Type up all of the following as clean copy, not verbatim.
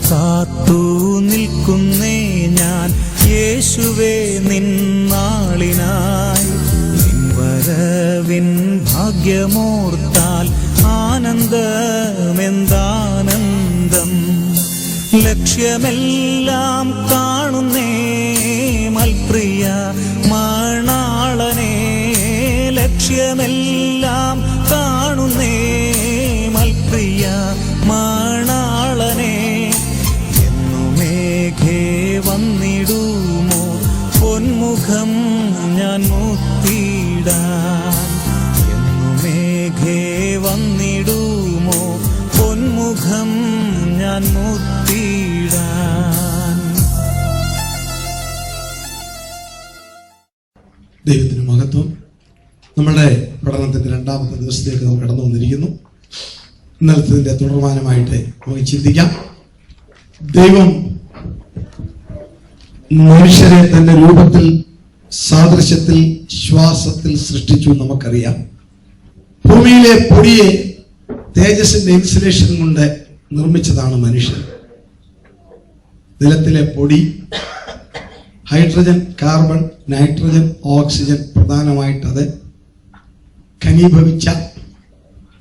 കാത്തു നിൽക്കുന്നേ ഞാൻ യേശുവേ നിന്നാളിനായി. നിൻ വരവിൻ ഭാഗ്യമോർത്താൽ ആനന്ദമെന്താനന്ദം. ലക്ഷ്യമെല്ലാം കാണുന്നേ മൽപ്രിയ മണാളനെ. ലക്ഷ്യമെല്ലാം കാണുന്നേ മൽപ്രിയ മണാളനെ. എന്നു മേഘേ വന്നിടുമോ പൊന്മുഖം ഞാൻ മുത്തിടാൻ. എന്നു മേഘേ വന്നിടുമോ പൊന്മുഖം ഞാൻ മുത്തിടാൻ. ദൈവത്തിന് മഹത്വം. നമ്മളുടെ പഠനത്തിന്റെ രണ്ടാമത്തെ ദിവസത്തേക്ക് നമ്മൾ കടന്നു വന്നിരിക്കുന്നു. ഇന്നലത്തെ തുടർമാനമായിട്ട് നമുക്ക് ചിന്തിക്കാം. ദൈവം മനുഷ്യരെ തന്റെ രൂപത്തിൽ, സാദൃശ്യത്തിൽ, ശ്വാസത്തിൽ സൃഷ്ടിച്ചു. നമുക്കറിയാം, ഭൂമിയിലെ പൊടിയെ തേജസ്സിന്റെ ഇൻസുലേഷൻ കൊണ്ട് നിർമ്മിച്ചതാണ് മനുഷ്യൻ. നിലത്തിലെ പൊടി, ഹൈഡ്രജൻ, കാർബൺ, നൈട്രജൻ, ഓക്സിജൻ പ്രധാനമായിട്ടത് ഘനീഭവിച്ച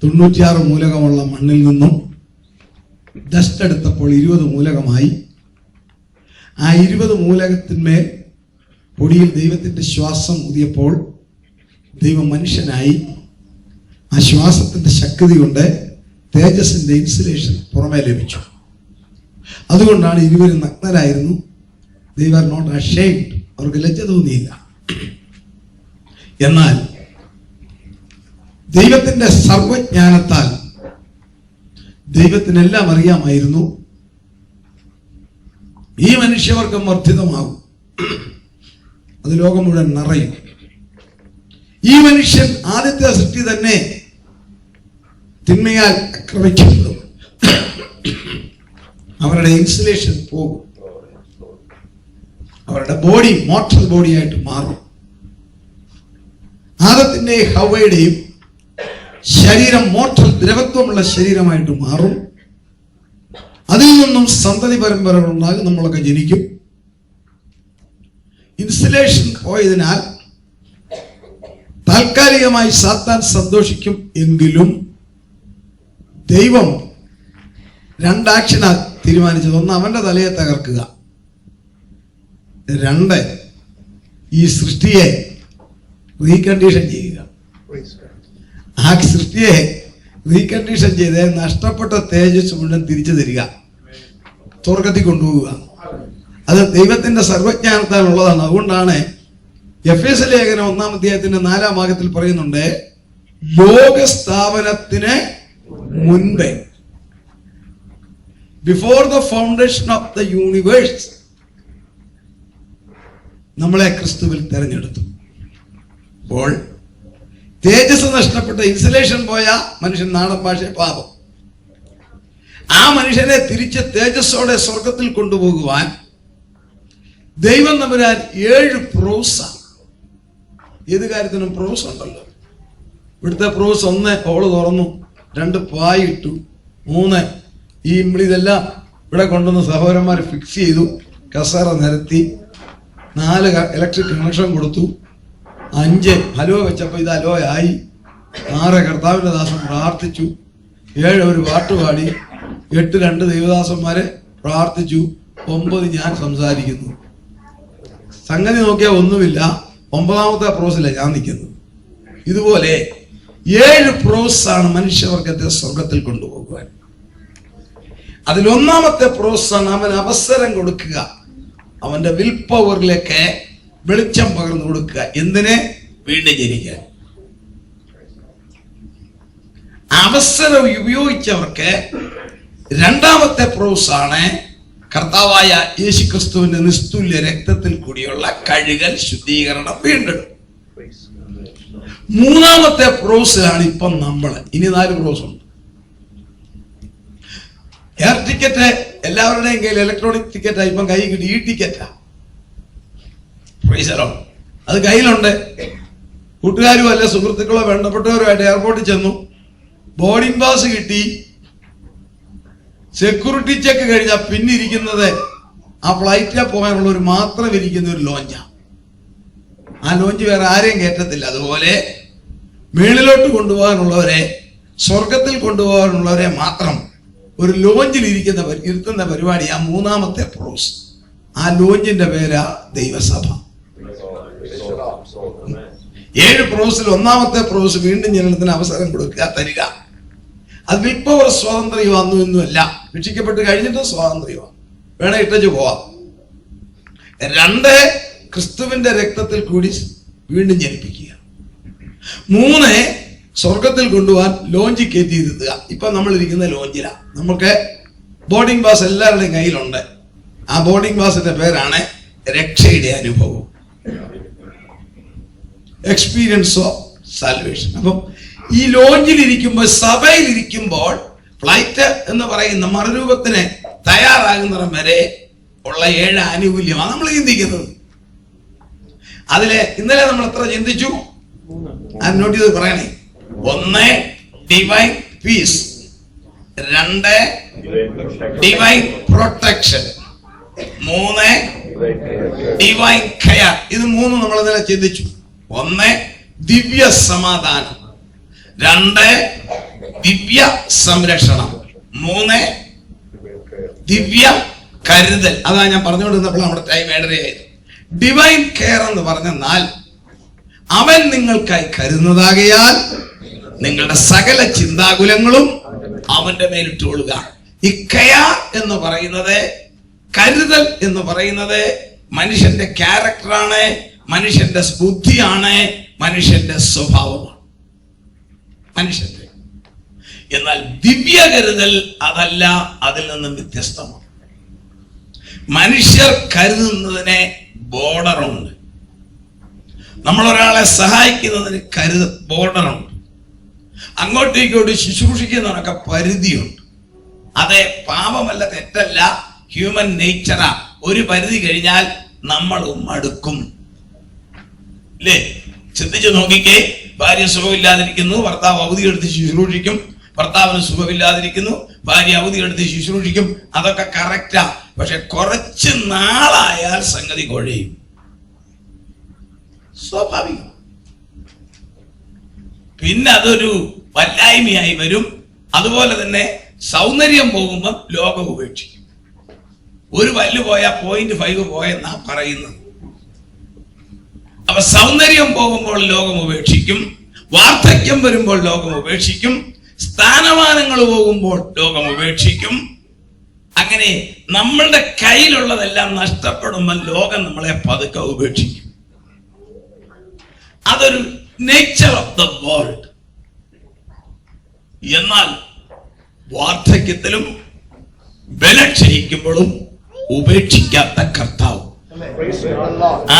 96 മൂലകമുള്ള മണ്ണിൽ നിന്നും ഡസ്റ്റ് എടുത്തപ്പോൾ 20 മൂലകമായി. ആ 20 മൂലകത്തിന്മേൽ പൊടിയിൽ ദൈവത്തിന്റെ ശ്വാസം ഊതിയപ്പോൾ ദൈവം മനുഷ്യനായി. ആ ശ്വാസത്തിന്റെ ശക്തി കൊണ്ട് തേജസ്സിന്റെ ഇൻസുലേഷൻ പുറമേ ലഭിച്ചു. അതുകൊണ്ടാണ് 20 നഗ്നരായിരുന്നു. They were not ashamed. അവർക്ക് ലജ്ജ തോന്നിയില്ല. എന്നാൽ ദൈവത്തിന്റെ സർവജ്ഞാനത്താൽ ദൈവത്തിനെല്ലാം അറിയാമായിരുന്നു ഈ മനുഷ്യവർഗം വർദ്ധിതമാകും, അത് ലോകം മുഴുവൻ നിറയും. ഈ മനുഷ്യൻ ആദ്യത്തെ സൃഷ്ടി തന്നെ തിന്മയാൽ ആക്രമിക്കപ്പെടും. അവരുടെ ഇൻസുലേഷൻ പോകും. അവരുടെ ബോഡി മോർട്ടൽ ബോഡിയായിട്ട് മാറും. ആദത്തിന്റെയും ഹവ്വയുടെയും ശരീരം മോർട്ടൽ ദ്രവത്വമുള്ള ശരീരമായിട്ട് മാറും. അതിൽ നിന്നും സന്തതി പരമ്പരകൾ ഉണ്ടാകും. നമ്മളൊക്കെ ജനിക്കും. ഇൻസുലേഷൻ പോയതിനാൽ താൽക്കാലികമായി സാത്താൻ സന്തോഷിക്കും. എങ്കിലും ദൈവം 2 ആക്ഷനാ തീരുമാനിച്ചത്. 1, അവന്റെ തലയെ തകർക്കുക. 2, ഈ സൃഷ്ടിയെ റീകണ്ടീഷൻ ചെയ്യുക. ആ സൃഷ്ടിയെ റീകണ്ടീഷൻ ചെയ്ത് നഷ്ടപ്പെട്ട തേജസ് മുഴുവൻ തിരിച്ചു തരിക, സ്വർഗത്തിൽ കൊണ്ടുപോവുക. അത് ദൈവത്തിന്റെ സർവജ്ഞാനത്താൽ ഉള്ളതാണ്. അതുകൊണ്ടാണ് എഫേസ്യ ലേഖനം 1-ാം അധ്യായത്തിന്റെ 4-ാം ഭാഗത്തിൽ പറയുന്നുണ്ട്, ലോകസ്ഥാപനത്തിന് മുൻപേ, before the foundation of the universe, നമ്മളെ ക്രിസ്തുവിൽ തെരഞ്ഞെടുത്തു. അപ്പോൾ തേജസ് നഷ്ടപ്പെട്ട, ഇൻസുലേഷൻ പോയ മനുഷ്യൻ, നാടൻ ഭാഷ പാപം, ആ മനുഷ്യനെ തിരിച്ച് തേജസ്സോടെ സ്വർഗത്തിൽ കൊണ്ടുപോകുവാൻ ദൈവം തമ്പുരാൻ 7 പ്രോസ്. ഏത് കാര്യത്തിനും പ്രോസ് ഉണ്ടല്ലോ. ഇവിടുത്തെ പ്രോസ് 1 ഹോള് തുറന്നു, 2 പായിട്ടു, 3 ഈ ഇതെല്ലാം ഇവിടെ കൊണ്ടുവന്ന് സഹോദരന്മാർ ഫിക്സ് ചെയ്തു, കസേര നിരത്തി, 4 ഇലക്ട്രിക് കണക്ഷൻ കൊടുത്തു, 5 ഹലോ വെച്ചപ്പോൾ ഇത് ഹലോ ആയി, 6 കർത്താവിന്റെ ദാസൻ പ്രാർത്ഥിച്ചു, 7 ഒരു പാട്ട് പാടി, 8 2 ദൈവദാസന്മാരെ പ്രാർത്ഥിച്ചു, 9 ഞാൻ സംസാരിക്കുന്നു. സംഗതി നോക്കിയാൽ ഒന്നുമില്ല. 9ാമത്തെ പ്രോസില്ല ഞാൻ നിൽക്കുന്നത്. ഇതുപോലെ 7 പ്രോസാണ് മനുഷ്യവർഗത്തെ സ്വർഗത്തിൽ കൊണ്ടുപോകുവാൻ. അതിൽ 1ാമത്തെ പ്രോസാണ് അവൻ അവസരം കൊടുക്കുക, അവന്റെ വിൽ പവറിലേക്ക് വെളിച്ചം പകർന്നു കൊടുക്കുക. എന്തിനെ? വീണ്ടും ജനിക്കാൻ. അവസരം ഉപയോഗിച്ചവർക്ക് 2ാമത്തെ പ്രോസാണ് കർത്താവായ യേശുക്രിസ്തുവിന്റെ നിസ്തുല്യ രക്തത്തിൽ കൂടിയുള്ള കഴുകൽ, ശുദ്ധീകരണം, വീണ്ടെടുപ്പ്. 3ാമത്തെ പ്രോസിലാണ് ഇപ്പം നമ്മള്. ഇനി 4 പ്രോസ് ഉണ്ട്. എയർ ടിക്കറ്റ് എല്ലാവരുടെയും കയ്യിൽ ഇലക്ട്രോണിക് ടിക്കറ്റാ ഇപ്പം കൈ കിട്ടി. ഈ ടിക്കറ്റാ, അത് കയ്യിലുണ്ട്. കൂട്ടുകാരും അല്ല സുഹൃത്തുക്കളോ വേണ്ടപ്പെട്ടവരുമായിട്ട് എയർപോർട്ടിൽ ചെന്നു, ബോർഡിംഗ് പാസ് കിട്ടി, സെക്യൂരിറ്റി ചെക്ക് കഴിഞ്ഞാൽ പിന്നെ ഇരിക്കുന്നത് ആ ഫ്ലൈറ്റിൽ പോകാനുള്ള ഒരു മാത്രം ഇരിക്കുന്ന ഒരു ലോഞ്ചാണ്. ആ ലോഞ്ച് വേറെ ആരെയും കയറ്റത്തില്ല. അതുപോലെ മേളിലോട്ട് കൊണ്ടുപോകാനുള്ളവരെ, സ്വർഗത്തിൽ കൊണ്ടുപോകാനുള്ളവരെ മാത്രം ഒരു ലോഞ്ചിൽ ഇരുത്തുന്ന പരിപാടി. ആ മൂന്നാമത്തെ പ്രോസ്, ആ ലോഞ്ചിന്റെ പേരാ ദൈവസഭ. 7 പ്രോസിൽ ഒന്നാമത്തെ പ്രോസ് വീണ്ടും ജനനത്തിന് അവസരം കൊടുക്കുക, തരിക. അത് വിൽപ്പവർ സ്വാതന്ത്ര്യം വന്നു എന്നുമല്ല, രക്ഷിക്കപ്പെട്ട് കഴിഞ്ഞിട്ട് സ്വാതന്ത്ര്യമാണ്, വേണേ ഇട്ടു പോവാം. 2 ക്രിസ്തുവിന്റെ രക്തത്തിൽ കൂടി വീണ്ടും ജനിപ്പിക്കുക. 3 സ്വർഗത്തിൽ കൊണ്ടുപോകാൻ ലോഞ്ചിൽ കയറ്റിയിരുത്തുക. ഇപ്പൊ നമ്മൾ ഇരിക്കുന്ന ലോഞ്ചിലാണ്. നമുക്ക് ബോർഡിംഗ് പാസ് എല്ലാവരുടെയും കയ്യിലുണ്ട്. ആ ബോർഡിംഗ് പാസിന്റെ പേരാണ് രക്ഷയുടെ അനുഭവം, എക്സ്പീരിയൻസ് ഓഫ് സാൽവേഷൻ. അപ്പം ഈ ലോഞ്ചിൽ ഇരിക്കുമ്പോൾ, സഭയിൽ ഇരിക്കുമ്പോൾ, ഫ്ലൈറ്റ് എന്ന് പറയുന്ന മറുരൂപത്തിന് തയ്യാറാകുന്നിടം വരെ ഉള്ള 7 ആനുകൂല്യമാണ് നമ്മൾ ചിന്തിക്കുന്നത്. അതിലെ ഇന്നലെ നമ്മൾ എത്ര ചിന്തിച്ചു? നോട്ട് ചെയ്ത് പറയണേ. 1 divine peace, 2 divine protection, 3 divine care. ഇത് 3 നമ്മൾ ഇന്നലെ ചിന്തിച്ചു. 1 ദിവ്യ സമാധാനം, 2 ദിവ്യ സംരക്ഷണം, 3 ദിവ്യ കരുതൽ. അതാ ഞാൻ പറഞ്ഞുകൊണ്ടിരുന്നപ്പോൾ നമ്മുടെ ടൈം 7:30 ഡിവൈൻ കെയർ എന്ന് പറഞ്ഞാൽ അവൻ നിങ്ങൾക്കായി കരുതുന്നതാകയാൽ നിങ്ങളുടെ സകല ചിന്താകുലങ്ങളും അവന്റെ മേലിട്ടുകൊള്ളുക. ഈ കെയർ എന്ന് പറയുന്നത്, കരുതൽ എന്ന് പറയുന്നത് മനുഷ്യന്റെ ക്യാരക്ടറാണ്, മനുഷ്യന്റെ ബുദ്ധിയാണ്, മനുഷ്യന്റെ സ്വഭാവമാണ്, മനുഷ്യന്റെ. എന്നാൽ ദിവ്യ കരുതൽ അതല്ല, അതിൽ നിന്നും വ്യത്യസ്തമാണ്. മനുഷ്യർ കരുതുന്നതിന് ബോർഡറുണ്ട്. നമ്മൾ ഒരാളെ സഹായിക്കുന്നതിന് ബോർഡറുണ്ട്. അങ്ങോട്ടും ഇങ്ങോട്ടും ശുശ്രൂഷിക്കുന്നതിനൊക്കെ പരിധിയുണ്ട്. അത് പാപമല്ല, തെറ്റല്ല, ഹ്യൂമൻ നേച്ചറാ. ഒരു പരിധി കഴിഞ്ഞാൽ നമ്മളും മടുക്കും, അല്ലേ? ചിന്തിച്ചു നോക്കിക്കേ. ഭാര്യ സുഖമില്ലാതിരിക്കുന്നു, ഭർത്താവ് അവധി എടുത്ത് ശുശ്രൂഷിക്കും. ഭർത്താവിന് സുഖമില്ലാതിരിക്കുന്നു, ഭാര്യ അവധി എടുത്ത് ശുശ്രൂഷിക്കും. അതൊക്കെ കറക്റ്റാ. പക്ഷെ കുറച്ച് നാളായാൽ സംഗതി കുഴയും, സ്വാഭാവികം. പിന്നെ അതൊരു വല്ലായ്മയായി വരും. അതുപോലെ തന്നെ സൗന്ദര്യം പോകുമ്പോൾ ലോകം ഉപേക്ഷിക്കും. ഒരു പല്ല് പോയാൽ 0.5 പോയെന്നാ പറയുന്നത്. അപ്പൊ സൗന്ദര്യം പോകുമ്പോൾ ലോകം ഉപേക്ഷിക്കും, വാർദ്ധക്യം വരുമ്പോൾ ലോകം ഉപേക്ഷിക്കും, സ്ഥാനമാനങ്ങൾ പോകുമ്പോൾ ലോകം ഉപേക്ഷിക്കും. അങ്ങനെ നമ്മളുടെ കയ്യിലുള്ളതെല്ലാം നഷ്ടപ്പെടുമ്പോൾ ലോകം നമ്മളെ പതുക്കെ ഉപേക്ഷിക്കും. അതൊരു നേച്ചർ ഓഫ് ദ വേൾഡ്. എന്നാൽ വാർദ്ധക്യത്തിലും ബലക്ഷയിക്കുമ്പോഴും ഉപേക്ഷിക്കാത്ത കർത്താവ്.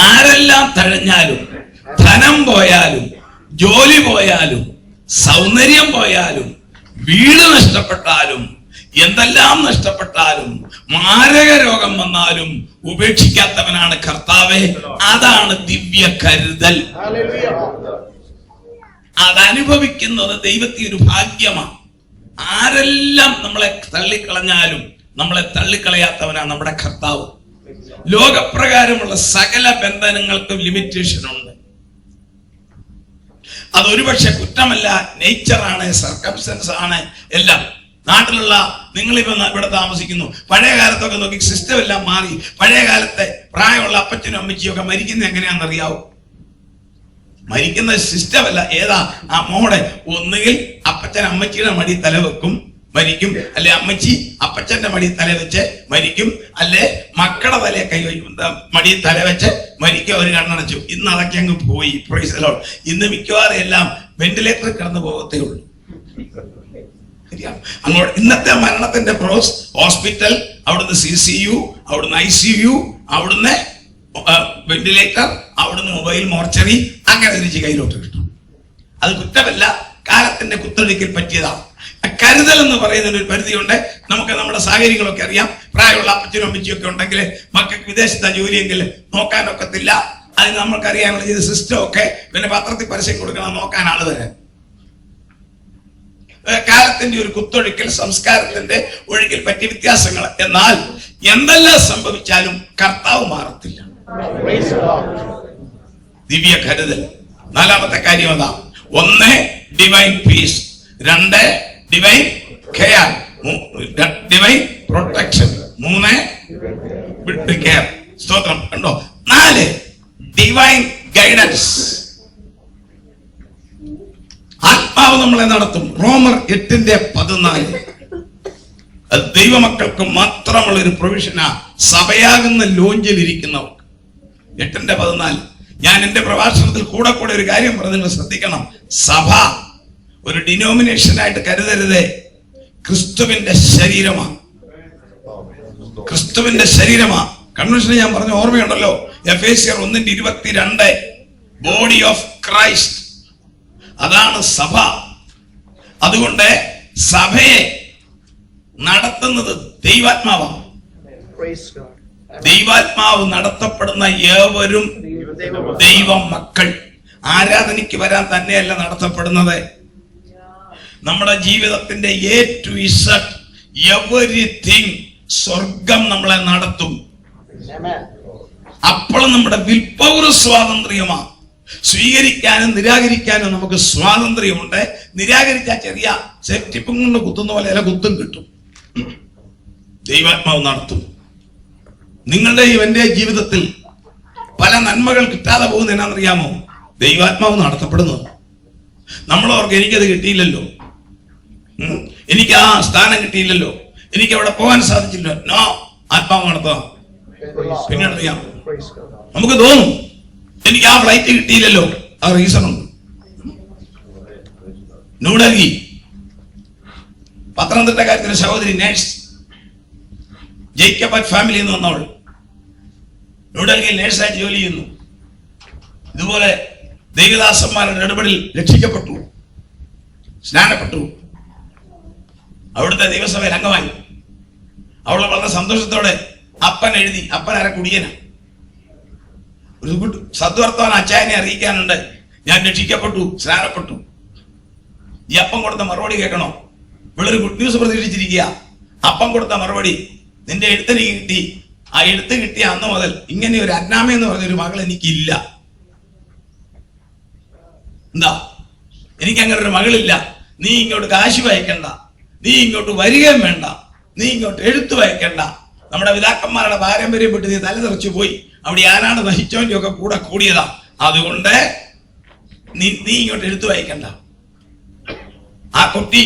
ആരെല്ലാം തഴഞ്ഞാലും, ധനം പോയാലും, ജോലി പോയാലും, സൗന്ദര്യം പോയാലും, വീട് നഷ്ടപ്പെട്ടാലും, എന്തെല്ലാം നഷ്ടപ്പെട്ടാലും, മാരക രോഗം വന്നാലും ഉപേക്ഷിക്കാത്തവനാണ് കർത്താവേ. അതാണ് ദിവ്യ കരുതൽ. അതനുഭവിക്കുന്നത് ദൈവത്തിന്റെ ഒരു ഭാഗ്യമാണ്. ആരെല്ലാം നമ്മളെ തള്ളിക്കളഞ്ഞാലും നമ്മളെ തള്ളിക്കളയാത്തവനാണ് നമ്മുടെ കർത്താവ്. ലോകപ്രകാരമുള്ള സകല ബന്ധനങ്ങൾക്കും ലിമിറ്റേഷൻ ഉണ്ട്. അതൊരുപക്ഷെ കുറ്റമല്ല, നേച്ചറാണ്, സർക്കംസ്റ്റൻസ് ആണ്, എല്ലാം. നാട്ടിലുള്ള നിങ്ങളിപ്പോ ഇവിടെ താമസിക്കുന്നു, പഴയ കാലത്തൊക്കെ നോക്കി സിസ്റ്റം എല്ലാം മാറി. പഴയ കാലത്തെ പ്രായമുള്ള അപ്പച്ചനും അമ്മച്ചിയും ഒക്കെ മരിക്കുന്നത് എങ്ങനെയാണെന്നറിയാവോ? മരിക്കുന്ന സിസ്റ്റമല്ല, ഏതാ ആ മോടെ. ഒന്നുകിൽ അപ്പച്ചൻ അമ്മച്ചിയുടെ മടി തലവെക്കും, മരിക്കും. അല്ലെ അമ്മച്ചി അപ്പച്ചന്റെ മടി തലവെച്ച് മരിക്കും. അല്ലെ മക്കളുടെ തലയെ മടി തലവെച്ച് മരിക്കും. അവർ കണ്ണടച്ചു. ഇന്ന് അതൊക്കെ അങ്ങ് പോയി. Price the Lord. ഇന്ന് മിക്കവാറും എല്ലാം വെന്റിലേറ്ററിൽ കിടന്നു പോകത്തേ ഉള്ളൂ. അങ്ങോട്ട് ഇന്നത്തെ മരണത്തിന്റെ പ്രോസ് ഹോസ്പിറ്റൽ, അവിടുന്ന് CCU, അവിടുന്ന് ICU, അവിടുന്ന് വെന്റിലേറ്റർ, അവിടുന്ന് മൊബൈൽ മോർച്ചറി, അങ്ങനെ തിരിച്ച് കയ്യിലോട്ട് കിട്ടും. അത് കുറ്റമല്ല, കാലത്തിന്റെ കുത്തൊഴുക്കിൽ പറ്റിയതാണ്. കരുതൽ എന്ന് പറയുന്നതിന് ഒരു പരിധിയുണ്ട്. നമുക്ക് നമ്മുടെ സാഹചര്യങ്ങളൊക്കെ അറിയാം. പ്രായമുള്ള അപ്പച്ചനും അമ്മച്ചിയൊക്കെ ഉണ്ടെങ്കിൽ മക്കൾക്ക് വിദേശത്തെ ജോലിയെങ്കിൽ നോക്കാനൊക്കത്തില്ല. അത് നമുക്കറിയാനുള്ള ചെയ്ത സിസ്റ്റം ഒക്കെ പിന്നെ പത്രത്തിൽ പരസ്യം കൊടുക്കണം, നോക്കാൻ ആള് വരാൻ. കാലത്തിന്റെ ഒരു കുത്തൊഴുക്കൽ, സംസ്കാരത്തിന്റെ ഒഴുക്കിൽ പറ്റിയ വ്യത്യാസങ്ങൾ. എന്നാൽ എന്തെല്ലാം സംഭവിച്ചാലും കർത്താവ് മാറത്തില്ല. ദിവ്യ കരുതൽ. നാലാമത്തെ കാര്യം അതാ. 1 divine peace, 2 divine care, divine protection, 3 care. സ്തോത്രം. കണ്ടോ? 4 ഡിവൈൻ ഗൈഡൻസ്. ആത്മാവ് നമ്മളെ നടത്തും. റോമർ 8:14. അത് ദൈവമക്കൾക്ക് മാത്രമുള്ള ഒരു പ്രൊവിഷനാ. സഭയാകുന്ന ലോഞ്ചിൽ ഇരിക്കുന്നവർക്ക്. 8:14. ഞാൻ എന്റെ പ്രഭാഷണത്തിൽ കൂടെ ഒരു കാര്യം പറഞ്ഞു, നിങ്ങൾ ശ്രദ്ധിക്കണം. സഭ ഒരു ഡിനോമിനേഷനായിട്ട് കരുതരുതേ. ക്രിസ്തുവിന്റെ ശരീരമാണ്. ക്രിസ്തുവിന്റെ ശരീരമാ. കൺവെൻഷന് ഞാൻ പറഞ്ഞ ഓർമ്മയുണ്ടല്ലോ, എഫേസ്യർ 1:22. Body of Christ. അതാണ് സഭ. അതുകൊണ്ട് സഭയെ നടത്തുന്നത് ദൈവാത്മാവാണ്. ദൈവാത്മാവ് നടത്തപ്പെടുന്ന ഏവരും ദൈവ മക്കൾ. ആരാധനയ്ക്ക് വരാൻ തന്നെയല്ല നടത്തപ്പെടുന്നത്. നമ്മുടെ ജീവിതത്തിന്റെ A to Z എവരിതിങ് സ്വർഗം നമ്മളെ നടത്തും. അപ്പോഴും നമ്മുടെ വിൽപ്പൗര സ്വാതന്ത്ര്യമാണ്. സ്വീകരിക്കാനും നിരാകരിക്കാനും നമുക്ക് സ്വാതന്ത്ര്യമുണ്ട്. നിരാകരിച്ചാൽ ചെറിയ സെപ്റ്റിപ്പും കൊണ്ട് കുത്തുന്ന പോലെ അല്ല, കുത്തും കിട്ടും. ദൈവാത്മാവ് നടത്തും. നിങ്ങളുടെയും എൻ്റെ ജീവിതത്തിൽ പല നന്മകൾ കിട്ടാതെ പോകുന്ന എന്നാണെന്നറിയാമോ? ദൈവാത്മാവ് നടത്തപ്പെടുന്നത്. നമ്മളോർക്ക് എനിക്കത് കിട്ടിയില്ലല്ലോ, എനിക്ക് ആ സ്ഥാനം കിട്ടിയില്ലല്ലോ, എനിക്ക് അവിടെ പോകാൻ സാധിച്ചില്ല. നോ, ആത്മാവ് നടത്താം. പിന്നീട് അറിയാം, നമുക്ക് തോന്നും എനിക്ക് ആ ഫ്ലൈറ്റ് കിട്ടിയില്ലല്ലോ, ആ റീസൺ ഉണ്ട്. ന്യൂഡൽഹി പത്തനംതിട്ടക്കാരത്തിന്റെ സഹോദരി നേഴ്സ്, ജേക്കബ് ഫാമിലി എന്ന് വന്നവൾ ന്യൂഡൽഹിയിൽ നേഴ്സായിട്ട് ജോലി ചെയ്യുന്നു. ഇതുപോലെ ദൈവദാസന്മാരുടെ ഇടപെടലിൽ രക്ഷിക്കപ്പെട്ടു, സ്നാനപ്പെട്ടു, അവിടുത്തെ ദൈവസഭയിൽ അംഗമായി. അവളെ വളരെ സന്തോഷത്തോടെ അപ്പൻ എഴുതി. അപ്പൻ ആരെ? കുടിയന. ഒരു സദ്വർത്തമാൻ അച്ചായനെ അറിയിക്കാനുണ്ട്, ഞാൻ രക്ഷിക്കപ്പെട്ടു, സ്നാനപ്പെട്ടു. ഈ അപ്പം കൊടുത്ത മറുപടി കേൾക്കണോ? ഇവളൊരു ഗുഡ് ന്യൂസ് പ്രതീക്ഷിച്ചിരിക്കുക. അപ്പം കൊടുത്ത മറുപടി, നിന്റെ എഴുത്തെനിക്ക് കിട്ടി. ആ എഴുത്ത് കിട്ടിയ അന്ന് മുതൽ ഇങ്ങനെ ഒരു അന്നാമ എന്ന് പറഞ്ഞൊരു മകൾ എനിക്കില്ല. എന്താ? എനിക്ക് അങ്ങനെ ഒരു മകളില്ല. നീ ഇങ്ങോട്ട് കാശ് വായിക്കണ്ട, നീ ഇങ്ങോട്ട് വരികയും വേണ്ട, നീ ഇങ്ങോട്ട് എഴുത്ത് വായിക്കണ്ട. നമ്മുടെ പിതാക്കന്മാരുടെ പാരമ്പര്യം വിട്ട് നീ തല തെറിച്ചു പോയി. അവിടെ ആരാണ് നശിച്ചോന്റെ ഒക്കെ കൂടെ കൂടിയതാ. അതുകൊണ്ട് നീ ഇങ്ങോട്ട് എഴുത്ത് വായിക്കണ്ട. ആ കുട്ടി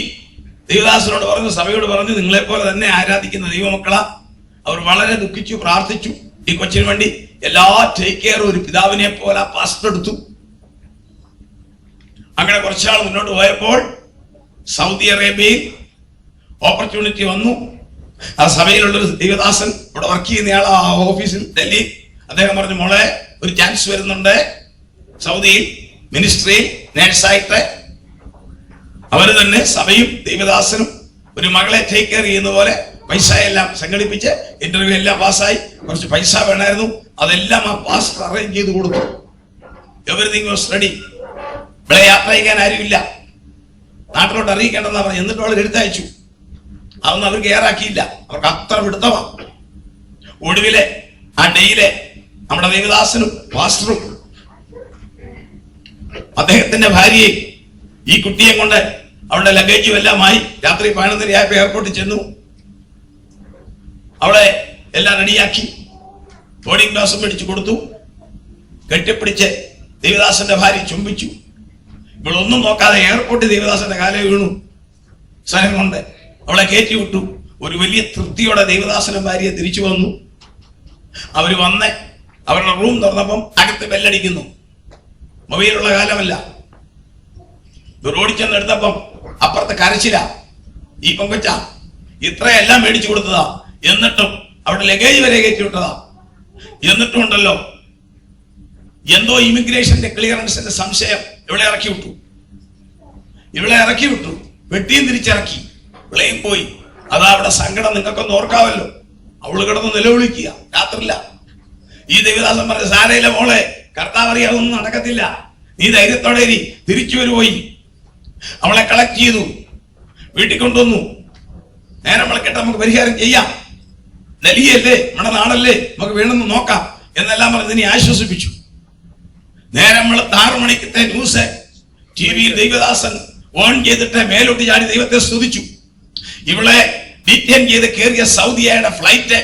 ദേവദാസനോട് പറഞ്ഞു, സഭയോട് പറഞ്ഞു, നിങ്ങളെപ്പോലെ തന്നെ ആരാധിക്കുന്ന ദൈവമക്കളാ. അവർ വളരെ ദുഃഖിച്ചു, പ്രാർത്ഥിച്ചു. ഈ കൊച്ചിന് വേണ്ടി എല്ലാ ടേക്ക് കെയർ ഒരു പിതാവിനെ പോലെ പാസ്റ്റർ എടുത്തു. അങ്ങനെ കുറച്ചാൾ മുന്നോട്ട് പോയപ്പോൾ സൗദി അറേബ്യയിൽ ഓപ്പർച്യൂണിറ്റി വന്നു. ആ സഭയിലുള്ളൊരു ദൈവദാസൻ ഇവിടെ വർക്ക് ചെയ്യുന്നയാൾ ആ ഓഫീസിൽ ഡൽഹി. അദ്ദേഹം പറഞ്ഞു, മോളെ ഒരു ചാൻസ് വരുന്നുണ്ട് സൗദിയിൽ മിനിസ്ട്രിയിൽ നേഴ്സായിട്ട്. അവര് തന്നെ സഭയും ദൈവദാസനും ഒരു മകളെ ടേക്ക് കെയർ ചെയ്യുന്ന പോലെ പൈസ എല്ലാം സംഘടിപ്പിച്ച് ഇന്റർവ്യൂ എല്ലാം പാസ്സായി. കുറച്ച് പൈസ വേണമായിരുന്നു, അതെല്ലാം ആ പാസ്റ്റർ അറേഞ്ച് ചെയ്ത് കൊടുത്തു. Everything was ready. ഇവിടെ യാത്ര ചെയ്യാൻ ആരുമില്ല, നാട്ടിലോട്ട് അറിയിക്കേണ്ടെന്നാ പറഞ്ഞു. എന്നിട്ട് അവൾ എഴുത്തയച്ചു. അതൊന്നും അവർ കെയറാക്കിയില്ല. അവർക്ക് അത്ര പിടുത്തമാണ്. ഒടുവിലെ ആ ഡേയിലെ നമ്മുടെ ദേവദാസനും പാസ്റ്ററും അദ്ദേഹത്തിന്റെ ഭാര്യയും ഈ കുട്ടിയെ കൊണ്ട് അവളുടെ ലഗേജും എല്ലാമായി രാത്രി 11:30 എയർപോർട്ടിൽ ചെന്നു. അവളെ എല്ലാം റെഡിയാക്കി ബോർഡിംഗ് പാസും മേടിച്ചു കൊടുത്തു. കെട്ടിപ്പിടിച്ച് ദേവദാസന്റെ ഭാര്യ ചുംബിച്ചു. ഇവളൊന്നും നോക്കാതെ എയർപോർട്ടിൽ ദേവദാസന്റെ കാലേ വീണു. സ്ഥലം കൊണ്ട് അവളെ കയറ്റി വിട്ടു. ഒരു വലിയ തൃപ്തിയോടെ ദേവദാസനും ഭാര്യയെ തിരിച്ചു വന്നു. അവര് വന്ന് അവരുടെ റൂം തുറന്നപ്പം അകത്ത് ബെല്ലടിക്കുന്നു. മൊബൈലുള്ള കാലമല്ല. ഓടിച്ചെന്ന് എടുത്തപ്പം അപ്പുറത്തെ കരച്ചില. ഈ പൊങ്കച്ച ഇത്രയെല്ലാം മേടിച്ചു കൊടുത്തതാ, എന്നിട്ടും അവിടെ ലഗേജ് വരെ കയറ്റി വിട്ടതാ. എന്നിട്ടും ഉണ്ടല്ലോ എന്തോ ഇമിഗ്രേഷന്റെ ക്ലിയറൻസിന്റെ സംശയം. ഇവളെ ഇറക്കി വിട്ടു. വെട്ടിയും തിരിച്ചിറക്കി. ഇവളെയും പോയി. അതാ അവിടെ സങ്കടം. നിങ്ങൾക്കൊന്ന് ഓർക്കാവല്ലോ. അവള് കിടന്ന് നിലവിളിക്കുക രാത്രില്ല. ഈ ദേവദാസൻ പറഞ്ഞ, സാരയില്ല മോളെ, കർത്താവ് അറിയാതൊന്നും നടക്കത്തില്ല, നീ ധൈര്യത്തോടെ തിരിച്ചു വരുപോയി. അവളെ കളക്ട് ചെയ്തു. വീട്ടിൽ കൊണ്ടുവന്നു. നേരം വിളക്കട്ടെ, നമുക്ക് പരിഹാരം ചെയ്യാം, ഡൽഹിയല്ലേ, നമ്മുടെ നാടല്ലേ, നമുക്ക് വേണമെന്ന് നോക്കാം എന്നെല്ലാം പറഞ്ഞ് ഇതിനെ ആശ്വസിപ്പിച്ചു. നേരം വെളുത്ത് 6 മണിക്കത്തെ ന്യൂസ് ടിവിയിൽ ദൈവദാസൻ ഓൺ ചെയ്തിട്ട് മേലോട്ട് ചാടി ദൈവത്തെ സ്തുതിച്ചു. ഇവിടെ ഡിറ്റെയിൻ ചെയ്ത് കയറിയ സൗദിയുടെ ഫ്ലൈറ്റ്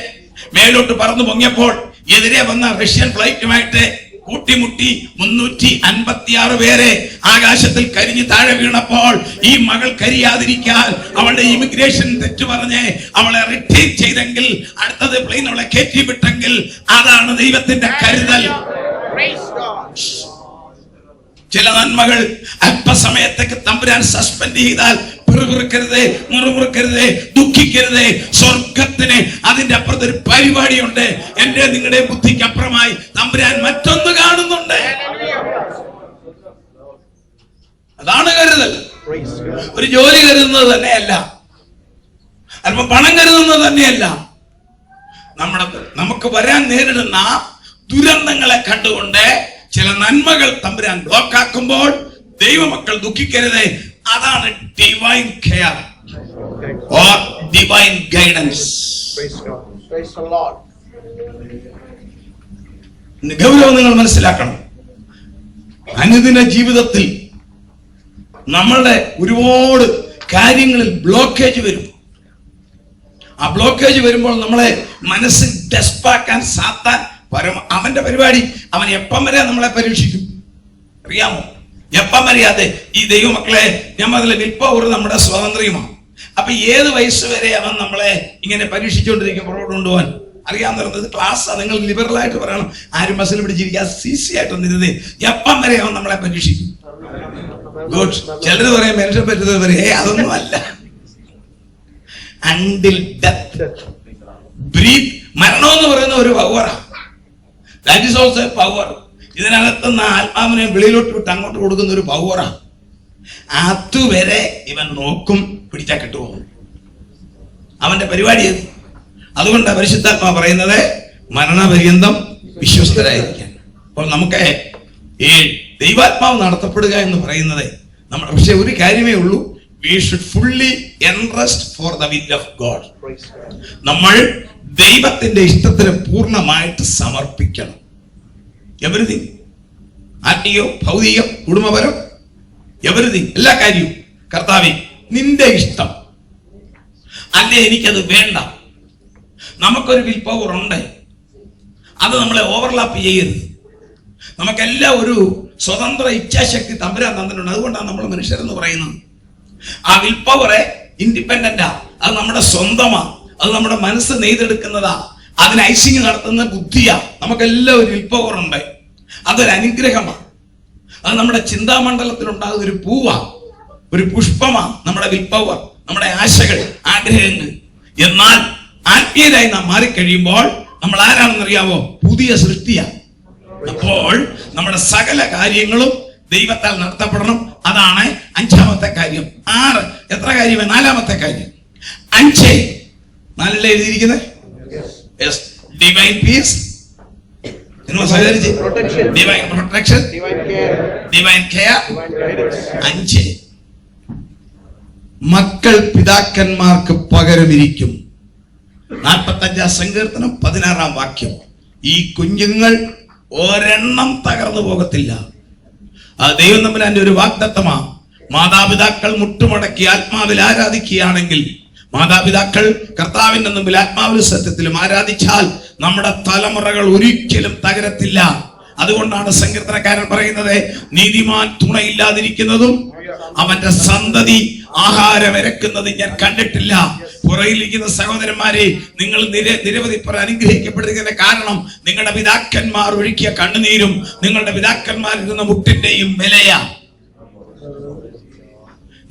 മേലോട്ട് പറന്നു പൊങ്ങിയപ്പോൾ എതിരെ വന്ന റഷ്യൻ ഫ്ലൈറ്റുമായിട്ട് കൂട്ടിമുട്ടി 356 പേരെ ആകാശത്തിൽ കരിഞ്ഞ് താഴെ വീണപ്പോൾ ഈ മകൾ കരിയാതിരിക്കാൻ അവളുടെ ഇമിഗ്രേഷൻ തെറ്റു പറഞ്ഞ് അവളെ റിട്രീവ് ചെയ്തെങ്കിൽ, അടുത്തത് പ്ലെയിൻ അവളെ കയറ്റി വിട്ടെങ്കിൽ, അതാണ് ദൈവത്തിന്റെ കരുതൽ. ചില നന്മകൾ അല്പസമയത്തേക്ക് തമ്പുരാൻ സസ്പെൻഡ് ചെയ്താൽ പിറുപിറുക്കരുതേ, മുറുമുറുക്കരുതേ, ദുഃഖിക്കരുതേ. സ്വർഗത്തിന് അതിന്റെ അപ്പുറത്തൊരു പരിപാടിയുണ്ട്. എന്റെ നിങ്ങളുടെ ബുദ്ധിക്ക് അപ്പുറമായി തമ്പുരാൻ മറ്റൊന്ന് കാണുന്നുണ്ട്. അതാണ് കരുതൽ. ഒരു ജോലി കരുതുന്നത് തന്നെയല്ല, അല്പം പണം കരുതുന്നത് തന്നെയല്ല. നമുക്ക് വരാൻ നേരിടുന്ന ദുരന്തങ്ങളെ കണ്ടുകൊണ്ട് ചില നന്മകൾ തമ്പുരാൻ ബ്ലോക്കാക്കുമ്പോൾ ദൈവമക്കൾ ദുഃഖിക്കരുതേ. അതാണ് divine care or divine guidance. ഗൗരവം നിങ്ങൾ മനസ്സിലാക്കണം. അനുദിന ജീവിതത്തിൽ നമ്മളുടെ ഒരുപാട് കാര്യങ്ങളിൽ ബ്ലോക്കേജ് വരും. ആ ബ്ലോക്കേജ് വരുമ്പോൾ നമ്മളെ മനസ്സിൽ ഡെസ്പാക്കാൻ സാത്താൻ അവന്റെ പരിപാടി. അവൻ എപ്പം വരെ നമ്മളെ പരീക്ഷിക്കും അറിയാമോ? എപ്പം വരെയാതെ ഈ ദൈവമക്കളെ ഞമ്മതിലെ വിൽപ്പവർ നമ്മുടെ സ്വാതന്ത്ര്യമാണ്. അപ്പൊ ഏത് വയസ്സ് വരെ അവൻ നമ്മളെ ഇങ്ങനെ പരീക്ഷിച്ചുകൊണ്ടിരിക്കും പുറകോട്ട് കൊണ്ടുപോകാൻ? അറിയാവുന്നത് ക്ലാസ്സാണ്. നിങ്ങൾ ലിബറലായിട്ട് പറയണം, ആരും ബസ്സിൽ പിടിച്ചിരിക്കുക, ഈസി ആയിട്ടൊന്നിരുന്നേ. എപ്പം വരെ അവൻ നമ്മളെ പരീക്ഷിക്കും? ഗുഡ്. ചിലര് പറയാം മനുഷ്യൻ പറ്റുന്നത് വരെ. അതൊന്നും അല്ല. Until death. ബ്രീത്ത്. മരണം എന്ന് പറയുന്ന ഒരു പവറാണ്. That is also A power. ഇതിനകത്തുനിന്ന് ആത്മാവിനെ വെളിയിലോട്ട് വിട്ട് അങ്ങോട്ട് കൊടുക്കുന്ന ഒരു പവറാണ്. അതുവരെ ഇവൻ നോക്കും, പിടിച്ചാൽ കിട്ടുമോ, അവന്റെ പരിപാടി അത്. അതുകൊണ്ട് പരിശുദ്ധാത്മാ പറയുന്നത് മരണപര്യന്തം വിശ്വസ്തരായിരിക്കാൻ. അപ്പോൾ നമുക്ക് ഈ ദൈവാത്മാവ് നടത്തപ്പെടുക എന്ന് പറയുന്നത് നമ്മൾ, പക്ഷെ ഒരു കാര്യമേ ഉള്ളൂ, we should fully entrust for the will of God. നമ്മൾ ദൈവത്തിന്റെ ഇഷ്ടത്തിന് പൂർണ്ണമായിട്ട് സമർപ്പിക്കണം. എവരിതിങ്, ആത്മീയം, ഭൗതികം, കുടുംബപരം, എവരിതിങ്, എല്ലാ കാര്യവും കർത്താവേ നിന്റെ ഇഷ്ടം, അല്ലേ എനിക്കത് വേണ്ട. നമുക്കൊരു വിൽ പവർ ഉണ്ട്, അത് നമ്മളെ ഓവർലാപ്പ് ചെയ്യരുത്. നമുക്കെല്ലാം ഒരു സ്വതന്ത്ര ഇച്ഛാശക്തി തമ്പുരാൻ തന്നിട്ടുണ്ട്. അതുകൊണ്ടാണ് നമ്മൾ മനുഷ്യരെന്ന് പറയുന്നത്. ആ വിൽ പവറെ ഇൻഡിപെൻഡന്റാ, അത് നമ്മുടെ സ്വന്തമാ, അത് നമ്മുടെ മനസ്സ് നെയ്തെടുക്കുന്നതാ, അതിന് ഐസിങ് നടത്തുന്ന ബുദ്ധിയാ. നമുക്കെല്ലാം ഒരു വിൽ പവർ ഉണ്ട്, അതൊരു അനുഗ്രഹമാണ്. അത് നമ്മുടെ ചിന്താമണ്ഡലത്തിൽ ഉണ്ടാകുന്ന ഒരു പൂവാ, ഒരു പുഷ്പമാ നമ്മുടെ വിൽ പവർ, നമ്മുടെ ആശകൾ, ആഗ്രഹങ്ങൾ. എന്നാൽ ആത്മീയരായി നാം മാറിക്കഴിയുമ്പോൾ നമ്മൾ ആരാണെന്നറിയാമോ? പുതിയ സൃഷ്ടിയാ. അപ്പോൾ നമ്മുടെ സകല കാര്യങ്ങളും ദൈവത്താൽ നടത്തപ്പെടണം. അതാണ് 5ാമത്തെ കാര്യം. 6 എത്ര കാര്യം? 4ാമത്തെ കാര്യം. 5 4 എഴുതിയിരിക്കുന്നത് divine peace, divine protection, divine care. 5 മക്കൾ പിതാക്കന്മാർക്ക് പകരമിരിക്കും. 45 സങ്കീർത്തനം 16 വാക്യം. ഈ കുഞ്ഞുങ്ങൾ ഒരെണ്ണം തകർന്നു പോകത്തില്ല. ആ ദൈവം തമ്പുരാന്റെ ഒരു വാഗ്ദത്തമാ. മാതാപിതാക്കൾ മുട്ടുമടക്കി ആത്മാവിൽ ആരാധിക്കുകയാണെങ്കിൽ, മാതാപിതാക്കൾ കർത്താവിന്റെ മുമ്പിൽ ആത്മാവിലും സത്യത്തിലും ആരാധിച്ചാൽ നമ്മുടെ തലമുറകൾ ഒരിക്കലും തകരത്തില്ല. അതുകൊണ്ടാണ് സങ്കീർത്തനക്കാരൻ പറയുന്നത്, നീതിമാൻ തുണയില്ലാതിരിക്കുന്നതും അവന്റെ സന്തതി ആഹാരം ഇരക്കുന്നത് ഞാൻ കണ്ടിട്ടില്ല. പുറയിലിരിക്കുന്ന സഹോദരന്മാരെ, നിങ്ങൾ നിരവധി പേർ അനുഗ്രഹിക്കപ്പെടുന്നതിന്റെ കാരണം നിങ്ങളുടെ പിതാക്കന്മാർ ഒഴുക്കിയ കണ്ണുനീരും നിങ്ങളുടെ പിതാക്കന്മാരിരുന്ന മുട്ടിന്റെയും വിലയാ.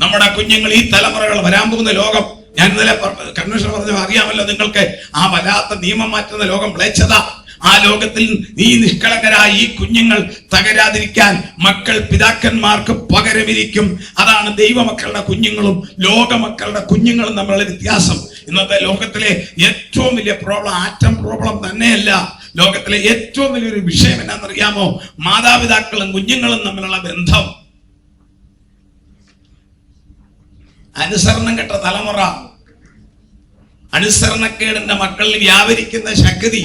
നമ്മുടെ കുഞ്ഞുങ്ങൾ, ഈ തലമുറകൾ, വരാൻ പോകുന്ന ലോകം, ഞാൻ ഇന്നലെ കൺവെൻഷൻ പറഞ്ഞു, അറിയാമല്ലോ നിങ്ങൾക്ക്, ആ വല്ലാത്ത നിയമം മാറ്റുന്ന ലോകം മ്ലേച്ഛത. ആ ലോകത്തിൽ ഈ നിഷ്കളങ്കരായ ഈ കുഞ്ഞുങ്ങൾ തകരാതിരിക്കാൻ മക്കൾ പിതാക്കന്മാർക്ക് പകരമിരിക്കും. അതാണ് ദൈവമക്കളുടെ കുഞ്ഞുങ്ങളും ലോകമക്കളുടെ കുഞ്ഞുങ്ങളും തമ്മിലുള്ള വ്യത്യാസം. ഇന്നത്തെ ലോകത്തിലെ ഏറ്റവും വലിയ പ്രോബ്ലം ആറ്റം പ്രോബ്ലം തന്നെയല്ല. ലോകത്തിലെ ഏറ്റവും വലിയൊരു വിഷയം എന്നാണെന്നറിയാമോ? മാതാപിതാക്കളും കുഞ്ഞുങ്ങളും തമ്മിലുള്ള ബന്ധം. അനുസരണം കെട്ട തലമുറ, അനുസരണക്കേടിന്റെ മക്കളിൽ വ്യാപരിക്കുന്ന ശക്തി,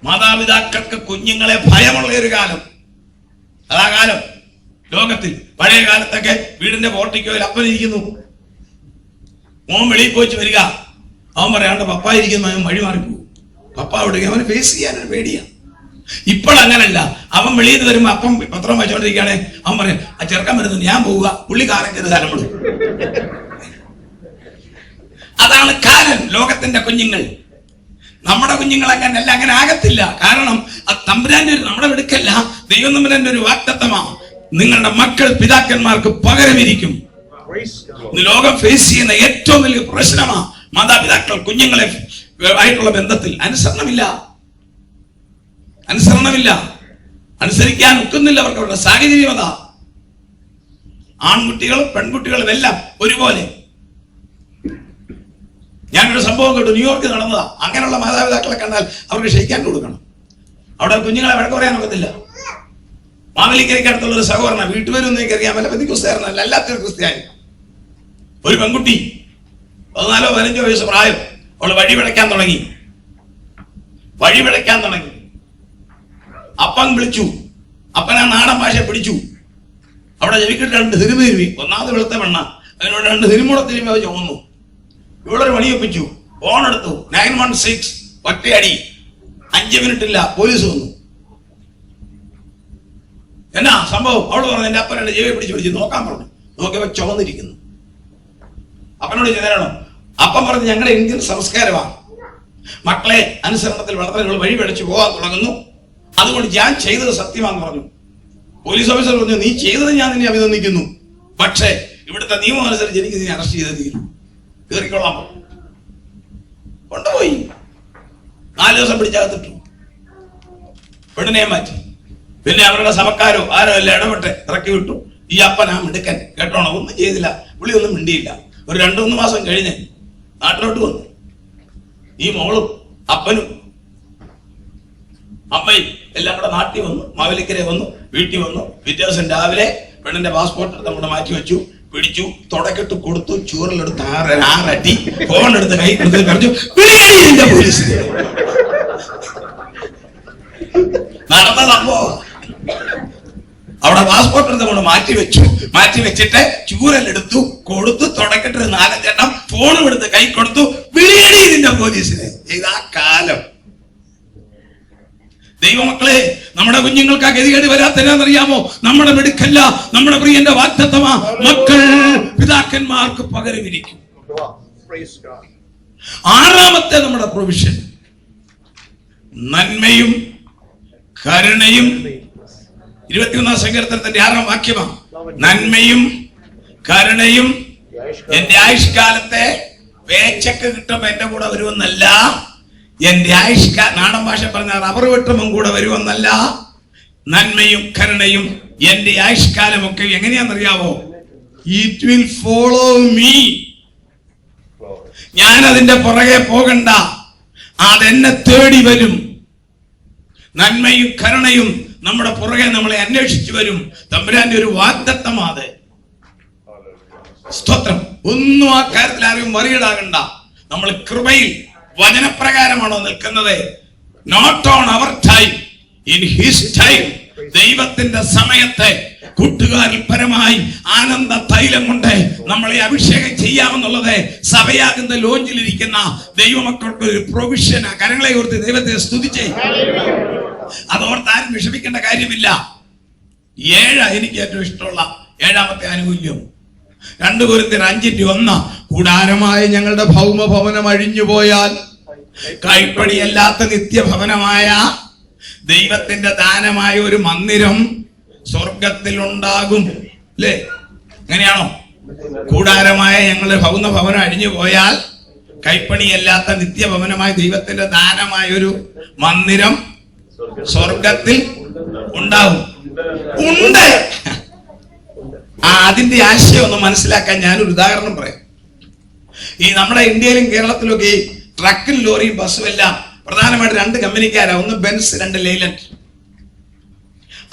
മാതാപിതാക്കൾക്ക് കുഞ്ഞുങ്ങളെ ഭയമുള്ള ഒരു കാലം. അതാ കാലം ലോകത്തിൽ. പഴയ കാലത്തൊക്കെ വീടിന്റെ പോർട്ടിക്കോയിൽ അപ്പൻ ഇരിക്കുന്നു, മോൻ വെളിയിൽ പോയിട്ട് വരിക, അവൻ പറയാണ്ട് പപ്പ ഇരിക്കുന്നു, അവൻ വഴി മാറിപ്പോകും. പപ്പ അവിടെ അവന് ഫേസ് ചെയ്യാനൊരു പേടിയാണ്. ഇപ്പോഴങ്ങനല്ല. അവൻ വെളിയിൽ നിന്ന് വരുമ്പോ അപ്പം പത്രം വായിച്ചോണ്ടിരിക്കുകയാണെ അവൻ പറയും, ആ ചെറുക്കൻ വരുന്നു, ഞാൻ പോവുക, പുള്ളി കാലം കയറി തലമുടും. അതാണ് കാലം. ലോകത്തിന്റെ കുഞ്ഞുങ്ങൾ. നമ്മുടെ കുഞ്ഞുങ്ങൾ അങ്ങനല്ല, അങ്ങനെ ആകത്തില്ല. കാരണം അത് തമ്പുരാന്റെ നമ്മുടെ എടുക്കല്ല, ദൈവം തമ്പുരാന്റെ ഒരു വാഗ്ദത്തമാണ്. നിങ്ങളുടെ മക്കൾ പിതാക്കന്മാർക്ക് പകരമിരിക്കും. ലോകം ഫേസ് ചെയ്യുന്ന ഏറ്റവും വലിയ പ്രശ്നമാണ് മാതാപിതാക്കൾ കുഞ്ഞുങ്ങളെ ആയിട്ടുള്ള ബന്ധത്തിൽ അനുസരണമില്ല. അനുസരിക്കാൻ ഒക്കുന്നില്ല. അവർക്ക് അവരുടെ സാഹചര്യം അതാ. ആൺകുട്ടികളും പെൺകുട്ടികളും എല്ലാം ഒരുപോലെ. ഞാനൊരു സംഭവം കേട്ടു, ന്യൂയോർക്ക് നടന്നതാ. അങ്ങനെയുള്ള മാതാപിതാക്കളെ കണ്ടാൽ അവർക്ക് ക്ഷയിക്കാൻ കൊടുക്കണം. അവിടെ കുഞ്ഞുങ്ങളെ വഴക്ക് പറയാൻ ഒക്കത്തില്ല. മാവേലിക്കരയ്ക്ക് അടുത്തുള്ള ഒരു സഹോദരന, വീട്ടുപേരൊന്നും എനിക്കറിയാൻ പറ്റില്ല, പെന്തിക്കോസ്തുകാരനല്ല, അല്ലാത്തൊരു ക്രിസ്ത്യാനി. ഒരു പെൺകുട്ടി 14-15 വയസ്സ് പ്രായം. അവള് വഴി പിഴയ്ക്കാൻ തുടങ്ങി. അപ്പൻ വിളിച്ചു. അപ്പൻ ആ നാടൻ ഭാഷയെ പിടിച്ചു. അവിടെ ജവിക്കിട്ട് 2 സിനിമ തിരുമി. ഒന്നാമത് വെളുത്ത പെണ്ണ, അതിനോട് 2 സിനിമ തിരുമി അത് ചുമന്നു. ഇവളൊരു പണിയൊപ്പിച്ചു. ഫോൺ എടുത്തു, 916 ഒറ്റയടി. 5 മിനിറ്റില്ല പോലീസ് വന്നു. എന്നാ സംഭവം? അവള് പറഞ്ഞു, എന്റെ അപ്പൻ എന്റെ ജൈവയെ പിടിച്ചു നോക്കാൻ പറഞ്ഞു. നോക്കിയപ്പോ ചുമന്നിരിക്കുന്നു. അപ്പനോട് ചെല്ലണം. അപ്പം പറഞ്ഞു, ഞങ്ങളുടെ ഇന്ത്യൻ സംസ്കാരമാണ്, മക്കളെ അനുസരണത്തിൽ വളർത്തലുകൾ വഴി പിഴച്ചു പോകാൻ തുടങ്ങുന്നു, അതുകൊണ്ട് ഞാൻ ചെയ്തത് സത്യമാണെന്ന് പറഞ്ഞു. പോലീസ് ഓഫീസർ പറഞ്ഞു, നീ ചെയ്തത് ഞാൻ നിന്നെ അഭിനന്ദിക്കുന്നു, പക്ഷേ ഇവിടുത്തെ നിയമം അനുസരിച്ച് എനിക്ക് നീ അറസ്റ്റ് ചെയ്ത് തീരും, കയറിക്കൊള്ളാൻ പറഞ്ഞു. കൊണ്ടുപോയി 4 ദിവസം പിടിച്ചകത്തിട്ടു. പെണ്ണിനെ മാറ്റി. പിന്നെ അവരുടെ സഭക്കാരോ ആരോ എല്ലാം ഇടപെട്ട് ഇറക്കി വിട്ടു. ഈ അപ്പനാ മിടുക്കൻ, കേട്ടോണം, ഒന്നും ചെയ്തില്ല, പുള്ളിയൊന്നും മിണ്ടിയില്ല. ഒരു 2-3 മാസം കഴിഞ്ഞ് നാട്ടിലോട്ട് വന്നു. ഈ മോളും അപ്പനും അമ്മയും എല്ലാം കൂടെ നാട്ടിൽ വന്നു. മാവേലിക്കര വന്നു, വീട്ടിൽ വന്നു. പിറ്റേ ദിവസം രാവിലെ പെണ്ണിന്റെ പാസ്പോർട്ട് എടുത്ത് അങ്ങോട്ട് മാറ്റി വെച്ചു, പിടിച്ചു, തുടക്കിട്ട് കൊടുത്തു, ചൂറിലെടുത്ത് 6 അടി, ഫോൺ എടുത്ത് കൈ കൊടുത്ത് പറഞ്ഞു, പോലീസ്. നടന്ന സംഭവം. അവിടെ പാസ്പോർട്ട് എടുത്ത് കൊണ്ട് മാറ്റി വെച്ചിട്ട് ചൂരലെടുത്തു കൊടുത്തു, തുടക്കിട്ട് 4-5 എണ്ണം ഫോണും എടുത്ത് കൈ കൊടുത്തു, വിളിയടി നിന്റെ പോലീസിനെ. ഇതാ കാലം. ദൈവമക്കളെ, നമ്മുടെ കുഞ്ഞുങ്ങൾക്ക് ആ ഗതികേട് വരാത്തറിയാമോ? നമ്മുടെ മിടുക്കല്ല, നമ്മുടെ പ്രിയന്റെ വാഗ്ദത്തമാ, മക്കൾ പിതാക്കന്മാർക്ക് പകരമിരിക്കും. 6ാമത്തെ നമ്മുടെ പ്രൊവിഷൻ, നന്മയും കരുണയും. 21-ാം സങ്കീർത്തനത്തിന്റെ 6ാം വാക്യമാണ്. നന്മയും കരുണയും എന്റെ ആയുഷ്കാലത്തെ പേച്ചക്ക് കിട്ടുമ്പോ എന്റെ കൂടെ വരുമെന്നല്ല, എന്റെ നാടൻ ഭാഷ പറഞ്ഞ റബ്ബർ വെട്ടുമ്പം കൂടെ വരുമെന്നല്ല, നന്മയും കരുണയും എന്റെ ആയുഷ്കാലമൊക്കെ എങ്ങനെയാണെന്നറിയാവോ? It will follow me. ഞാൻ അതിന്റെ പുറകെ പോകണ്ട, അതെന്നെ തേടി വരും. നന്മയും കരുണയും നമ്മുടെ പുറകെ നമ്മളെ അന്വേഷിച്ചു വരും. തമ്പുരാന്റെ ഒരു വാഗ്ദത്തമാണ്. സ്തോത്രം. ഒന്നും ആ കാര്യത്തിൽ ആരും മറികടാകണ്ട. നമ്മൾ കൃപയിൽ വചനപ്രകാരമാണോ നിൽക്കുന്നത്? Not on our time, in his time. ദൈവത്തിന്റെ സമയത്തെ കൂട്ടുകാരിൽ പരമായി ആനന്ദ തൈലം കൊണ്ട് നമ്മളെ അഭിഷേകം ചെയ്യാമെന്നുള്ളത് സഭയാകുന്ന ലോഞ്ചിലിരിക്കുന്ന ദൈവമക്കൾക്ക് ഒരു പ്രൊവിഷനാ. കരങ്ങളെ ഓർത്ത് ദൈവത്തെ സ്തുതിച്ചേ. അതോർത്ത് ആരും വിഷമിക്കേണ്ട കാര്യമില്ല. 7 എനിക്ക് ഏറ്റവും ഇഷ്ടമുള്ള 7ാമത്തെ ആനുകൂല്യം. 2 കൊരിന്ത്യർ 5:1. കൂടാരമായ ഞങ്ങളുടെ ഭൗമഭവനം അഴിഞ്ഞുപോയാൽ കൈപ്പടിയല്ലാത്ത നിത്യഭവനമായ ദൈവത്തിന്റെ ദാനമായ ഒരു മന്ദിരം സ്വർഗത്തിൽ ഉണ്ടാകും. അല്ലേ? അങ്ങനെയാണോ? കൂടാരമായ ഞങ്ങളുടെ ഭൗമഭവനം അഴിഞ്ഞു പോയാൽ കൈപ്പണിയല്ലാത്ത നിത്യഭവനമായ ദൈവത്തിന്റെ ദാനമായ ഒരു മന്ദിരം സ്വർഗത്തിൽ ഉണ്ടാവും. ഉണ്ട്. അതിന്റെ ആശയം ഒന്ന് മനസ്സിലാക്കാൻ ഞാനൊരു ഉദാഹരണം പറയാം. ഈ നമ്മുടെ ഇന്ത്യയിലും കേരളത്തിലൊക്കെ ഈ ട്രക്കും ലോറിയും ബസ്സും എല്ലാം പ്രധാനമായിട്ട് 2 കമ്പനിക്കാരാ. ഒന്ന് ബെൻസ്, 2 ലെയ്ലൻഡ്.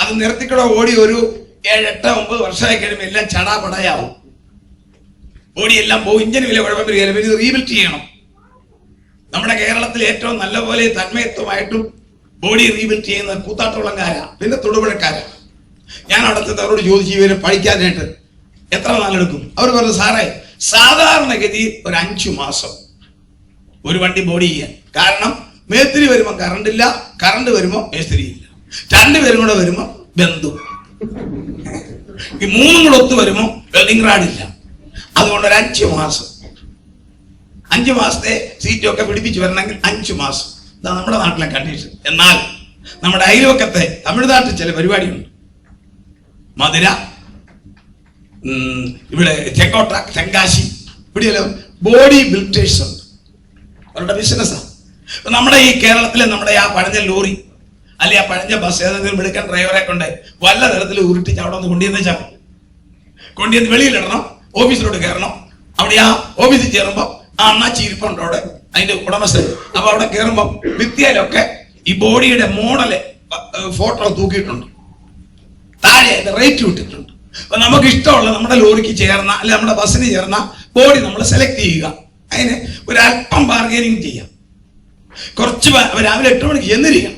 അത് നിർത്തിക്കൂടെ ഓടി ഒരു 7, 8, 9 വർഷമായി കഴിയുമ്പോൾ എല്ലാം ചടാപടയാവും. ബോഡി എല്ലാം പോകും, ഇഞ്ചിന് വില കുഴപ്പം വരികയില്ല. ഇത് റീബിൽറ്റ് ചെയ്യണം. നമ്മുടെ കേരളത്തിൽ ഏറ്റവും നല്ലപോലെ തന്മയത്വമായിട്ടും ബോഡി റീബിൽറ്റ് ചെയ്യുന്ന കൂത്താട്ടുകുളംകാരാ, പിന്നെ തൊടുപുഴക്കാരാ. ഞാൻ അവിടുത്തെ അവരോട് ചോദിച്ചു ഇവരെ പഠിക്കാനായിട്ട് എത്ര നാളെടുക്കും. അവർ പറഞ്ഞു സാറേ സാധാരണഗതി ഒരു 5 മാസം ഒരു വണ്ടി ബോഡി ചെയ്യാൻ. കാരണം മേസ്തിരി വരുമ്പോൾ കറണ്ടില്ല, കറണ്ട് വരുമ്പോൾ മേസ്തിരി ഇല്ല, 2 പേരും കൂടെ വരുമ്പോൾ ബന്ധു, ഈ 3 കൂടെ ഒത്തു വരുമ്പോൾ വെൽഡിംഗ് റാഡില്ല. അതുകൊണ്ട് ഒരു 5 മാസം, 5 മാസത്തെ സീറ്റൊക്കെ പിടിപ്പിച്ച് വരണമെങ്കിൽ 5 മാസം. ഇതാ നമ്മുടെ നാട്ടിലെ കണ്ടീഷൻ. എന്നാൽ നമ്മുടെ അയൽവക്കത്തെ തമിഴ്നാട്ടിൽ ചില പരിപാടിയുണ്ട്. മധുര, ഇവിടെ ചെങ്കോട്ട, തെങ്കാശി, ഇവിടെയെല്ലാം ബോഡി ബിൽഡേഴ്സ് ഉണ്ട്. അവരുടെ ബിസിനസ്സാണ്. നമ്മുടെ ഈ കേരളത്തിലെ നമ്മുടെ ആ പഴഞ്ഞ ലോറി അല്ലെ ആ പഴഞ്ഞ ബസ് ഏതെങ്കിലും എടുക്കാൻ ഡ്രൈവറെ കൊണ്ട് വല്ല തരത്തിൽ ഉരുട്ടിച്ച് അവിടെ ഒന്ന് കൊണ്ടുവന്ന് കൊണ്ടുവന്ന് വെളിയിലിടണം, ഓഫീസിലോട്ട് കയറണം. അവിടെ ആ ഓഫീസിൽ ചേരുമ്പോൾ ആ അണ്ണാച്ചി ഇരിപ്പുണ്ട് അവിടെ, അതിന്റെ ഉടമസ്ഥൻ. അപ്പൊ അവിടെ കയറുമ്പോൾ ഭിത്തിയിലൊക്കെ ഈ ബോഡിയുടെ മോഡല് ഫോട്ടോ തൂക്കിയിട്ടുണ്ട്, താഴെ അതിന്റെ റേറ്റ് വിട്ടിട്ടുണ്ട്. അപ്പൊ നമുക്ക് ഇഷ്ടമുള്ള നമ്മുടെ ലോറിക്ക് ചേർന്ന അല്ലെ നമ്മുടെ ബസ്സിന് ചേർന്ന ബോഡി നമ്മൾ സെലക്ട് ചെയ്യുക. അതിന് ഒരല്പം ബാർഗനിങ് ചെയ്യാം. കുറച്ച് രാവിലെ 8 മണിക്ക് ചെന്നിരിക്കണം.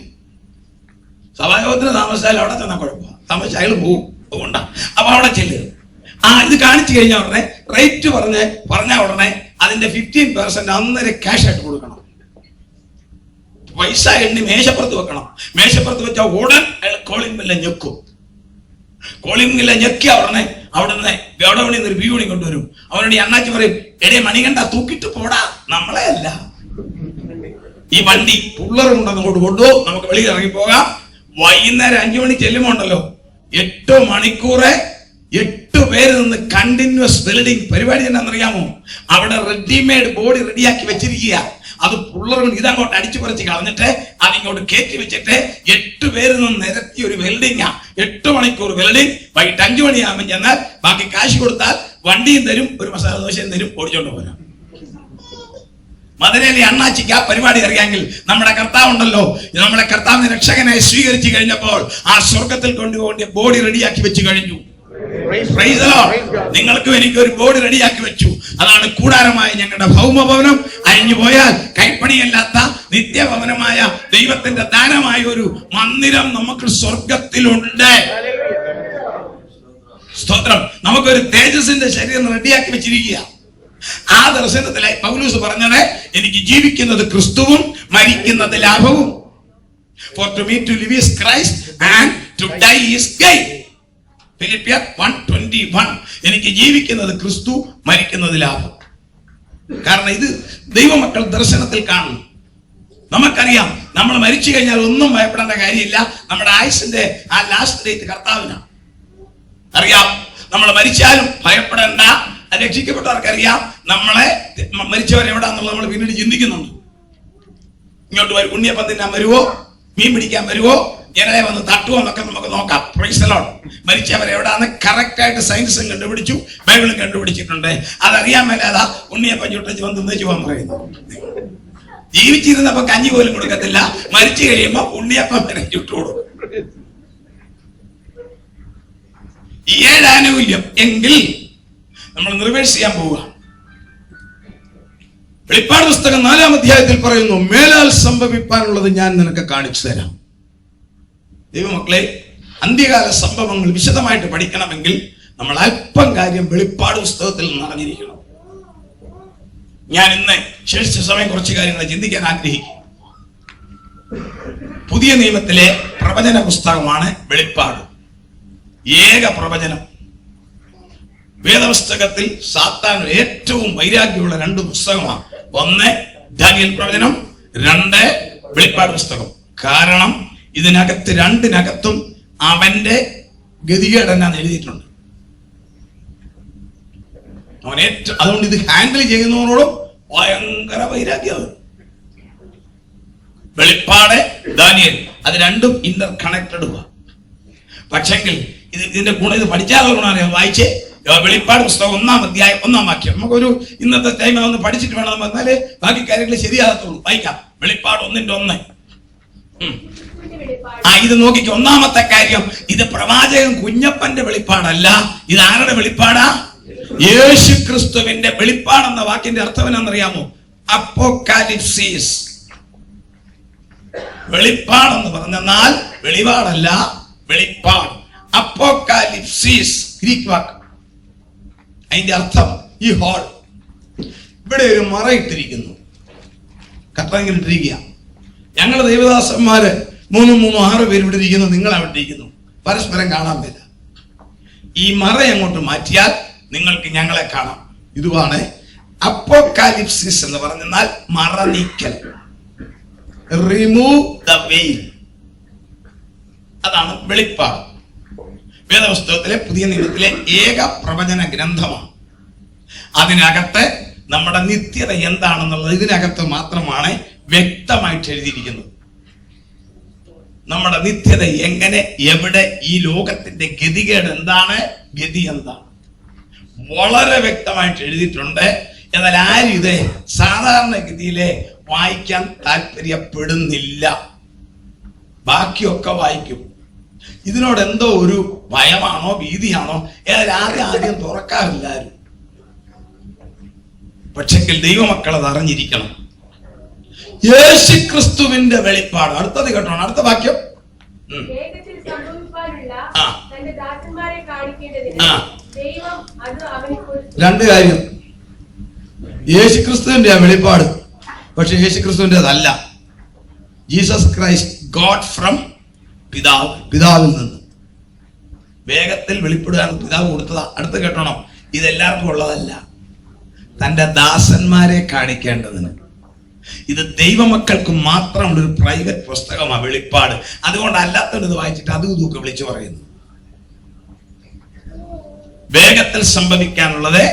സഭായോഗത്തിന് താമസിച്ചാൽ അവിടെ ചെന്നാൽ കുഴപ്പമില്ല, താമസിച്ച് അയാൾ പോകും. അതുകൊണ്ടാണ്. അപ്പൊ അവിടെ ചെല്ലുക. ഇത് കാണിച്ചു കഴിഞ്ഞ ഉടനെ റേറ്റ് പറഞ്ഞ ഉടനെ അതിന്റെ 15% അന്നേരം ക്യാഷ് ആയിട്ട് കൊടുക്കണം. പൈസ എണ്ണി മേശപ്പുറത്ത് വെക്കണം. മേശപ്പുറത്ത് വെച്ചാൽ ഉടൻ അയാൾ കോളിംഗ് ബെല്ല് ഞെക്കും. കോളിംഗ് ബെല്ല് ഞെക്കിയ ഉടനെ അവിടുന്ന് ഗൗഡമണി ഒരു ബിയൂണി കൊണ്ടുവരും. അവനോട് ഈ അണ്ണാച്ചി പറയും, എടേ മണികണ്ട തൂക്കിട്ട് പോടാ, നമ്മളെ അല്ല, ഈ വണ്ടി പുള്ളറും കൊണ്ട് അങ്ങോട്ട് കൊണ്ടുപോകും, നമുക്ക് വെളിയിൽ ഇറങ്ങി പോകാം. വൈകുന്നേരം 5 മണിക്ക് ചെല്ലുമ്പോണ്ടല്ലോ 8 മണിക്കൂറെ 8 പേര് നിന്ന് കണ്ടിന്യൂസ് വെൽഡിങ് പരിപാടി എന്താണെന്നറിയാമോ? അവിടെ റെഡിമെയ്ഡ് ബോഡി റെഡിയാക്കി വെച്ചിരിക്കുക. അത് പുള്ളർ കൊണ്ട് ഇതങ്ങോട്ട് അടിച്ചു പറിച്ച് കളഞ്ഞിട്ട് അതിങ്ങോട്ട് കയറ്റി വെച്ചിട്ട് 8 പേര് നിന്ന് നിരത്തി ഒരു വെൽഡിങ്ങാ. 8 മണിക്കൂർ വെൽഡിങ്. വൈകിട്ട് 5 മണിയാകുമ്പോൾ ചെന്നാൽ ബാക്കി കാശ് കൊടുത്താൽ വണ്ടിയും തരും, ഒരു മസാല ദോശയും തരും, ഓടിച്ചോണ്ട് പോരാം. മധുരയിലെ അണ്ണാച്ചിക്ക് ആ പരിപാടി അറിയാമെങ്കിൽ നമ്മുടെ കർത്താവ് ഉണ്ടല്ലോ, നമ്മുടെ കർത്താവിനെ രക്ഷകനെ സ്വീകരിച്ചു കഴിഞ്ഞപ്പോൾ ആ സ്വർഗത്തിൽ കൊണ്ടുപോകേണ്ട ബോഡി റെഡിയാക്കി വെച്ച് കഴിഞ്ഞു. നിങ്ങൾക്കും എനിക്കൊരു ബോഡി റെഡിയാക്കി വെച്ചു. അതാണ് കൂടാരമായ ഞങ്ങളുടെ ഭൗമഭവനം. അഴിഞ്ഞു പോയാൽ കൈപ്പണിയല്ലാത്ത നിത്യഭവനമായ ദൈവത്തിന്റെ ദാനമായ ഒരു മന്ദിരം നമുക്ക് സ്വർഗത്തിലുണ്ട്. സ്തോത്രം. നമുക്കൊരു തേജസ്സിന്റെ ശരീരം റെഡിയാക്കി വെച്ചിരിക്കുക. ആ ദർശനത്തിലായി പൗലോസ് പറഞ്ഞത്, എനിക്ക് ജീവിക്കുന്നത് ക്രിസ്തുവും മരിക്കുന്നത് ലാഭവും. For to me to live is Christ and to die is gain. ഫിലിപ്പിയർ 1:21. എനിക്ക് ജീവിക്കുന്നത് ക്രിസ്തു, മരിക്കുന്നത് ലാഭം. കാരണം ഇത് ദൈവമക്കൾ ദർശനത്തിൽ കാണുന്നു. നമുക്കറിയാം നമ്മൾ മരിച്ചു കഴിഞ്ഞാൽ ഒന്നും ഭയപ്പെടേണ്ട കാര്യമില്ല. നമ്മുടെ ആയുസിന്റെ ആ ലാസ്റ്റ് ഡേറ്റ് കർത്താവിനാണ്. അറിയാം നമ്മൾ മരിച്ചാലും ഭയപ്പെടേണ്ട. രക്ഷിക്കപ്പെട്ടവർക്കറിയാം നമ്മളെ മരിച്ചവരെവിടാന്നുള്ളത് നമ്മൾ പിന്നീട് ചിന്തിക്കുന്നുണ്ട്. ഇങ്ങോട്ട് വരും, ഉണ്ണിയപ്പം തിന്നാൻ വരുവോ, മീൻ പിടിക്കാൻ വരുവോ, ജനലെ വന്ന് തട്ടുവോ എന്നൊക്കെ നമുക്ക് നോക്കാം. Price the Lord. മരിച്ചവരെവിടാന്ന് കറക്റ്റായിട്ട് സയൻസും കണ്ടുപിടിച്ചു, ബൈബിളും കണ്ടുപിടിച്ചിട്ടുണ്ട്. അതറിയാൻ മേലാതാ ഉണ്ണിയപ്പം ചുട്ടച്ച് വന്ന് തിന്നേച്ചു പോകാൻ പറയുന്നു. ജീവിച്ചിരുന്നപ്പോ കഞ്ഞി പോലും കൊടുക്കത്തില്ല, മരിച്ചു കഴിയുമ്പോ ഉണ്ണിയപ്പം വരെ ചുട്ടു കൊടുക്കും. ഈ 7 ആനുകൂല്യം എങ്കിൽ നമ്മൾ റിവേഴ്സ് ചെയ്യാൻ പോവുക. വെളിപ്പാട് പുസ്തകം 4-ാം അധ്യായത്തിൽ പറയുന്നു, മേലാൽ സംഭവിപ്പാനുള്ളത് ഞാൻ നിനക്ക് കാണിച്ചു തരാം. ദൈവമക്കളെ, അന്ത്യകാല സംഭവങ്ങൾ വിശദമായിട്ട് പഠിക്കണമെങ്കിൽ നമ്മൾ അല്പം കാര്യം വെളിപ്പാട് പുസ്തകത്തിൽ നിന്ന് അറിഞ്ഞിരിക്കണം. ഞാൻ ഇന്ന് ശേഷിച്ച സമയം കുറച്ച് കാര്യങ്ങൾ ചിന്തിക്കാൻ ആഗ്രഹിക്കും. പുതിയ നിയമത്തിലെ പ്രവചന പുസ്തകമാണ് വെളിപ്പാട്. ഏക പ്രവചനം. വേദപുസ്തകത്തിൽ സാത്താൻ ഏറ്റവും വൈരാഗ്യമുള്ള 2 പുസ്തകമാണ്. 1 ദാനിയേൽ പ്രവചനം, 2 വെളിപ്പാട് പുസ്തകം. കാരണം ഇതിനകത്ത് രണ്ടിനകത്തും അവന്റെ ഗതികേടെന്നാണ് എഴുതിയിട്ടുണ്ട്. അതുകൊണ്ട് ഇത് ഹാൻഡിൽ ചെയ്യുന്നവരോടും ഭയങ്കര വൈരാഗ്യം. വെളിപ്പാട്, ദാനിയേൽ, അത് രണ്ടും ഇന്റർ കണക്റ്റഡ്. പക്ഷെങ്കിൽ ഇതിന്റെ ഗുണം, ഇത് പഠിച്ചാലുള്ള ഗുണം വായിച്ചേ. വെളിപ്പാട് പുസ്തകം 1-ാം അധ്യായം 1-ാം വാക്യം. നമുക്കൊരു ഇന്നത്തെ ടൈം ഒന്ന് പഠിച്ചിട്ട് വേണം എന്നാലേ ബാക്കി കാര്യങ്ങൾ ശരിയാകത്തുള്ളൂ. വായിക്കാം. വെളിപ്പാട് 1:1. ഇത് നോക്കിക്കോ. ഒന്നാമത്തെ കാര്യം, ഇത് പ്രവാചകൻ കുഞ്ഞപ്പന്റെ വെളിപ്പാടല്ല. ഇത് ആരുടെ വെളിപ്പാടാ? യേശു ക്രിസ്തുവിന്റെ വെളിപ്പാടെന്ന വാക്കിന്റെ അർത്ഥം എന്നാണെന്നറിയാമോ? അപ്പോക്കാലിപ്സിസ്. വെളിപ്പാടെന്ന് പറഞ്ഞാൽ വെളിപാടല്ല, വെളിപ്പാട്. അപ്പോക്കാലിപ്സിസ് ഗ്രീക്ക് വാക്ക്. അതിന്റെ അർത്ഥം ഈ ഹോൾ, ഇവിടെ ഒരു മറയിട്ടിരിക്കുന്നു, കട്ടറെങ്കിലും ഇട്ടിരിക്കുക. ഞങ്ങൾ ദൈവദാസന്മാര് 3-6 പേര് ഇവിടെ ഇരിക്കുന്നു, നിങ്ങൾ അവിടെ ഇരിക്കുന്നു, പരസ്പരം കാണാൻ പറ്റില്ല. ഈ മറ അങ്ങോട്ട് മാറ്റിയാൽ നിങ്ങൾക്ക് ഞങ്ങളെ കാണാം. ഇതുമാണ് അപ്പോക്കാലിപ്സിസ് എന്ന് പറഞ്ഞാൽ മറ നീക്കൽ, റിമൂവ് ദ വെയിൽ. അതാണ് വെളിപ്പാട്. വേദപുസ്തകത്തിലെ പുതിയ നിയമത്തിലെ ഏക പ്രവചന ഗ്രന്ഥമാണ്. അതിനകത്ത് നമ്മുടെ നിത്യത എന്താണെന്നുള്ളത് ഇതിനകത്ത് മാത്രമാണ് വ്യക്തമായിട്ട് എഴുതിയിരിക്കുന്നത്. നമ്മുടെ നിത്യത എങ്ങനെ, എവിടെ, ഈ ലോകത്തിന്റെ ഗതികേട് എന്താണ്, ഗതി എന്താണ്, വളരെ വ്യക്തമായിട്ട് എഴുതിയിട്ടുണ്ട്. എന്നാൽ ആരും ഇത് സാധാരണഗതിയിലെ വായിക്കാൻ താല്പര്യപ്പെടുന്നില്ല. ബാക്കിയൊക്കെ വായിക്കും. ഇതിനോട് എന്തോ ഒരു ഭയമാണോ ഭീതിയാണോ, ആദ്യം തുറക്കാറില്ലാരും. പക്ഷെങ്കിൽ ദൈവമക്കൾ അത് അറിഞ്ഞിരിക്കണം. യേശു ക്രിസ്തുവിന്റെ വെളിപ്പാട്. അടുത്തത് കേട്ടോ, അടുത്ത വാക്യം. രണ്ട് കാര്യം. യേശു ക്രിസ്തുവിന്റെ വെളിപ്പാട്, പക്ഷെ യേശു ക്രിസ്തുവിൻ്റെതല്ല. ജീസസ് ക്രൈസ്റ്റ് ഗോഡ് ഫ്രം പിതാവ്, പിതാവിൽ നിന്ന് വേഗത്തിൽ വെളിപ്പെടുക പിതാവ് കൊടുത്തതാ. അടുത്ത് കേട്ടോണം, ഇതെല്ലാവർക്കും ഉള്ളതല്ല, തന്റെ ദാസന്മാരെ കാണിക്കേണ്ടതിന്. ഇത് ദൈവമക്കൾക്ക് മാത്രമുള്ള ഒരു പ്രൈവറ്റ് പുസ്തകമാണ് വെളിപ്പാട്. അതുകൊണ്ട് അല്ലാത്തവർ ഇത് വായിച്ചിട്ട് അതും ഇതൊക്കെ വിളിച്ചു പറയുന്നു. വേഗത്തിൽ സംഭവിക്കാനുള്ളത്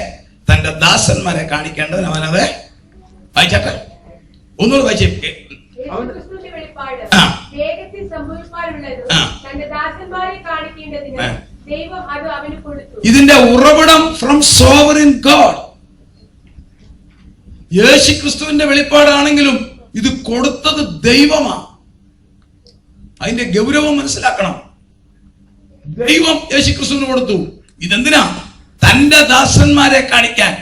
തന്റെ ദാസന്മാരെ കാണിക്കേണ്ടതിന് അവനത് വായിച്ചട്ടെ. ഒന്നുകൂടെ വായിച്ചേ. ഇതിന്റെ ഉറവിടം ഫ്രം സോവറിൻ ഗോഡ്. യേശു ക്രിസ്തുവിന്റെ വെളിപ്പാടാണെങ്കിലും ഇത് കൊടുത്തത് ദൈവമാണ്. അതിന്റെ ഗൗരവം മനസ്സിലാക്കണം. ദൈവം യേശു ക്രിസ്തുവിന് കൊടുത്തു. ഇതെന്തിനാ? തന്റെ ദാസന്മാരെ കാണിക്കാൻ,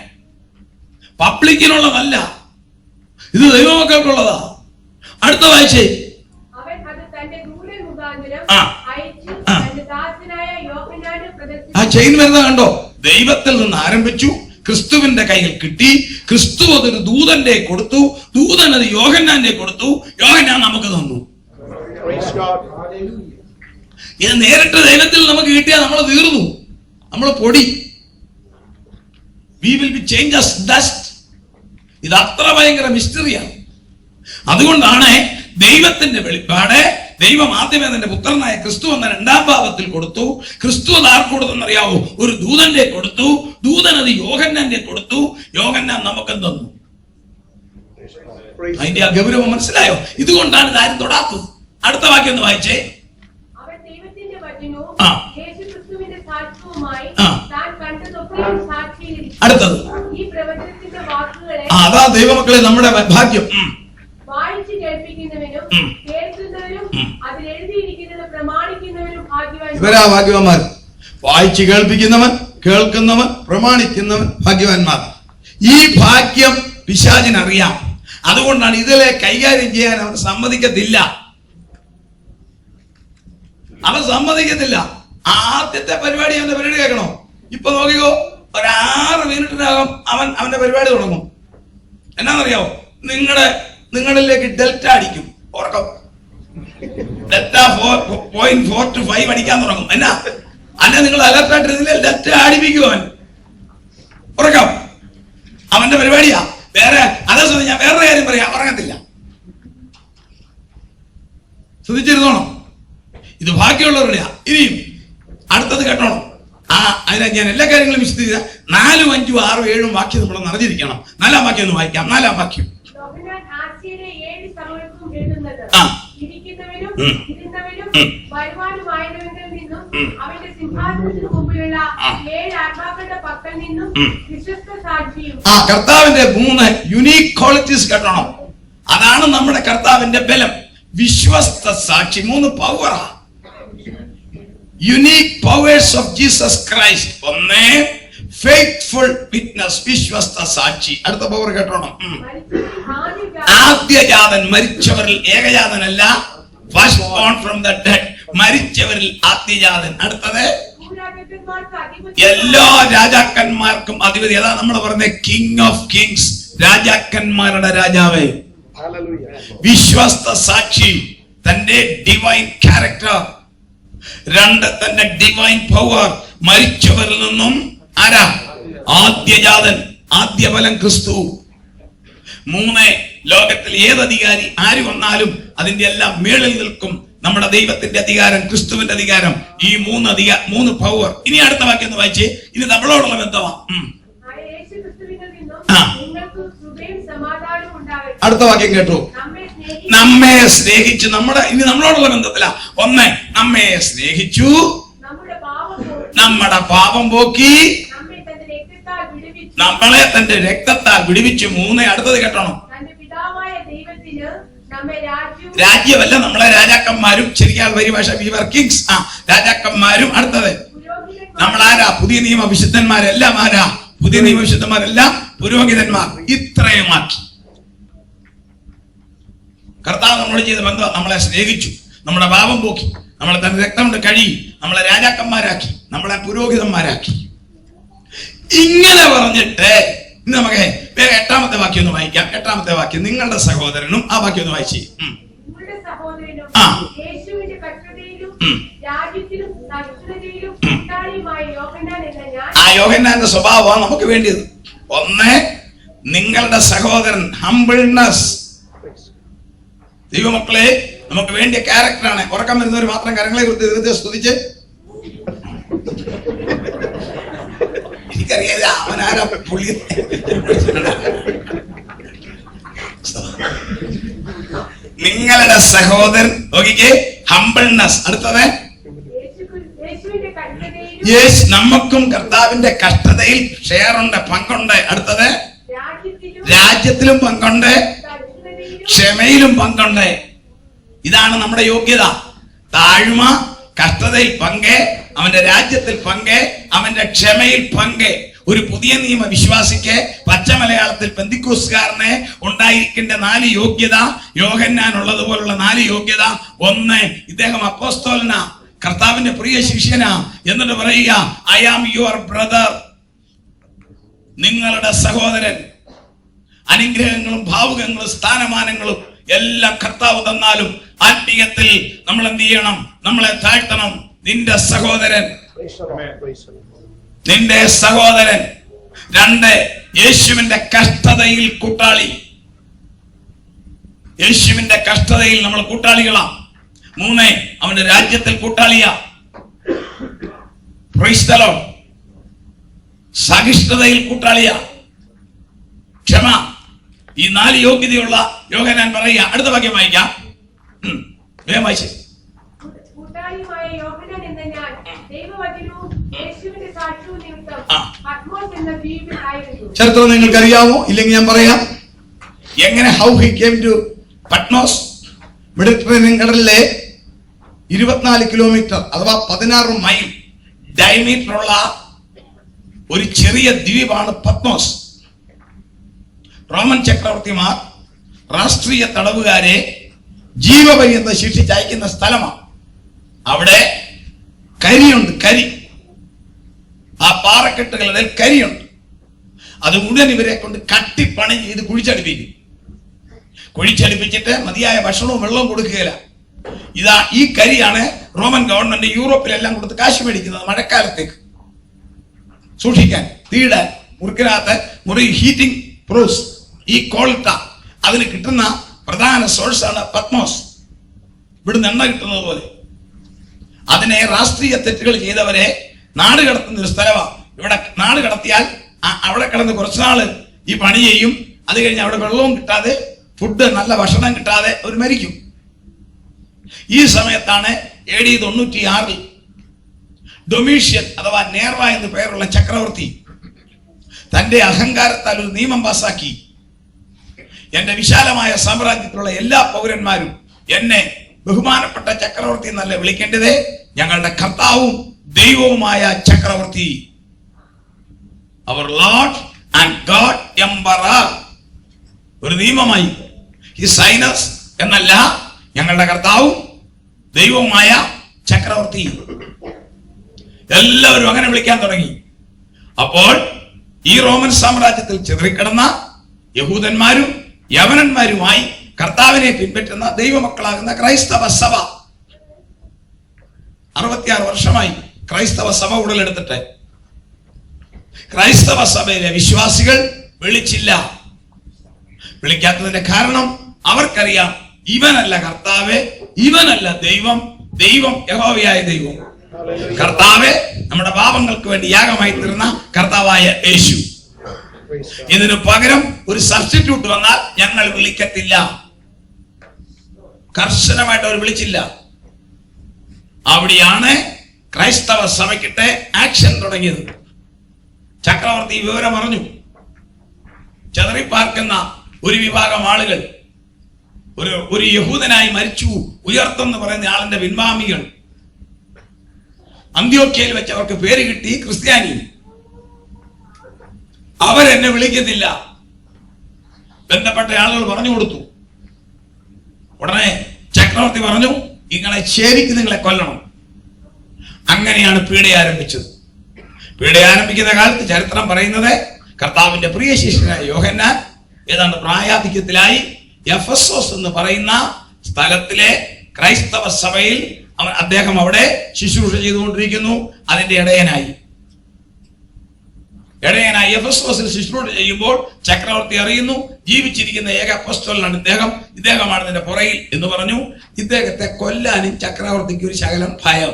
പബ്ലിക്കിനുള്ളതല്ല. ഇത് ദൈവമക്കൾക്കുള്ളതാ. അടുത്ത വായിച്ചേ. ആ ചെയിൻ വരുന്ന കണ്ടോ? ദൈവത്തിൽ നിന്ന് ആരംഭിച്ചു, ക്രിസ്തുവിന്റെ കയ്യിൽ കിട്ടി, ക്രിസ്തു അതൊരു ദൂതന്റെ കൊടുത്തു, ദൂതൻ അത് യോഹന്നാന്റെ കൊടുത്തു, യോഹന്നാൻ നമുക്ക് തന്നു. ഇത് നേരിട്ട് ദൈവത്തിൽ നമുക്ക് കിട്ടിയാൽ നമ്മൾ തീർന്നു, നമ്മൾ പൊടി. We will be changed as dust. ഇത് അത്ര ഭയങ്കര മിസ്റ്ററിയാണ്. അതുകൊണ്ടാണ് ദൈവത്തിന്റെ വെളിപ്പാട് ദൈവം ആദ്യമേ തന്റെ പുത്രനായ ക്രിസ്തു എന്ന 2ാം ഭാവത്തിൽ കൊടുത്തു. ക്രിസ്തു അത് ആർക്ക് കൊടുത്തെന്നറിയാവോ? ഒരു ദൂതന്റെ കൊടുത്തു, ദൂതൻ അത് യോഹന്നാന്റെ കൊടുത്തു, യോഹന്നാൻ നമുക്ക് തന്നു. അതിന്റെ ആ ഗൗരവം മനസ്സിലായോ? ഇതുകൊണ്ടാണ് ഇത് ആരും തൊടാത്തത്. അടുത്ത വാക്യം ഒന്ന് വായിച്ചേ. അടുത്തത് അതാ ദൈവമക്കളെ നമ്മുടെ ഭാഗ്യം. ഇവരാ ഭാഗ്യവാന്മാർ. വായിച്ചു കേൾപ്പിക്കുന്നവൻ, കേൾക്കുന്നവൻ, പ്രമാണിക്കുന്നവൻ ഭാഗ്യവാന്മാർ. ഈ ഭാഗ്യം പിശാചിനറിയാം. അതുകൊണ്ടാണ് ഇതിലെ കൈകാര്യം ചെയ്യാൻ അവൻ സമ്മതിക്കത്തില്ല. അവൻ സമ്മതിക്കത്തില്ല. ആദ്യത്തെ പരിപാടി അവന്റെ പരിപാടി കേൾക്കണോ? ഇപ്പൊ നോക്കിക്കോ, ഒരു 6 മിനിറ്റിനകം അവന്റെ പരിപാടി തുടങ്ങും. എന്നാന്നറിയാവോ? നിങ്ങളിലേക്ക് ഡെൽറ്റ അടിക്കും. ഉറക്കം ഡെൽറ്റ 4.4 to 5 അടിക്കാൻ തുടങ്ങും. എന്നാ അല്ല, നിങ്ങൾ അലർട്ടായിട്ടിരുന്നില്ല, ഡെൽറ്റ അടിപ്പിക്കും അവൻ. ഉറക്കം അവന്റെ പരിപാടിയാ. വേറെ അതേസമയം ഞാൻ വേറൊരു കാര്യം പറയാം, ഉറങ്ങത്തില്ല. ശ്രദ്ധിച്ചിരുന്നോണം, ഇത് ബാക്കിയുള്ളവരുടെയാ. ഇനിയും അടുത്തത് കേട്ടോണം. അതിനെ ഞാൻ എല്ലാ കാര്യങ്ങളും വിശദീകരിച്ച 4, 5, 6, 7 വാക്യം നമ്മൾ നിറഞ്ഞിരിക്കണം. 4ാം വാക്യം ഒന്ന് വായിക്കാം. 4ാം വാക്യം. കർത്താവിന്റെ 3 യുണീക് ക്വാളിറ്റീസ് കേട്ടോണം. അതാണ് നമ്മുടെ കർത്താവിന്റെ ബലം. വിശ്വസ്ത സാക്ഷി. 3 പവറാ, unique powers of Jesus Christ. ഒന്ന് ഫെയ്ത്ത്ഫുൾ വിറ്റ്നസ്, വിശ്വസ്ത സാക്ഷി. അടുത്ത പവർ കേട്ടോണം. ആദ്യജാതൻ, മരിച്ചവരിൽ ഏകജാതനല്ല, first born from the dead, മരിച്ചവരിൽ ആദ്യജാതൻ. അടുത്തത് എല്ലാ രാജാക്കന്മാർക്കും അധിപതി. അതാ നമ്മൾ പറഞ്ഞ കിങ് ഓഫ് കിങ്സ്, രാജാക്കന്മാരുടെ രാജാവേ. വിശ്വസ്ത സാക്ഷി, തന്റെ ഡിവൈൻ ക്യാരക്ടർ. 2 തന്റെ ഡിവൈൻ പവർ. മരിച്ചവരിൽ നിന്നും ആരാ? ആദ്യജാതൻ, ആദ്യഫലം ക്രിസ്തു. 3 ലോകത്തിൽ ഏതധികാരി ആര് വന്നാലും അതിന്റെ എല്ലാം മേളിൽ നിൽക്കും നമ്മുടെ ദൈവത്തിന്റെ അധികാരം, ക്രിസ്തുവിന്റെ അധികാരം. ഈ 3 പവർ. ഇനി അടുത്ത വാക്യം ഒന്ന് വായിച്ചേ. ഇത് നമ്മളോടുള്ള ബന്ധമാ. അടുത്ത വാക്യം കേട്ടു. നമ്മെ സ്നേഹിച്ചു. ഇനി നമ്മളോടുള്ള ബന്ധത്തിലാ. 1 നമ്മെ സ്നേഹിച്ചു, നമ്മുടെ പാപം പോക്കി, നമ്മളെ തന്റെ രക്തത്താൽ വിടുവിച്ചു. 3 അടുത്തത് കേട്ടോണം. രാജ്യമല്ല, നമ്മളെ രാജാക്കന്മാരും. ശരിയാൽ പരിഭാഷ കിങ്സ്, രാജാക്കന്മാരും. അടുത്തത് നമ്മളാരാ? പുതിയ നിയമ വിശുദ്ധന്മാരെല്ലാം ആരാ? പുതിയ നിയമ വിശുദ്ധന്മാരെല്ലാം പുരോഹിതന്മാർ. ഇത്രയുമാക്കി കർത്താവ് നമ്മളോട് ചെയ്ത ബന്ധം. നമ്മളെ സ്നേഹിച്ചു, നമ്മുടെ പാപം പോക്കി, നമ്മളെ തന്റെ രക്തം കൊണ്ട് കഴുകി, നമ്മളെ രാജാക്കന്മാരാക്കി, നമ്മളെ പുരോഹിതന്മാരാക്കി. ഇങ്ങനെ പറഞ്ഞിട്ട് ഇന്ന് നമുക്ക് 8ാമത്തെ വാക്യം ഒന്ന് വായിക്കാം. 8ാമത്തെ വാക്യം, നിങ്ങളുടെ സഹോദരനും. ആ വാക്യം ഒന്ന് വായിച്ചേ. ആ യോഹന്നാന്റെ സ്വഭാവമാണ് നമുക്ക് വേണ്ടിയത്. 1 നിങ്ങളുടെ സഹോദരൻ, ഹംബിൾനെസ്. ദൈവമക്കളെ, നമുക്ക് വേണ്ടിയ ക്യാരക്ടറാണ്. ഉറക്കം വരുന്നവർ മാത്രം കരങ്ങളെ കുറിച്ച് ദൈവത്തെ സ്തുതിച്ച്. എനിക്കറിയാം അവനാരാ പുള്ളി. നിങ്ങളുടെ സഹോദരൻ നോക്കിക്കേ, ഹംബിൾനെസ്. അടുത്തത് നമുക്കും കർത്താവിന്റെ കഷ്ടതയിൽ ഷെയറുണ്ട്, പങ്കുണ്ട്. അടുത്തത് രാജ്യത്തിലും പങ്കുണ്ട്, ക്ഷമയിലും പങ്കുണ്ട്. ഇതാണ് നമ്മുടെ യോഗ്യത. താഴ്മ, കഷ്ടതയിൽ പങ്ക്, അവന്റെ രാജ്യത്തിൽ പങ്ക്, അവന്റെ ക്ഷമയിൽ പങ്ക്. ഒരു പുതിയ നിയമ വിശ്വാസിക്ക് പച്ച മലയാളത്തിൽ പെന്തിക്കോസ്തുകാരന് ഉണ്ടായിരിക്കേണ്ട 4 യോഗ്യത യോഹന്നാൻ ഉള്ളതുപോലുള്ള 4 യോഗ്യത. 1 ഇദ്ദേഹം അപ്പോസ്തലനാ, കർത്താവിന്റെ പ്രിയ ശിഷ്യനാ. എന്നിട്ട് പറയുക, ഐ ആം യുവർ ബ്രദർ, നിങ്ങളുടെ സഹോദരൻ. അനുഗ്രഹങ്ങളും ഭാവുകങ്ങളും സ്ഥാനമാനങ്ങളും എല്ലാം കർത്താവ് തന്നാലും ആത്മീയത്തിൽ നമ്മൾ എന്ത് ചെയ്യണം? നമ്മളെ താഴ്ത്തണം. നിന്റെ സഹോദരൻ, നിന്റെ സഹോദരൻ. 2 യേശുവിന്റെ കഷ്ടതയിൽ കൂട്ടാളി. യേശുവിന്റെ കഷ്ടതയിൽ നമ്മൾ കൂട്ടാളികളാം. 3 അവന്റെ രാജ്യത്തിൽ കൂട്ടാളിയാ. Praise the Lord. സഹിഷ്ണുതയിൽ കൂട്ടാളിയാ. ക്ഷമ. ഈ 4 യോഗ്യതയുള്ള യോഹന്നാൻ പറയുക. അടുത്ത വാക്യം വായിക്കാം. വേഗം വായിച്ചേ. ചരിത്രം നിങ്ങൾക്കറിയാമോ? ഇല്ലെങ്കിൽ ഞാൻ പറയാം. എങ്ങനെ how he came to Patmos. Mediterranean കടലിലെ 24 കിലോമീറ്റർ അഥവാ 16 മൈൽ ഡയമീറ്റർ ഉള്ള ഒരു ചെറിയ ദ്വീപാണ് പത്മോസ്. റോമൻ ചക്രവർത്തിമാർ രാഷ്ട്രീയ തടവുകാരെ ജീവപര്യന്തം ശിക്ഷിച്ചയക്കുന്ന സ്ഥലമാണ്. അവിടെ കരിയുണ്ട്, കരി. ആ പാറക്കെട്ടുകളുടെ കരിയുണ്ട്. അത് മുഴുവൻ ഇവരെ കൊണ്ട് കട്ടിപ്പണി ചെയ്ത് കുഴിച്ചടിപ്പിക്കും. കുഴിച്ചടിപ്പിച്ചിട്ട് മതിയായ ഭക്ഷണവും വെള്ളവും കൊടുക്കുകയില്ല. ഈ കരിയാണ് റോമൻ ഗവൺമെന്റ് യൂറോപ്പിലെല്ലാം കൊടുത്ത് കാശ് മേടിക്കുന്നത് മഴക്കാലത്തേക്ക് സൂക്ഷിക്കാൻ, തീടാൻ. മുറിക്കകത്ത് മുറി ഹീറ്റിംഗ് പ്രൂസ്. ഈ കോൾട്ട അതിന് കിട്ടുന്ന പ്രധാന സോഴ്സാണ് പത്മോസ്. ഇവിടുന്ന് എണ്ണ കിട്ടുന്നത് പോലെ. അതിനെ രാഷ്ട്രീയ തെറ്റുകൾ ചെയ്തവരെ നാട് കടത്തുന്ന ഒരു സ്ഥലമാണ്. ഇവിടെ നാട് കടത്തിയാൽ അവിടെ കിടന്ന് കുറച്ചുനാള് ഈ പണി ചെയ്യും. അത് കഴിഞ്ഞ് അവിടെ വെള്ളവും കിട്ടാതെ, ഫുഡ് നല്ല ഭക്ഷണം കിട്ടാതെ അവർ മരിക്കും. ഈ സമയത്താണ് AD 96 ഡൊമീഷ്യൻ അഥവാ നേർവ എന്ന് പേരുള്ള ചക്രവർത്തി തന്റെ അഹങ്കാരത്താൽ ഒരു നിയമം പാസാക്കി. എന്റെ വിശാലമായ സാമ്രാജ്യത്തിലുള്ള എല്ലാ പൗരന്മാരും എന്നെ ബഹുമാനപ്പെട്ട ചക്രവർത്തി എന്നല്ല വിളിക്കേണ്ടത്, ഞങ്ങളുടെ കർത്താവും ദൈവവുമായ ചക്രവർത്തി, അവർ ലോർഡ് ആൻഡ് ഗോഡ് എംപറർ. ഒരു നിയമമായി ഹിസ് ഹൈനസ് എന്നല്ല, ഞങ്ങളുടെ കർത്താവും ദൈവവുമായ ചക്രവർത്തി. എല്ലാവരും അങ്ങനെ വിളിക്കാൻ തുടങ്ങി. അപ്പോൾ ഈ റോമൻ സാമ്രാജ്യത്തിൽ ചിതറിക്കിടന്ന യഹൂദന്മാരും യവനന്മാരുമായി കർത്താവിനെ പിൻപറ്റുന്ന ദൈവമക്കളാകുന്ന ക്രൈസ്തവ സഭ 66 വർഷമായി ക്രൈസ്തവ സഭ ഉടലെടുത്തിട്ട്. ക്രൈസ്തവ സഭയിലെ വിശ്വാസികൾ വിളിച്ചില്ല. വിളിക്കാത്തതിന്റെ കാരണം അവർക്കറിയാം, ഇവനല്ല കർത്താവ്, ഇവനല്ല ദൈവം, ദൈവം യഹോവയായ ദൈവം. കർത്താവ് നമ്മുടെ പാപങ്ങൾക്ക് വേണ്ടി യാഗമായി തീർന്ന കർത്താവായ യേശു. ഇതിനു പകരം ഒരു സബ്സ്റ്റിറ്റ്യൂട്ട് വന്നാൽ ഞങ്ങൾ വിളിക്കത്തില്ല. കർശനമായിട്ട് അവർ വിളിച്ചില്ല. അവിടെയാണ് ക്രൈസ്തവ സഭയ്ക്കിട്ട് ആക്ഷൻ തുടങ്ങിയത്. ചക്രവർത്തി വിവരം അറിഞ്ഞു. ചെതറിപ്പാർക്കുന്ന ഒരു വിഭാഗം ആളുകൾ, ഒരു യഹൂദനായി മരിച്ചു ഉയർത്തെന്ന് പറയുന്ന ആളിന്റെ പിൻഗാമികൾ, അന്ത്യോക്യയിൽ വെച്ച് അവർക്ക് പേര് കിട്ടി ക്രിസ്ത്യാനി. അവരെന്നെ വിളിക്കുന്നില്ല. ബന്ധപ്പെട്ട ആളുകൾ പറഞ്ഞു കൊടുത്തു. ഉടനെ ചക്രവർത്തി പറഞ്ഞു, നിങ്ങളെ കൊല്ലണം. അങ്ങനെയാണ് പീഡ ആരംഭിച്ചത്. പീഡ ആരംഭിക്കുന്ന കാലത്ത് ചരിത്രം പറയുന്നത്, കർത്താവിന്റെ പ്രിയ ശിഷ്യനായ യോഹന്നാൻ ഏതാണ്ട് പ്രായാധിക്യത്തിലായി എഫെസോസ് എന്ന് പറയുന്ന സ്ഥലത്തിലെ ക്രൈസ്തവ സഭയിൽ അദ്ദേഹം അവിടെ ശുശ്രൂഷ ചെയ്തുകൊണ്ടിരിക്കുന്നു. അതിന്റെ ഇടയനായി എഫെസോസിൽ ശുശ്രൂഷ ചെയ്യുമ്പോൾ ചക്രവർത്തി അറിയുന്നു, ജീവിച്ചിരിക്കുന്ന ഏക അപ്പോസ്തലനാണ് ഇദ്ദേഹമാണ് ഇതിന്റെ പുറയിൽ എന്ന് പറഞ്ഞു. ഇദ്ദേഹത്തെ കൊല്ലാനും ചക്രവർത്തിക്ക് ഒരു ശകലം ഭയം.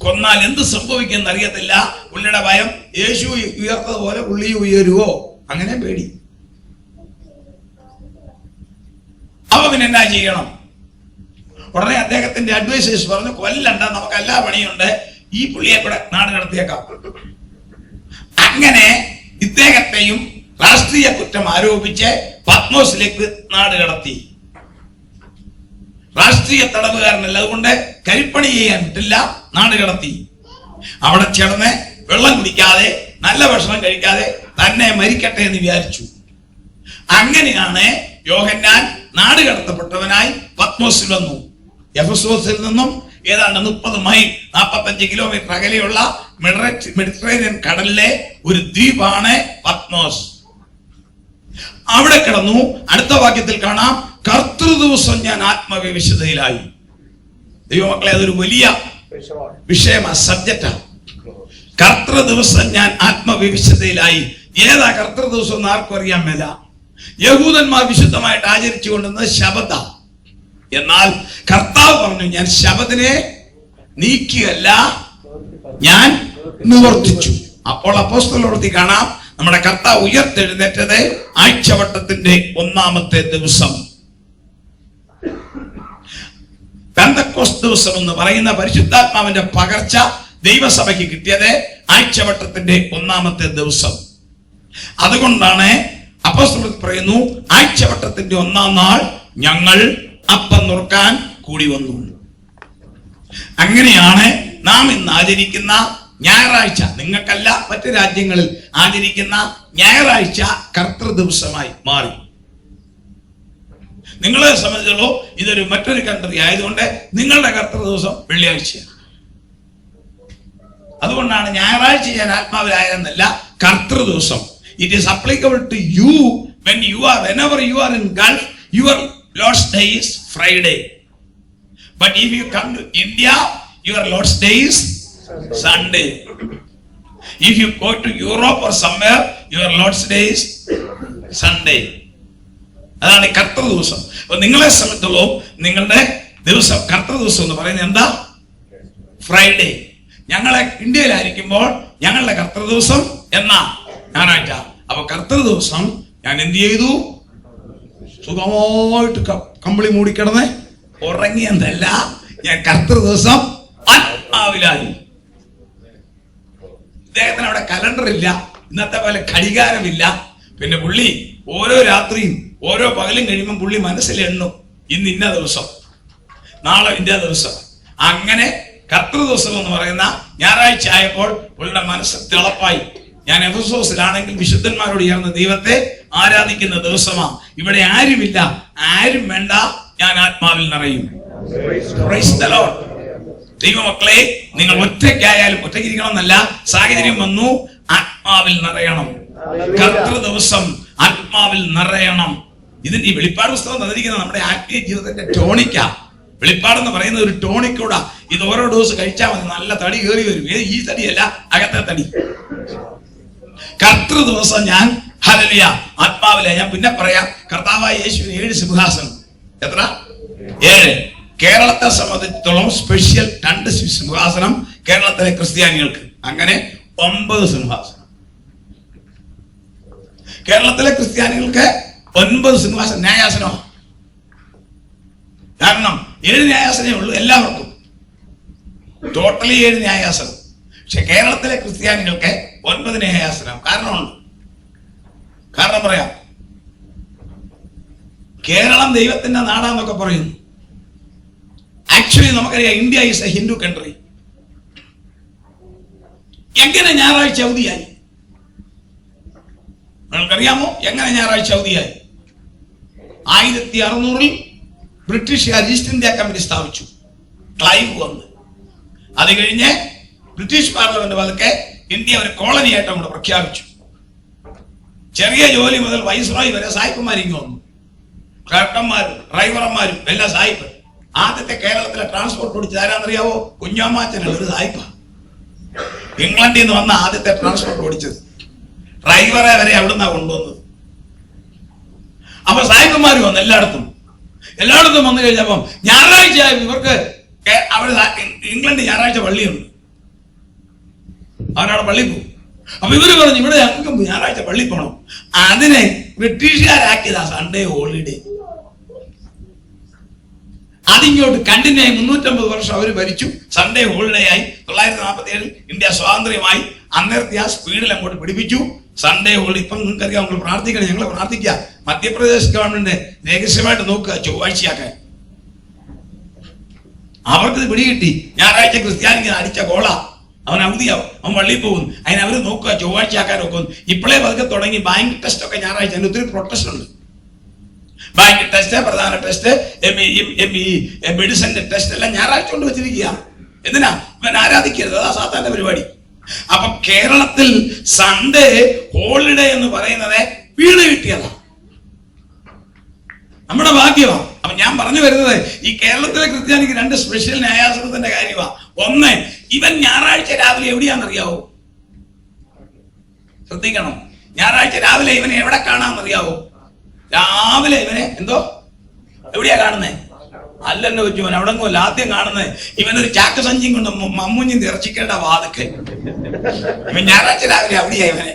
കൊന്നാൽ എന്ത് സംഭവിക്കുമെന്ന് അറിയത്തില്ല. പുള്ളിയുടെ ഭയം, യേശു ഉയർത്തതുപോലെ പുള്ളി ഉയരുവോ, അങ്ങനെ പേടി. അവ പിന്നെ എന്നാ ചെയ്യണം? ഉടനെ അദ്ദേഹത്തിന്റെ അഡ്വൈസേഴ്സ് പറഞ്ഞു, കൊല്ലണ്ട, നമുക്ക് എല്ലാ പണിയുണ്ട്, ഈ പുള്ളിയെ കൂടെ നാട് കടത്തിയേക്കാം. അങ്ങനെ ഇദ്ദേഹത്തെയും രാഷ്ട്രീയ കുറ്റം ആരോപിച്ച് പത്മോസിലേക്ക് നാട് കടത്തി. രാഷ്ട്രീയ തടവുകാരനല്ല, അതുകൊണ്ട് കരിപ്പണി ചെയ്യാൻ പറ്റില്ല, നാട് കടത്തി. അവിടെ ചേർന്ന് വെള്ളം കുടിക്കാതെ നല്ല ഭക്ഷണം കഴിക്കാതെ തന്നെ മരിക്കട്ടെ എന്ന് വിചാരിച്ചു. അങ്ങനെയാണ് യോഹന്നാൻ നാട് കടത്തപ്പെട്ടവനായി പത്മോസിൽ വന്നു. എഫെസോസിൽ നിന്നും ഏതാണ്ട് 30 മൈൽ 45 കിലോമീറ്റർ അകലെയുള്ള മെഡിറ്ററേനിയൻ കടലിലെ ഒരു ദ്വീപാണ് പത്മോസ്. അവിടെ കിടന്നു. അടുത്ത വാക്യത്തിൽ കാണാം, കർത്തൃദിവസം ഞാൻ ആത്മവിശുദ്ധയിലായി. ദൈവമക്കളെ, അതൊരു വലിയ വിഷയമാണ്, സബ്ജക്റ്റാണ്. കർത്തൃദിവസം ഞാൻ ആത്മവിശുദ്ധയിലായി. ഏതാ കർത്തൃദിവസം എന്ന് ആർക്കും അറിയാൻ മേല. യഹൂദന്മാർ വിശുദ്ധമായിട്ട് ആചരിച്ചു കൊണ്ടുവന്നത് ശബത. എന്നാൽ കർത്താവ് പറഞ്ഞു, ഞാൻ ശബത്തിനെ നീക്കിയല്ല, ഞാൻ നിവർത്തിച്ചു. അപ്പോൾ അപ്പോസ്തലപ്രവൃത്തി കാണാം, നമ്മുടെ കർത്താവ് ഉയർത്തെഴുന്നേറ്റത് ആഴ്ചവട്ടത്തിന്റെ 1-ാമത്തെ ദിവസം. പെന്തക്കോസ്ത് ദിവസം എന്ന് പറയുന്ന പരിശുദ്ധാത്മാവിന്റെ പകർച്ച ദൈവസഭയ്ക്ക് കിട്ടിയത് ആഴ്ചവട്ടത്തിന്റെ 1-ാമത്തെ ദിവസം. അതുകൊണ്ടാണ് അപ്പോസ്തലൻ പറയുന്നു, ആഴ്ചവട്ടത്തിന്റെ 1-ാം നാൾ ഞങ്ങൾ അപ്പം നുറുക്കാൻ കൂടി വന്നു. അങ്ങനെയാണ് നാം ഇന്ന് ആചരിക്കുന്ന ഞായറാഴ്ച, നിങ്ങൾക്കല്ല മറ്റു രാജ്യങ്ങളിൽ ആചരിക്കുന്ന ഞായറാഴ്ച കർത്തൃ ദിവസമായി മാറി. നിങ്ങളെ സംബന്ധിച്ചോ ഇതൊരു മറ്റൊരു കൺട്രി ആയതുകൊണ്ട് നിങ്ങളുടെ കർത്തൃ ദിവസം വെള്ളിയാഴ്ചയാണ്. അതുകൊണ്ടാണ് ഞായറാഴ്ച ഞാൻ ആത്മാവിലായെന്നല്ല, കർത്തൃ ദിവസം. It is applicable to you whenever you are in Gulf, your Lord's Day is Friday. But if you come to India, your Lord's Day is Sunday. If you go to Europe or somewhere, your Lord's Day is Sunday. അതാണ് കർത്തൃ ദിവസം. അപ്പൊ നിങ്ങളെ സംബന്ധിച്ചോളം നിങ്ങളുടെ ദിവസം കർത്തൃ ദിവസം എന്ന് പറയുന്നത് എന്താ? ഫ്രൈഡേ. ഞങ്ങളെ ഇന്ത്യയിലായിരിക്കുമ്പോൾ ഞങ്ങളുടെ കർത്തൃ ദിവസം എന്നാ? ഞായറാഴ്ച. അപ്പൊ കർത്തൃ ദിവസം ഞാൻ എന്ത് ചെയ്തു? സുഖമായിട്ട് കമ്പിളി മൂടിക്കിടന്ന് ഉറങ്ങിയെന്നല്ല, ഞാൻ കർത്തൃ ദിവസം ആത്മാവിലായി. ഇദ്ദേഹത്തിന് അവിടെ കലണ്ടർ ഇല്ല, ഇന്നത്തെ പോലെ ഘടികാരമില്ല, പിന്നെ പുള്ളി ഓരോ രാത്രിയും ഓരോ പകലും കഴിയുമ്പോൾ പുള്ളി മനസ്സിലെണ്ണും, ഇന്ന് ഇന്ന ദിവസം, നാളെ ഇന്ന ദിവസം. അങ്ങനെ കർത്തൃ ദിവസം എന്ന് പറയുന്ന ഞായറാഴ്ച ആയപ്പോൾ പുള്ളിയുടെ മനസ്സ് തിളപ്പായി. ഞാൻ എഫെസോസിലാണെങ്കിൽ വിശുദ്ധന്മാരോട് ചേർന്ന് ദൈവത്തെ ആരാധിക്കുന്ന ദിവസമാണ്. ഇവിടെ ആരുമില്ല, ആരും വേണ്ട, ഞാൻ ആത്മാവിൽ നിറയും. ദൈവമക്കളെ, നിങ്ങൾ ഒറ്റയ്ക്കായാലും, ഒറ്റയ്ക്കിരിക്കണം എന്നല്ല, സാഹചര്യം വന്നു, ആത്മാവിൽ നിറയണം. കർത്തൃ ദിവസം ആത്മാവിൽ നിറയണം. ഇതിന്റെ ഈ വെളിപ്പാട് പുസ്തകം തന്നിരിക്കുന്നത് നമ്മുടെ ആത്മീയ ജീവിതത്തിന്റെ ടോണിക്ക. വെളിപ്പാടെന്ന് പറയുന്നത് ഒരു ടോണിക്കൂടാ. ഇത് ഓരോ ഡോസ് കഴിച്ചാൽ മതി, നല്ല തടി കയറി വരും. ഈ തടിയല്ല, അകത്തെ തടി. കർത്തൃ ദിവസം ഞാൻ ഹല്ലേലൂയ ആത്മാവിലെ. ഞാൻ പിന്നെ പറയാം, കർത്താവായ യേശുവിന് 7 സിംഹാസനം. എത്ര? 7. കേരളത്തെ സംബന്ധിച്ചിടത്തോളം സ്പെഷ്യൽ 2 സിംഹാസനം കേരളത്തിലെ ക്രിസ്ത്യാനികൾക്ക്. അങ്ങനെ 9 സിംഹാസനം. കേരളത്തിലെ ക്രിസ്ത്യാനികൾക്ക് 9 സിംഹാസനം, ന്യായാസനമാണ്. കാരണം 7 ന്യായാസനമേ ഉള്ളൂ എല്ലാവർക്കും, ടോട്ടലി 7 ന്യായാസനം. പക്ഷെ കേരളത്തിലെ ക്രിസ്ത്യാനികൾക്ക് 9 ന്യായാസനം. കാരണമുണ്ട്. കാരണം പറയാം, കേരളം ദൈവത്തിന്റെ നാടാന്നൊക്കെ പറയുന്നു. ആക്ച്വലി നമുക്കറിയാം, India is A Hindu country. എങ്ങനെ ഞായറാഴ്ച അവധിയായി? നിങ്ങൾക്കറിയാമോ എങ്ങനെ ഞായറാഴ്ച അവധിയായി? 1600 ബ്രിട്ടീഷുകാർ ഈസ്റ്റ് ഇന്ത്യ കമ്പനി സ്ഥാപിച്ചു. ക്ലൈവ് വന്ന് അത് കഴിഞ്ഞ് ബ്രിട്ടീഷ് പാർലമെന്റ് പതുക്കെ ഇന്ത്യ ഒരു കോളനി ആയിട്ട് അങ്ങോട്ട് പ്രഖ്യാപിച്ചു. ചെറിയ ജോലി മുതൽ വൈസ്രോയി വരെ സായിപ്പന്മാർ ഇങ്ങ് വന്നു. ക്ലർക്കന്മാരും ഡ്രൈവർമാരും എല്ലാം സായിപ്പ്. ആദ്യത്തെ കേരളത്തിലെ ട്രാൻസ്പോർട്ട് ഓടിച്ചത് ആരാന്നറിയാവോ? കുഞ്ഞാമാച്ചനാണ്, ഒരു സായിപ്പ. ഇംഗ്ലണ്ടിൽ നിന്ന് വന്ന ആദ്യത്തെ ട്രാൻസ്പോർട്ട് ഓടിച്ചത്. ഡ്രൈവറെ വരെ അവിടുന്ന് കൊണ്ടുവന്നത്. അപ്പൊ സായിപ്പന്മാർ വന്നു എല്ലായിടത്തും വന്നു കഴിഞ്ഞപ്പം ഞായറാഴ്ച ഇവർക്ക് അവിടെ ഇംഗ്ലണ്ട് ഞായറാഴ്ച പള്ളിയുണ്ട്. അവരവിടെ പള്ളി പോകും. അപ്പൊ ഇവര് പറഞ്ഞു, ഇവിടെ ഞങ്ങൾക്ക് ഞായറാഴ്ച പള്ളി പോകണം. അതിനെ ബ്രിട്ടീഷുകാരാക്കിയതാ സൺഡേ ഹോളിഡേ. അതിങ്ങോട്ട് കണ്ടിന്യൂ 350 വർഷം അവർ ഭരിച്ചു. സൺഡേ ഹോളിഡേ ആയി. 1947 ഇന്ത്യ സ്വാതന്ത്ര്യമായി. അന്നേരത്തെ ആ സ്പീഡിൽ അങ്ങോട്ട് പിടിപ്പിച്ചു സൺഡേ ഹോളിഡേ. ഇപ്പം നിങ്ങൾക്കറിയാം, നിങ്ങൾ പ്രാർത്ഥിക്കണം, ഞങ്ങൾ പ്രാർത്ഥിക്കുക. മധ്യപ്രദേശ് ഗവൺമെന്റ് രഹസ്യമായിട്ട് നോക്കുക ചൊവ്വാഴ്ചയാക്കാൻ. അവർക്കിത് പിടികിട്ടി. ഞായറാഴ്ച ക്രിസ്ത്യാനിക്ക് അടിച്ച കോള, അവൻ അവധിയാവും, അവൻ പള്ളിയിൽ പോകും. അതിന് അവർ നോക്കുക ചൊവ്വാഴ്ചയാക്കാൻ നോക്കുന്നു. ഇപ്പോഴേ പതുക്കെ തുടങ്ങി. ബാങ്ക് ടെസ്റ്റ് ഒക്കെ ഞായറാഴ്ച. അതിന് ഒത്തിരി പ്രൊട്ടസ്റ്റ് ഉണ്ട്. ബാങ്ക് ടെസ്റ്റ്, പ്രധാന ടെസ്റ്റ്, മെഡിസിന്റെ ടെസ്റ്റ് എല്ലാം ഞായറാഴ്ച കൊണ്ട് വെച്ചിരിക്കുക. എന്തിനാ? ഇവൻ ആരാധിക്കരുത്, അതാ സാധാരണ പരിപാടി. അപ്പൊ കേരളത്തിൽ സൺഡേ ഹോളിഡേ എന്ന് പറയുന്നത് വീട് കിട്ടിയതാ, നമ്മുടെ ഭാഗ്യമാണ്. അപ്പൊ ഞാൻ പറഞ്ഞു വരുന്നത്, ഈ കേരളത്തിലെ ക്രിസ്ത്യാനിക്ക് 2 സ്പെഷ്യൽ ന്യായാസനത്തിന്റെ കാര്യമാണ്. ഒന്ന്, ഇവൻ ഞായറാഴ്ച രാവിലെ എവിടെയാണെന്നറിയാവോ? ശ്രദ്ധിക്കണം. ഞായറാഴ്ച രാവിലെ ഇവനെ എവിടെ കാണാമെന്നറിയാവോ? രാവിലെ ഇവനെ എവിടെയാ കാണുന്നേ? അല്ലെന്നെ വെച്ചു അവൻ അവിടെ കൊല്ല ആദ്യം കാണുന്നത്. ഇവനൊരു ചാക്ക് സഞ്ചിയും കൊണ്ട് മമ്മൂഞ്ഞി ഇറച്ചിക്കേണ്ട വാതൊക്കെ. ഇവൻ ഞായറാഴ്ച രാവിലെ അവിടെയാ ഇവൻ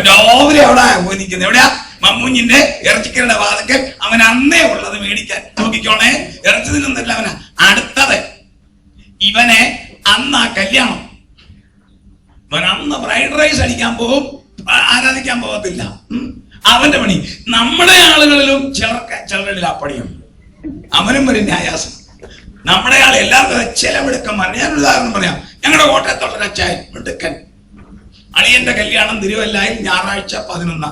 രാവിലെ അവിടെ നിൽക്കുന്നത്. എവിടെയാ? മമ്മൂഞ്ഞിന്റെ ഇറച്ചിക്കേണ്ട വാതൊക്കെ. അവൻ അന്നേ ഉള്ളത് മേടിക്കാൻ നോക്കിക്കോണേ. ഇറച്ചി തിന്നല്ല അവന്. അടുത്തത് ഇവനെ അന്ന് ആ കല്യാണം, ഇവൻ അന്ന് ഫ്രൈഡ് റൈസ് അടിക്കാൻ പോകും, ആരാധിക്കാൻ പോകത്തില്ല. അവന്റെ പണി. നമ്മുടെ ആളുകളിലും ചിലരിൽ ആ പണിയുണ്ട്. അവനും ഒരു ന്യായാസം. നമ്മുടെ ആൾ എല്ലാവർക്കും ചിലവിടുക്കന്മാർ. ഞാനൊരു ഉദാഹരണം പറയാം. ഞങ്ങളുടെ കോട്ടയത്തുള്ള അച്ചായൻ മിടുക്കൻ. അളിയന്റെ കല്യാണം തിരുവല്ലായിൽ ഞായറാഴ്ച 11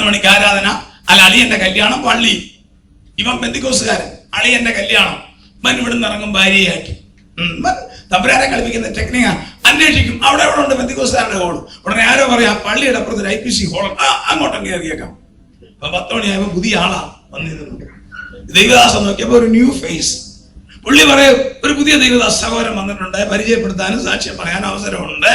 മണിക്ക് ആരാധന. അല്ല, അളിയന്റെ കല്യാണം പള്ളി. ഇവൻ പെന്തിക്കോസുകാരൻ. അളിയന്റെ കല്യാണം. ഇവൻ ഇവിടുന്ന് ഇറങ്ങും ഭാര്യയാക്കി. തമ്പുരാനെ കളിപ്പിക്കുന്ന ടെക്നിക്കാണ്. അന്വേഷിക്കും അവിടെ എവിടെ ഉണ്ട് പെന്തിക്കോസുകാരുടെ ഹോൾ. ഉടനെ ആരോ പറയാം, പള്ളിയുടെ അപ്പുറത്ത് ഒരു IPC ഹോൾ, അങ്ങോട്ടും കയറിയേക്കാം. അപ്പൊ 10 മണിയായപ്പോ പുതിയ ആളാ വന്നിരുന്നു. ദൈവദാസം നോക്കിയപ്പോ ഒരു ന്യൂ ഫേസ്. പുള്ളി പറയും, ഒരു പുതിയ ദൈവദാസ സഹോദരൻ വന്നിട്ടുണ്ട്, പരിചയപ്പെടുത്താനും സാക്ഷ്യം പറയാനും അവസരമുണ്ട്.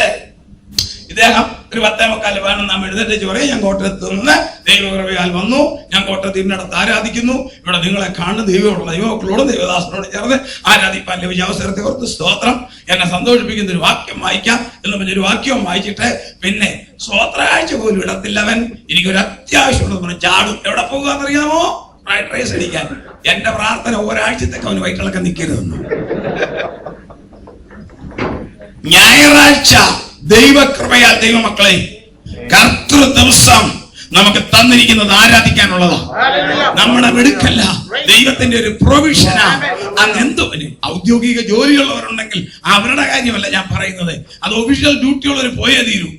ഇദ്ദേഹം ഒരു 10:45 വേണം നാം എഴുന്നേറ്റ് പറയും, ഞാൻ കോട്ടയത്ത് നിന്ന് ദൈവകൃപയാൽ വന്നു, ഞാൻ കോട്ടയത്ത് ഇന്നടത്ത് ആരാധിക്കുന്നു, ഇവിടെ നിങ്ങളെ കാണുന്ന ദൈവമക്കളോടും ദൈവദാസനോട് ചേർന്ന് ആരാധിപ്പാൻ ലഭിച്ച അവസരത്തെ ഓർത്ത് സ്തോത്രം. എന്നെ സന്തോഷിപ്പിക്കുന്ന ഒരു വാക്യം വായിക്കാം എന്ന് പറഞ്ഞൊരു വാക്യവും വായിച്ചിട്ട് പിന്നെ സ്വോത്രകാഴ്ച പോലും ഇടത്തില്ലവൻ. എനിക്കൊരു അത്യാവശ്യമുള്ളത് പറഞ്ഞ് ചാടും. എവിടെ പോകുകയെന്നറിയാമോ? ഫ്രൈഡ് റൈസ് അടിക്കാൻ. എന്റെ പ്രാർത്ഥന ഒരാഴ്ചത്തേക്ക് അവന് വയറ്റിളക്കം നിൽക്കരുതെന്ന്. ഞായറാഴ്ച ദൈവകൃപയാൽ ദൈവമക്കളെ കർത്തൃ ദിവസം നമുക്ക് തന്നിരിക്കുന്നത് ആരാധിക്കാനുള്ളതാ. നമ്മുടെ വെടുക്കല്ല, ദൈവത്തിന്റെ ഒരു പ്രൊവിഷനാ. അന്ന് എന്തുവന് ഔദ്യോഗിക ജോലിയുള്ളവരുണ്ടെങ്കിൽ അവരുടെ കാര്യമല്ല ഞാൻ പറയുന്നത്. അത് ഒഫീഷ്യൽ ഡ്യൂട്ടിയുള്ളവർ പോയേ തീരൂ.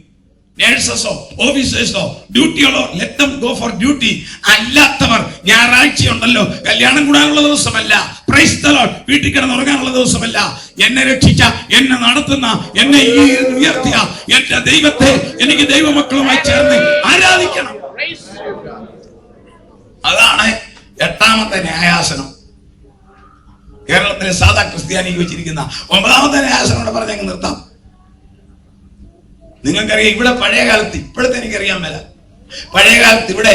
നേഴ്സസോ ഓഫീസേഴ്സോ ഡ്യൂട്ടിയുള്ളോ let them go for duty. അല്ലാത്തവർ ഞായറാഴ്ചയുണ്ടല്ലോ, കല്യാണം കൂടാനുള്ള ദിവസമല്ല, പ്രൈസ് ദി ലോർഡ്, വീട്ടിൽ കിടന്ന് ഉറങ്ങാനുള്ള ദിവസമല്ല, എന്നെ രക്ഷിച്ച, എന്നെ നടത്തുന്ന, എന്നെ ഉയർത്തിയ എന്റെ ദൈവത്തെ എനിക്ക് ദൈവമക്കളുമായി ചേർന്ന് ആരാധിക്കണം. അതാണ് 8ാമത്തെ ന്യായാസനം. കേരളത്തിലെ സാധാ ക്രിസ്ത്യാനിക്ക് വെച്ചിരിക്കുന്ന 9ാമത്തെ ന്യായാസനം പറഞ്ഞങ്ങ് നിർത്താം. നിങ്ങൾക്കറിയാം, ഇവിടെ പഴയ കാലത്ത്, ഇപ്പോഴത്തെ എനിക്കറിയാൻ മേല, പഴയ കാലത്ത് ഇവിടെ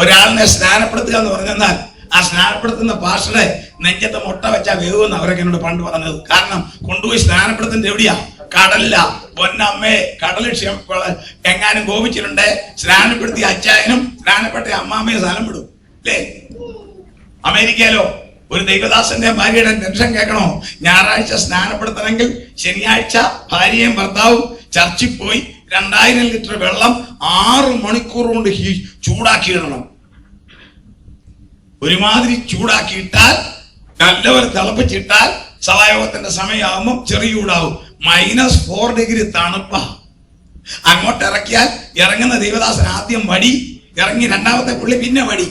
ഒരാളിനെ സ്നാനപ്പെടുത്തുക എന്ന് പറഞ്ഞാൽ ആ സ്നാനപ്പെടുത്തുന്ന പാസ്റ്ററെ നെഞ്ചത്തെ മുട്ട വെച്ചാ വേവുമെന്ന് അവരൊക്കെ എന്നോട് പണ്ട് പറഞ്ഞത്. കാരണം കൊണ്ടുപോയി സ്നാനപ്പെടുത്തുന്നത് എവിടെയാ? കടലില്ല. പൊന്നമ്മേ, കടൽ എങ്ങാനും കോപിച്ചിട്ടുണ്ടേ സ്നാനപ്പെടുത്തിയ അച്ചായനും സ്നാനപ്പെടുത്തിയ അമ്മാമ്മയെ സ്ഥലം വിടും അല്ലേ? അമേരിക്കയിലോ ഒരു ദൈവദാസന്റെ ഭാര്യയുടെ ടെൻഷൻ കേൾക്കണോ? ഞായറാഴ്ച സ്നാനപ്പെടുത്തണമെങ്കിൽ ശനിയാഴ്ച ഭാര്യയും ഭർത്താവും ചർച്ചിൽ പോയി 2000 ലിറ്റർ വെള്ളം 6 മണിക്കൂർ കൊണ്ട് ചൂടാക്കിയിടണം. ഒരുമാതിരി ചൂടാക്കിയിട്ടാൽ, നല്ലവരെ തിളപ്പിച്ചിട്ടാൽ സഭായോഗത്തിന്റെ സമയമാകുമ്പോൾ ചെറിയ ചൂടാവും. -4 ഡിഗ്രി തണുപ്പാ. അങ്ങോട്ട് ഇറക്കിയാൽ ഇറങ്ങുന്ന ദൈവദാസൻ ആദ്യം വടി, ഇറങ്ങി രണ്ടാമത്തെ പുള്ളി പിന്നെ വടി.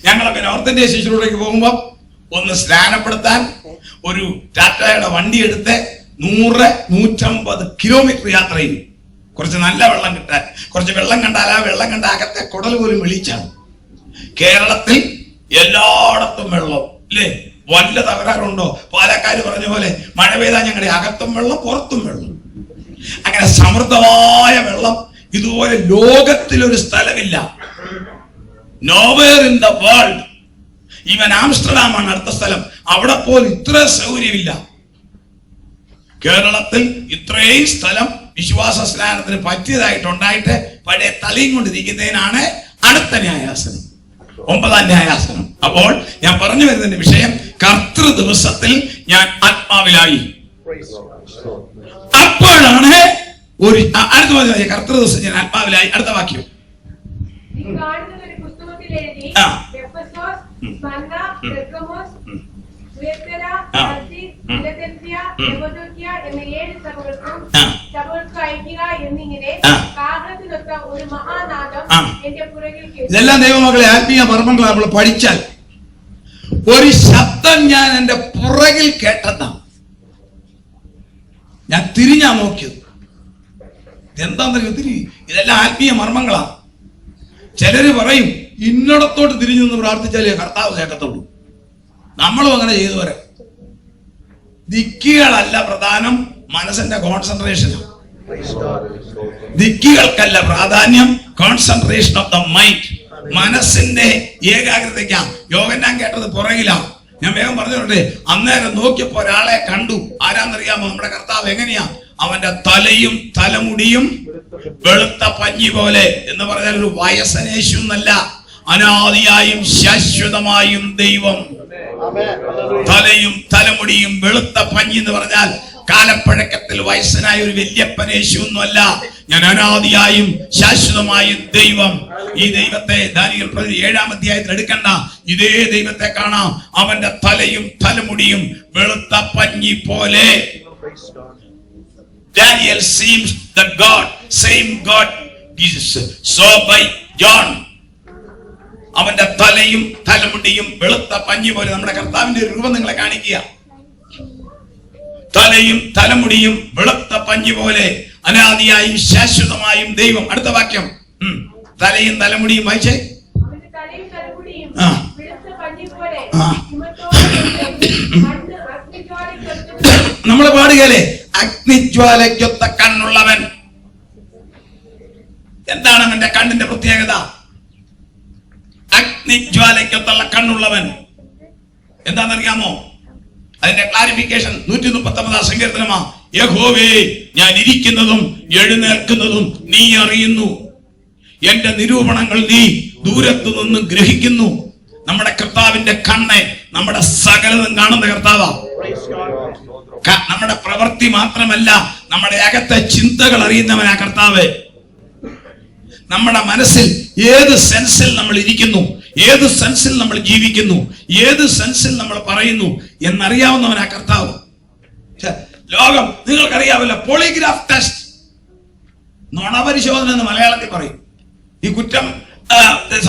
ഞങ്ങളൊക്കെ നോർത്ത് ഇന്ത്യ ശുശ്രൂഷയ്ക്ക് പോകുമ്പോൾ ഒന്ന് സ്നാനപ്പെടുത്താൻ ഒരു ടാറ്റയുടെ വണ്ടി എടുത്ത് 100-150 കിലോമീറ്റർ യാത്ര ചെയ്യും. കുറച്ച് നല്ല വെള്ളം കിട്ടാൻ. കുറച്ച് വെള്ളം കണ്ടാൽ ആ വെള്ളം കണ്ട അകത്തെ കുടൽ പോലും വെളിച്ചാണ്. കേരളത്തിൽ എല്ലായിടത്തും വെള്ളം ഇല്ലേ? വല്ല തകരാറുണ്ടോ? പാലക്കാര് പറഞ്ഞ പോലെ മഴ പെയ്താൽ ഞങ്ങളുടെ അകത്തും വെള്ളം, പുറത്തും വെള്ളം. അങ്ങനെ സമൃദ്ധമായ വെള്ളം ഇതുപോലെ ലോകത്തിലൊരു സ്ഥലമില്ല. Nowhere in the world. Even ആംസ്റ്റർഡാമാണ് അടുത്ത സ്ഥലം. അവിടെ പോലും ഇത്ര സൗകര്യമില്ല. കേരളത്തിൽ ഇത്രയും സ്ഥലം വിശ്വാസ സ്നാനത്തിന് പറ്റിയതായിട്ടുണ്ടായിട്ട് പഴയ തലയും കൊണ്ടിരിക്കുന്നതിനാണ് അടുത്ത ന്യായാസനം, 9ാം ന്യായാസനം. അപ്പോൾ ഞാൻ പറഞ്ഞു വരുന്നതിന്റെ വിഷയം, കർത്തൃ ദിവസത്തിൽ ഞാൻ ആത്മാവിലായി. അപ്പോഴാണ് ഒരു അടുത്ത കർത്തൃ ദിവസം ഞാൻ ആത്മാവിലായി. അടുത്ത വാക്യം ഇതെല്ലാം ദൈവമക്കളെ ആത്മീയ മർമ്മങ്ങൾ നമ്മൾ പഠിച്ചാൽ ഒരു ശബ്ദം ഞാൻ എന്റെ പുറകിൽ കേട്ടതാണ്. ഞാൻ തിരിഞ്ഞാ നോക്കിയത്. എന്താണെന്നറിയോ? ഇതെല്ലാം ആത്മീയ മർമ്മങ്ങളാ. ചിലര് പറയും ഇന്നടത്തോട്ട് തിരിഞ്ഞു നിന്ന് പ്രാർത്ഥിച്ചാലേ കർത്താവ് കേൾക്കത്തുള്ളൂ. നമ്മളും അങ്ങനെ ചെയ്തു വരാം. ദിക്കുകളല്ല പ്രധാനം, മനസ്സിന്റെ കോൺസെൻട്രേഷനാണ്. ദിക്കുകൾക്കല്ല പ്രാധാന്യം, കോൺസെൻട്രേഷൻ ഓഫ് ദ മൈൻഡ്, മനസ്സിന്റെ ഏകാഗ്രതയ്ക്കാണ്. യോഹന്നാൻ കേട്ടത് പുറകിലാണ്. ഞാൻ വേഗം പറഞ്ഞോട്ടെ. അന്നേരം നോക്കിയപ്പോ ഒരാളെ കണ്ടു. ആരാന്നറിയാമോ? നമ്മുടെ കർത്താവ്. എങ്ങനെയാ? അവന്റെ തലയും തലമുടിയും വെളുത്ത പഞ്ഞി പോലെ. എന്ന് പറഞ്ഞാൽ ഒരു വയസ്സനേശു എന്നല്ല, അനാദിയായും ശാശ്വതമായും ദൈവം. തലയും തലമുടിയും വെളുത്ത പഞ്ഞി എന്ന് പറഞ്ഞാൽ കാലപ്പഴക്കത്തിൽ വയസ്സനായ ഒരു വല്യപ്പനേശു ഒന്നുമല്ല. ഞാൻ അനാദിയായും ശാശ്വതമായും ദൈവം. ഈ ദൈവത്തെ ദാനിയേൽ 7-ാം അധ്യായത്തിൽ എടുക്കണ്ട. ഇതേ ദൈവത്തെ കാണാം. അവന്റെ തലയും തലമുടിയും വെളുത്ത പഞ്ഞി പോലെ. Daniel seems the God, same God is saw by John. അവന്റെ തലയും തലമുടിയും വെളുത്ത പഞ്ഞി പോലെ. നമ്മുടെ കർത്താവിന്റെ ഒരു രൂപം നിങ്ങളെ കാണിക്കുക. തലയും തലമുടിയും വെളുത്ത പഞ്ഞി പോലെ, അനാദിയായും ശാശ്വതമായും ദൈവം. അടുത്ത വാക്യം, തലയും തലമുടിയും വായിച്ചേ. നമ്മൾ പാടുകയല്ലേ, അഗ്നിജ്വാലയ്ക്കൊത്ത കണ്ണുള്ളവൻ. എന്താണ് അവന്റെ കണ്ണിന്റെ പ്രത്യേകത? അഗ്നിജ്വാലയ്ക്കൊത്തുള്ള കണ്ണുള്ളവൻ. എന്താണെന്നറിയാമോ? അതിന്റെ ക്ലാരിഫിക്കേഷൻ 139-ാം സങ്കീർത്തനമാ. യഹോവേ, ഞാൻ ഇരിക്കുന്നതും എഴുന്നേൽക്കുന്നതും നീ അറിയുന്നു. എന്റെ നിരൂപണങ്ങൾ നീ ദൂരത്തു നിന്ന് ഗ്രഹിക്കുന്നു. നമ്മുടെ കർത്താവിന്റെ കണ്ണ് നമ്മുടെ സകലതും കാണുന്ന കർത്താവാ. നമ്മുടെ പ്രവൃത്തി മാത്രമല്ല, നമ്മുടെ അകത്തെ ചിന്തകൾ അറിയുന്നവനാ കർത്താവ്. നമ്മുടെ മനസ്സിൽ ഏത് സെൻസിൽ നമ്മൾ ഇരിക്കുന്നു, ഏത് സെൻസിൽ നമ്മൾ ജീവിക്കുന്നു, ഏത് സെൻസിൽ നമ്മൾ പറയുന്നു എന്നറിയാവുന്നവനാ കർത്താവ്. ലോകം നിങ്ങൾക്കറിയാവില്ല, പോളിഗ്രാഫ് ടെസ്റ്റ്, നുണപരിശോധന എന്ന് മലയാളത്തിൽ പറയും. ഈ കുറ്റം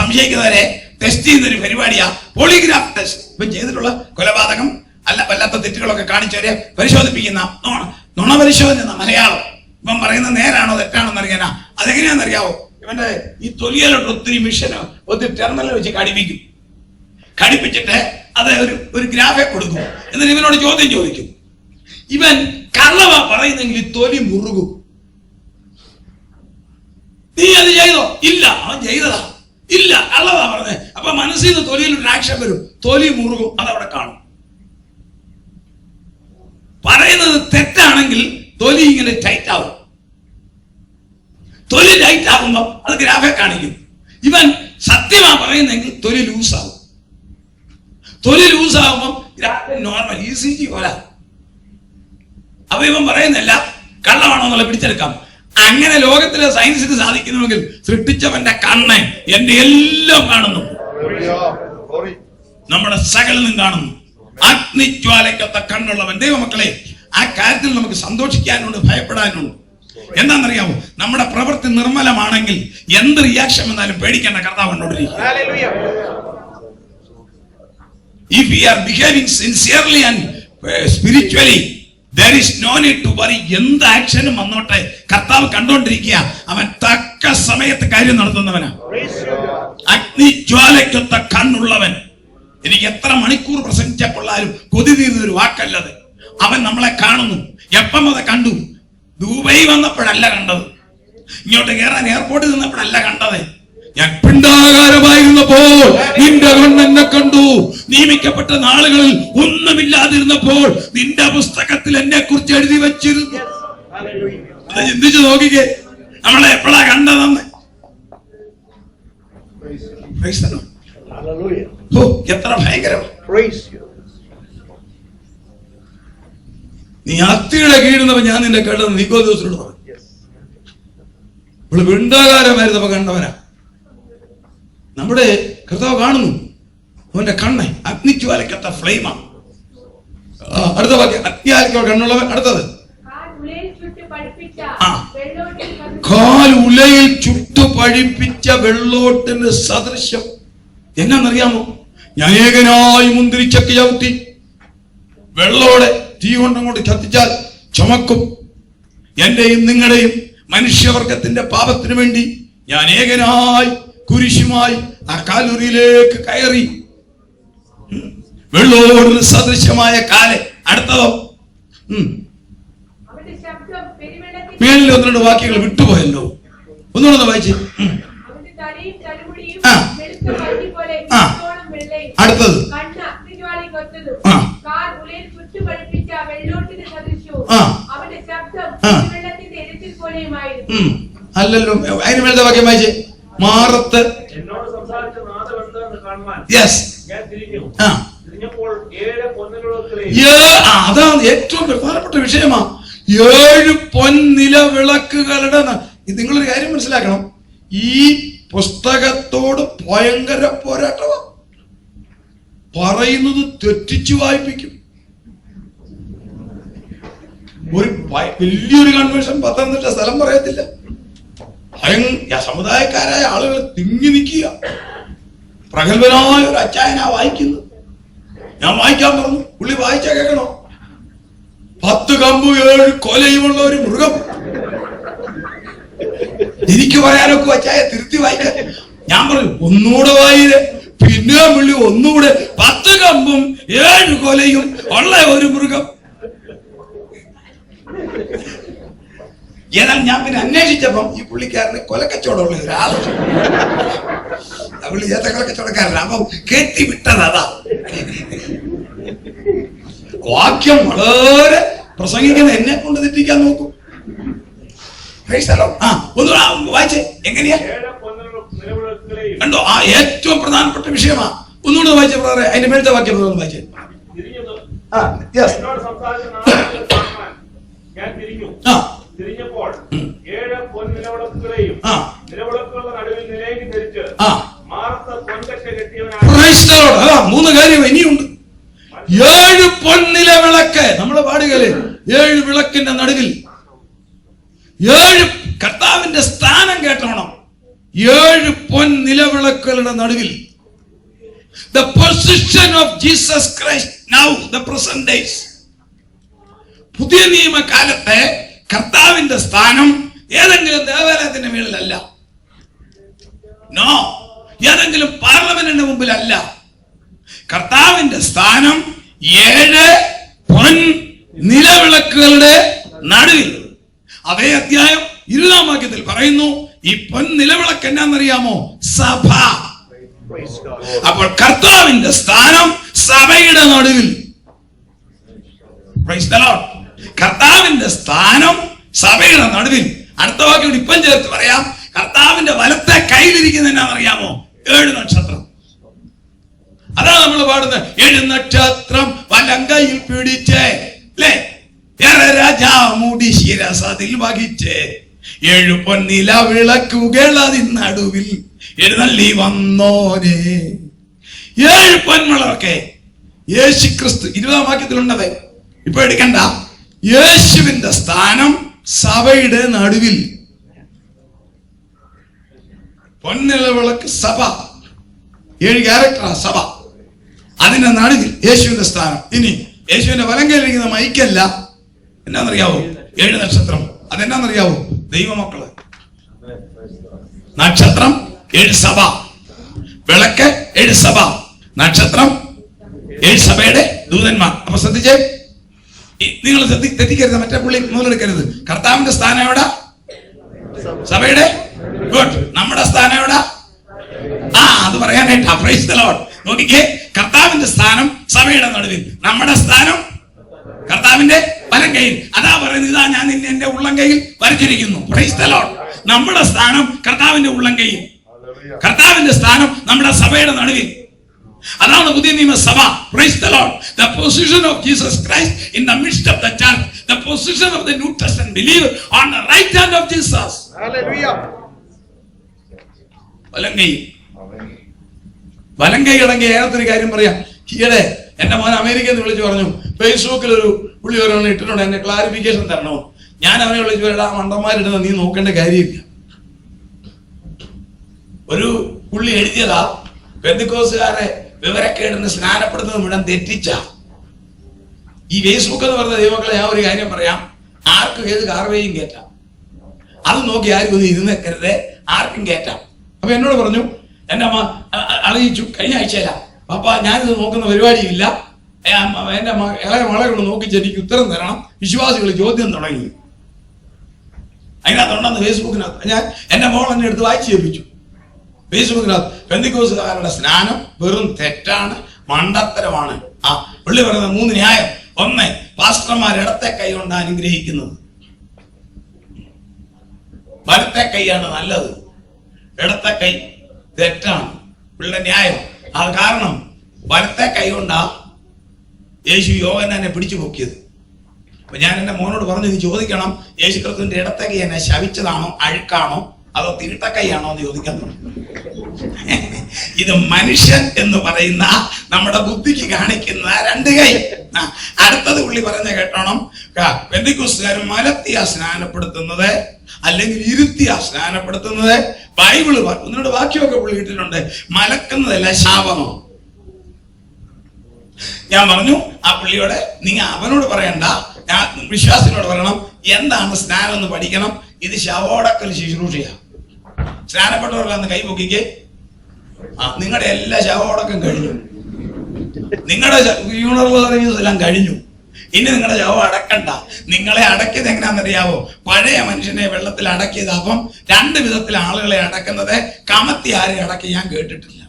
സംശയിക്കുന്നവരെ ടെസ്റ്റ് ചെയ്യുന്ന ഒരു പരിപാടിയാ പോളിഗ്രാഫ് ടെസ്റ്റ്. ഇപ്പം ചെയ്തിട്ടുള്ള കൊലപാതകം അല്ല വല്ലാത്ത തെറ്റുകളൊക്കെ കാണിച്ചവരെ പരിശോധിപ്പിക്കുന്ന നുണപരിശോധന എന്ന മലയാളം. ഇപ്പം പറയുന്നത് നേരാണോ തെറ്റാണോ എന്നറിയാനാ. അതെങ്ങനെയാണെന്നറിയാവോ? ഇവന്റെ ഈ തൊലിയിലോട്ട് ഒത്തിരി മിഷനോ ഒത്തിരി ടെർമിനൽ വെച്ച് കടിപ്പിക്കും. കടിപ്പിച്ചിട്ട് അത് ഒരു ഗ്രാഫെ കൊടുക്കും. എന്നിട്ട് ഇവനോട് ചോദ്യം ചോദിക്കും. ഇവൻ കള്ളവാ പറയുന്നെങ്കിൽ തൊലി മുറുകും. നീ അത് ചെയ്തോ? ഇല്ല. അവൻ ചെയ്തതാ. ഇല്ല, കള്ളവാ പറഞ്ഞത്. അപ്പൊ മനസ്സിൽ നിന്ന് തൊലിയിൽ ഒരു ആക്ഷൻ വരും, തൊലി മുറുകും. അതവിടെ കാണും. പറയുന്നത് തെറ്റാണെങ്കിൽ തൊലി ഇങ്ങനെ ടൈറ്റ് ആവും. തൊലി ടൈറ്റ് ആകുമ്പോൾ അത് ഗ്രാഫെ കാണിക്കും. ഇവൻ സത്യമാ പറയുന്നെങ്കിൽ തൊലി ലൂസാവും. തൊലി ലൂസാകുമ്പോൾ ഗ്രാഫ് നോർമൽ ECG പോലെ. അപ്പൊ ഇവൻ പറയുന്നില്ല കള്ളമാണോ എന്നുള്ള പിടിച്ചെടുക്കാം. അങ്ങനെ ലോകത്തിലെ സയൻസിന് സാധിക്കുന്നുവെങ്കിൽ സൃഷ്ടിച്ചവന്റെ കണ്ണ് എന്റെ എല്ലാം കാണുന്നു, നമ്മുടെ സകലനും കാണുന്നു. അഗ്നിജ്വാലയ്ക്കൊത്ത കണ്ണുള്ളവൻ. ദൈവമക്കളെ, ആ കാര്യത്തിൽ നമുക്ക് സന്തോഷിക്കാനുണ്ട്, ഭയപ്പെടാനുണ്ട്. എന്താണെന്നറിയാമോ? നമ്മുടെ പ്രവൃത്തി നിർമ്മലമാണെങ്കിൽ എന്ത് റിയാക്ഷൻ വന്നാലും പേടിക്കേണ്ട. കർത്താവ് കണ്ടോണ്ടിരിക്കും. If we are behaving sincerely and spiritually, there is no need to worry. എന്ത് ആക്ഷനും വന്നോട്ടെ, കർത്താവ് കണ്ടോണ്ടിരിക്കുക. അവൻ തക്ക സമയത്ത് കാര്യം നടത്തുന്നവനാ. അഗ്നിജ്വാലയ്ക്കൊത്ത കണ്ണുള്ളവൻ. എനിക്ക് എത്ര മണിക്കൂർ പ്രസംഗിച്ചാൽ കൊള്ളാലും കൊതി തീർന്ന ഒരു വാക്കല്ലത്. അവൻ നമ്മളെ കാണുന്നു. എപ്പം അത് കണ്ടു? ദുബൈ വന്നപ്പോഴല്ല കണ്ടത്, ഇങ്ങോട്ട് കയറാൻ എയർപോർട്ടിൽ നിന്നപ്പോഴല്ല കണ്ടത്. ഞാൻ പിണ്ടാകാരമായിരുന്നപ്പോൾ നിന്റെ കണ്ണെന്നെ കണ്ടു. നിയമിക്കപ്പെട്ട നാളുകളിൽ ഒന്നുമില്ലാതിരുന്നപ്പോൾ നിന്റെ പുസ്തകത്തിൽ എന്നെ കുറിച്ച് എഴുതി വെച്ചിരുന്നു. അത് ചിന്തിച്ചു നോക്കിക്കേ, നമ്മളെ എപ്പോഴാ കണ്ടതെന്ന്. എത്ര ഭയങ്കരം. നീ അത്തിയുടെ കീഴുന്നവൻ ഞാൻ നിന്റെ കേട്ടത് നിക്കോദോസിനോട് പറഞ്ഞു. ഇവിടെ പിണ്ടാകാരമായിരുന്നപ്പോ കണ്ടവനാ. നമ്മുടെ കർത്താവ് കാണുന്നു. അവന്റെ കണ്ണ് അഗ്നിജ്വാലയ്ക്കത്ത ഫ്ലെയിമാണ്. അടുത്ത വാക്യം, അഗ്നിജ്വാലയ്ക്കോ കണ്ണുള്ളവൻ. അടുത്തത്, കാൽ ഉലയിൽ ചുട്ടു പഴിപ്പിച്ച വെള്ളോട്ടിന് സദൃശ്യം. എന്നാന്നറിയാമോ? ഞാൻ ഏകനായി മുന്തിരിച്ചക്ക് ചവിട്ടി വെള്ളോടെ തീ കൊണ്ടങ്ങോട്ട് കത്തിച്ചാൽ ചുമക്കും. എന്റെയും നിങ്ങളുടെയും മനുഷ്യവർഗത്തിന്റെ പാപത്തിന് വേണ്ടി ഞാൻ ഏകനായി കുരിശുമായി ആ കാലുറിയിലേക്ക് കയറി. വെള്ളോടിന് സദൃശ്യമായ കാല്. അടുത്തതോ, മേളിൽ ഒന്ന് രണ്ട് വാക്യങ്ങൾ വിട്ടുപോയല്ലോ. ഒന്നുകൂടെ വായിച്ച്. അടുത്തത്, അല്ലല്ലോ, അതിന് മേളത്തെ വാക്യം വായിച്ച്. മാറത്ത് അതാണ് ഏറ്റവും പ്രധാനപ്പെട്ട വിഷയമാ. 7 പൊൻനിലവിളക്കുകളുടെ. നിങ്ങളൊരു കാര്യം മനസ്സിലാക്കണം, ഈ പുസ്തകത്തോട് ഭയങ്കര പോരാട്ടമാ. പറയുന്നത് തെറ്റിച്ചു വായിപ്പിക്കും. ഒരു വലിയൊരു കൺവെൻഷൻ പത്തനംതിട്ട സ്ഥലം പറയത്തില്ല, സമുദായക്കാരായ ആളുകൾ തിങ്ങി നിൽക്കുക. പ്രഗത്ഭനായ ഒരു അച്ചായനാ വായിക്കുന്നത്. ഞാൻ വായിക്കാൻ പറഞ്ഞു. പുള്ളി വായിച്ചാ കേൾക്കണോ? 10 കമ്പും 7 കൊലയുമുള്ള ഒരു മൃഗം. എനിക്ക് പറയാനൊക്കെ അച്ചായ തിരുത്തി വായിക്കാൻ. ഞാൻ പറഞ്ഞു ഒന്നുകൂടെ വായിര്. പിന്നെ പുള്ളി ഒന്നുകൂടെ 10 കമ്പും 7 കൊലയും ഉള്ള ഒരു മൃഗം. എന്നാൽ ഞാൻ പിന്നെ അന്വേഷിച്ചപ്പം ഈ പുള്ളിക്കാരന് കൊലക്കച്ചവടമുള്ള ഒരാള്. പുള്ളി കൊലക്കച്ചവടക്കാരനാ. അപ്പം കെട്ടി വിട്ടത് അതാ. വാക്യം വളരെ പ്രസംഗിക്കുന്ന എന്നെ കൊണ്ട് തെറ്റിക്കാൻ നോക്കും. ഒന്ന് വായിച്ചേ. എങ്ങനെയാ കണ്ടോ? ഏറ്റവും പ്രധാനപ്പെട്ട വിഷയമാ. ഒന്നുകൂടെ വായിച്ച പ്രധാന അതിന്റെ മേലത്തെ വാക്യം വായിച്ചേ. യെസ്. എന്നോട് സംസാരിച്ച നാളുകളിൽ കാണുവാൻ ഞാൻ തിരിഞ്ഞു. ആ തിരിഞ്ഞപ്പോൾ 7 പൊൻനിലവിളക്കുകളെയും ആ. നിലവിളക്കുകളുടെ നടുവിൽ നിലയ്ക്ക് ധരിച്ച് ആ മാർത്ത പൊൻകച്ച കെട്ടിയവനായ Praise the Lord. അതാ 3 കാര്യം ഇനിയുണ്ട്. 7 പൊൻനില വിളക്ക്. നമ്മള് പാടുകല്ലേ, 7 വിളക്കിന്റെ നടുവിൽ 7 കർത്താവിന്റെ സ്ഥാനം കേട്ടോണം. 7 പൊൻനിലവിളക്കുകളുടെ നടുവിൽ. The position of Jesus Christ now, the present days. പുതിയ നിയമകാലത്തെ കർത്താവിന്റെ സ്ഥാനം ഏതെങ്കിലും ദേവാലയത്തിന്റെ മുകളിലല്ല. നോ, ഏതെങ്കിലും പാർലമെന്റിന്റെ മുമ്പിലല്ല. കർത്താവിന്റെ സ്ഥാനം 7 പൊൻ നിലവിളക്കുകളുടെ നടുവിൽ. അതേ അധ്യായം 20-ാം വാക്യത്തിൽ പറയുന്നു, ഈ പൊൻ നിലവിളക്ക് എന്നാന്നറിയാമോ? സഭ. അപ്പോൾ കർത്താവിന്റെ സ്ഥാനം സഭയുടെ നടുവിൽ. Praise the Lord. കർത്താവിന്റെ സ്ഥാനം സഭയുടെ നടുവിൽ. അടുത്ത വാക്യം ഇപ്പം ചേർത്ത് പറയാം, കർത്താവിന്റെ വലത്തെ കയ്യിലിരിക്കുന്ന എന്നാന്നറിയാമോ? 7 നക്ഷത്രം. അതാണ് നമ്മൾ പാടുന്നത്. 7 നക്ഷത്രം വലങ്കയിൽ പിടിച്ചേ, അല്ലേ? രാജാമുടി ശിരസതിൽ വഹിച്ചേ, 7 പൊന്നില വിളക്കുകൾ അതിൻ നടുവിൽ എഴുന്നള്ളി വന്നോരേ. 7 പൊന്മുളക്കെ യേശു ക്രിസ്തു 20-ാം വാക്യത്തിലുണ്ടത്. ഇപ്പൊ എടുക്കണ്ട. യേശുവിന്റെ സ്ഥാനം സഭയുടെ നടുവിൽ. പൊന്നില വിളക്ക് സഭ. 7 ക്യാരക്ടറാ സഭ. അതിന്റെ നടുവിൽ യേശുവിന്റെ സ്ഥാനം. ഇനി യേശുവിന്റെ വലങ്കയിലിരിക്കുന്ന മൈക്കല്ല, എന്നാന്നറിയാവോ? 7 നക്ഷത്രം. അതെന്നാന്നറിയാവോ? ദൈവമക്കള്. നക്ഷത്രം 7 സഭ, വിളക്ക് 7 സഭ, നക്ഷത്രം 7 സഭയുടെ ദൂതന്മാർ. അപ്പൊ ശ്രദ്ധിച്ചേ, നിങ്ങൾ തെറ്റിക്കരുത്, മറ്റേ പുള്ളി മുതലെടുക്കരുത്. കർത്താവിന്റെ സ്ഥാനം എവിടെ? സഭയുടെ. ഗുഡ്. നമ്മുടെ സ്ഥാനം എവിടെ? അത് പറയാനായിട്ടാ. Price the Lord. നോക്കിക്കേ, കർത്താവിന്റെ സ്ഥാനം സഭയുടെ നടുവിൽ, നമ്മുടെ സ്ഥാനം കർത്താവിന്റെ വലം കയ്യിൽ. അതാ പറയുന്നത്, ഇതാ ഞാൻ നിന്നെ എന്റെ ഉള്ളം കയ്യിൽ വരച്ചിരിക്കുന്നു. Price the Lord. നമ്മുടെ സ്ഥാനം കർത്താവിന്റെ ഉള്ളം കയ്യിൽ, കർത്താവിന്റെ സ്ഥാനം നമ്മുടെ സഭയുടെ നടുവിൽ. അതാണ് പുതിയ നിയമസഭ. Praise the Lord. The position of Jesus Christ in the midst of the church, the position of the New Testament believer on the right hand of Jesus. Hallelujah. വലങ്കൈ അടങ്ങിയ ഏതൊരു കാര്യം പറയാം. ഈയിടെ എന്റെ മോൻ അമേരിക്കയിൽ നിന്ന് വിളിച്ചു പറഞ്ഞു, ഫേസ്ബുക്കിൽ ഒരു പുള്ളി ഓരോന്ന് ഇട്ടിട്ടുണ്ട്, എന്നെ ക്ലാരിഫിക്കേഷൻ തരണോ. ഞാൻ അവനെ വിളിച്ചു, ആ മണ്ടന്മാരിടുന്ന നീ നോക്കേണ്ട കാര്യമില്ല. ഒരു പുള്ളി എഴുതിയതാ, പെന്തക്കോസ്തുകാരെ വിവരക്കേടിന് സ്നാനപ്പെടുന്നത് മുഴുവൻ തെറ്റിച്ച. ഈ ഫേസ്ബുക്ക് എന്ന് പറഞ്ഞ ദൈവമക്കളെ, ഞാൻ ഒരു കാര്യം പറയാം, ആർക്കും ഏത് കാർവേയും കയറ്റാം. അത് നോക്കി ആർക്കും ഒന്ന് ഇരുന്നേക്കരുത്, ആർക്കും കയറ്റാം. അപ്പൊ എന്നോട് പറഞ്ഞു, എന്റെ അമ്മ അറിയിച്ചു കഴിഞ്ഞ ആഴ്ചയില്ല, പാപ്പ ഞാനിത് നോക്കുന്ന പരിപാടിയില്ല, എന്റെ ഇളയ മകളെ കൊണ്ട് നോക്കിച്ച് എനിക്ക് ഉത്തരം തരണം, വിശ്വാസികൾ ചോദ്യം തുടങ്ങി. അതിനകത്തുണ്ടെന്ന് ഫേസ്ബുക്കിനകത്ത്. ഞാൻ എന്റെ മോൾ എന്നെ എടുത്ത് വായിച്ചു കേൾപ്പിച്ചു. ഫേസ്ബുക്കിനകത്ത് പെന്തക്കോസ്തുകാരുടെ സ്നാനം വെറും തെറ്റാണ്, മണ്ടത്തരമാണ്. പുള്ളി പറയുന്ന 3 ന്യായം. 1, പാസ്റ്റർമാർ ഇടത്തെ കൈ കൊണ്ട് അനുഗ്രഹിക്കുന്നത്, വലത്തെ കൈയാണ് നല്ലത്, ഇടത്തെ കൈ തെറ്റാണ്. പുള്ളിയുടെ ന്യായം. അത് കാരണം വലത്തെ കൈ കൊണ്ടാ യേശു യോഹന്നാനെ പിടിച്ചു പൊക്കിയത്. അപ്പൊ ഞാൻ എന്റെ മോനോട് പറഞ്ഞു, നീ ചോദിക്കണം, യേശു ക്രിസ്തുവിന്റെ ഇടത്തെ കൈ എന്നെ ശവിച്ചതാണോ, അഴുക്കാണോ, അതോ തിരുട്ട കൈയാണോ എന്ന് ചോദിക്കാൻ തുടങ്ങി. ഇത് മനുഷ്യൻ എന്ന് പറയുന്ന നമ്മുടെ ബുദ്ധിക്ക് കാണിക്കുന്ന 2 കൈ. അടുത്തത് പുള്ളി പറഞ്ഞ കേട്ടോണം, പെന്തക്കോസ്തുകാരും മലത്തിയാ സ്നാനപ്പെടുത്തുന്നത്, അല്ലെങ്കിൽ ഇരുത്തിയാ സ്നാനപ്പെടുത്തുന്നത്. ബൈബിള് ഒന്നിനോട് വാക്യമൊക്കെ പുള്ളി ഇട്ടിട്ടുണ്ട്, മലക്കുന്നതല്ല ശാപമോ. ഞാൻ പറഞ്ഞു ആ പുള്ളിയോട്, നിങ്ങൾ അവനോട് പറയണ്ട, ഞാൻ വിശ്വാസിനോട് പറയണം, എന്താണ് സ്നാനം എന്ന് പഠിക്കണം. ഇത് ശവോടക്കൽ ശുശ്രൂഷയാ. സ്നാനപ്പെട്ടവർക്കാന്ന് കൈ പൊക്കിക്കേ. നിങ്ങളുടെ എല്ലാ ശവോടക്കം കഴിഞ്ഞു, നിങ്ങളുടെ ഫ്യൂണറൽ സർവീസ് എല്ലാം കഴിഞ്ഞു. ഇനി നിങ്ങളുടെ ശവം അടക്കണ്ട. നിങ്ങളെ അടക്കിയത് എങ്ങനെയാണെന്നറിയാവോ? പഴയ മനുഷ്യനെ വെള്ളത്തിൽ അടക്കിയത്. അപ്പം 2 വിധത്തിൽ ആളുകളെ അടക്കുന്നത്. കമത്തി ആരെ അടക്കി ഞാൻ കേട്ടിട്ടില്ല.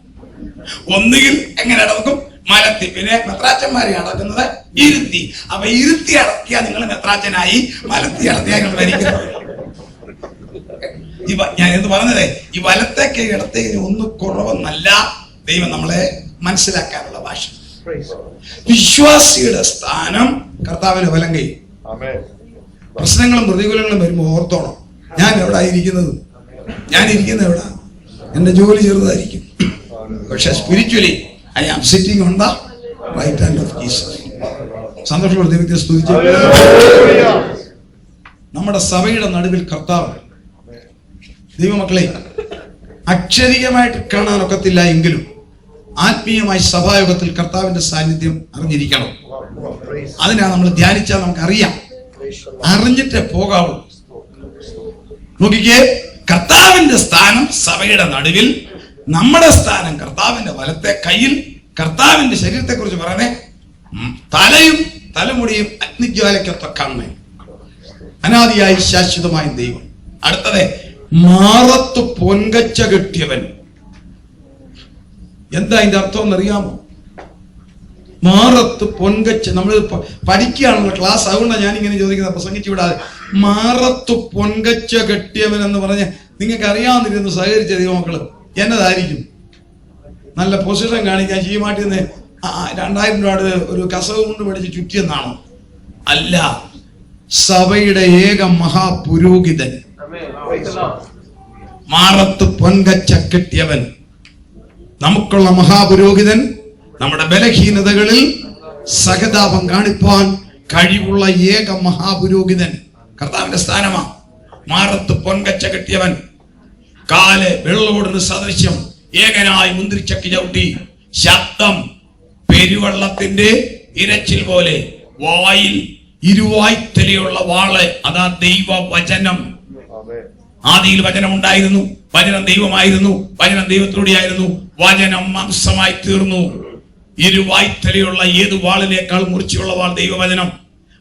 ഒന്നുകിൽ എങ്ങനെ അടക്കും? മലത്തി. പിന്നെ മെത്രാച്ചന്മാരെ അടക്കുന്നത് ഇരുത്തി. അപ്പൊ ഇരുത്തി അടക്കിയാ നിങ്ങൾ മെത്രാച്ചനായി, മലത്തി അടക്കിയാൽ നിങ്ങൾ ഭരിക്കുന്നത്. ഞാൻ എന്ത് പറഞ്ഞതേ, ഈ വലത്തേക്ക് ഇടത്തേക്ക് ഒന്നും കുറവെന്നല്ല ദൈവം നമ്മളെ മനസ്സിലാക്കാനുള്ള ഭാഷ. വിശ്വാസിയുടെ സ്ഥാനം കർത്താവിന് വലങ്കൈ. പ്രശ്നങ്ങളും പ്രതികൂലങ്ങളും വരുമ്പോൾ ഓർത്തോണം, ഞാൻ എവിടെ ഇരിക്കുന്നത്? ഞാൻ ഇരിക്കുന്നത് എവിടെ? എന്റെ ജോലി ചെറുതായിരിക്കും, പക്ഷെ spiritually I am sitting on the right hand of Jesus. സന്തോഷമുള്ള ദൈവത്തെ സ്തുതിച്ചു. നമ്മുടെ സഭയുടെ നടുവിൽ കർത്താവ്. ദൈവമക്കളെ, അക്ഷരികമായിട്ട് കാണാനൊക്കത്തില്ല എങ്കിലും ആത്മീയമായി സഭായോഗത്തിൽ കർത്താവിന്റെ സാന്നിധ്യം അറിഞ്ഞിരിക്കണം. അതിനാ നമ്മൾ ധ്യാനിച്ചാൽ നമുക്കറിയാം, അറിഞ്ഞിട്ടേ പോകാവൂ. നോക്കിക്കേ, കർത്താവിന്റെ സ്ഥാനം സഭയുടെ നടുവിൽ, നമ്മുടെ സ്ഥാനം കർത്താവിന്റെ വലത്തെ കയ്യിൽ. കർത്താവിന്റെ ശരീരത്തെ കുറിച്ച് പറയുന്നേ, തലയും തലമുടിയും അഗ്നിജ്വാലയ്ക്കൊത്ത കണ്ണ്, അനാദിയായി ശാശ്വതമായ ദൈവം. അടുത്തത്, മാറത്ത് പൊൻകച്ച കെട്ടിയവൻ. എന്താ അതിന്റെ അർത്ഥം എന്നറിയാമോ? മാറത്ത് പൊൻകച്ച. നമ്മൾ പഠിക്കുകയാണല്ലോ ക്ലാസ്, അതുകൊണ്ടാണ് ഞാനിങ്ങനെ ചോദിക്കുന്നത്, പ്രസംഗിച്ചു വിടാതെ. മാറത്ത് പൊൻകച്ച കെട്ടിയവൻ എന്ന് പറഞ്ഞ് നിങ്ങൾക്ക് അറിയാവുന്നിരുന്നു സഹകരിച്ച ദൈവമക്കള് എന്നതായിരിക്കും? നല്ല പൊസിഷൻ കാണിക്കാൻ ചീമാട്ടിൽ നിന്ന് 2000 രൂപയുടെ ഒരു കസവ് കൊണ്ട് മേടിച്ച് ചുറ്റിയെന്നാണോ? അല്ല, സഭയുടെ ഏക മഹാപുരോഹിതൻ, മാറത്ത് പൊൻകച്ച കെട്ടിയവൻ, നമുക്കുള്ള മഹാപുരോഹിതൻ, നമ്മുടെ ബലഹീനതകളിൽ സഹതാപം കാണിപ്പാൻ കഴിവുള്ള ഏക മഹാപുരോഹിതൻ കർത്താവിന്റെ സ്ഥാനമാണ്. മാറത്ത് പൊൻകച്ച കെട്ടിയവൻ, കാല് വെള്ളോടിന് സദൃശ്യം, ഏകനായി മുന്തിരിച്ചക്കി ചവിട്ടി, ശബ്ദം പെരുവെള്ളത്തിന്റെ ഇരച്ചിൽ പോലെ, വായിൽ ഇരുവായ്ത്തലയുള്ള വാള്, അതാ ദൈവവചനം. ആദിയിൽ വചനം ഉണ്ടായിരുന്നു, വചനം ദൈവമായിരുന്നു, വചനം ദൈവത്തിലൂടെയായിരുന്നു, വചനം മാംസമായി തീർന്നു. ഇരുവായ്ത്തലയുള്ള ഏത് വാളിനേക്കാൾ മൂർച്ചയുള്ള വാൾ ദൈവവചനം.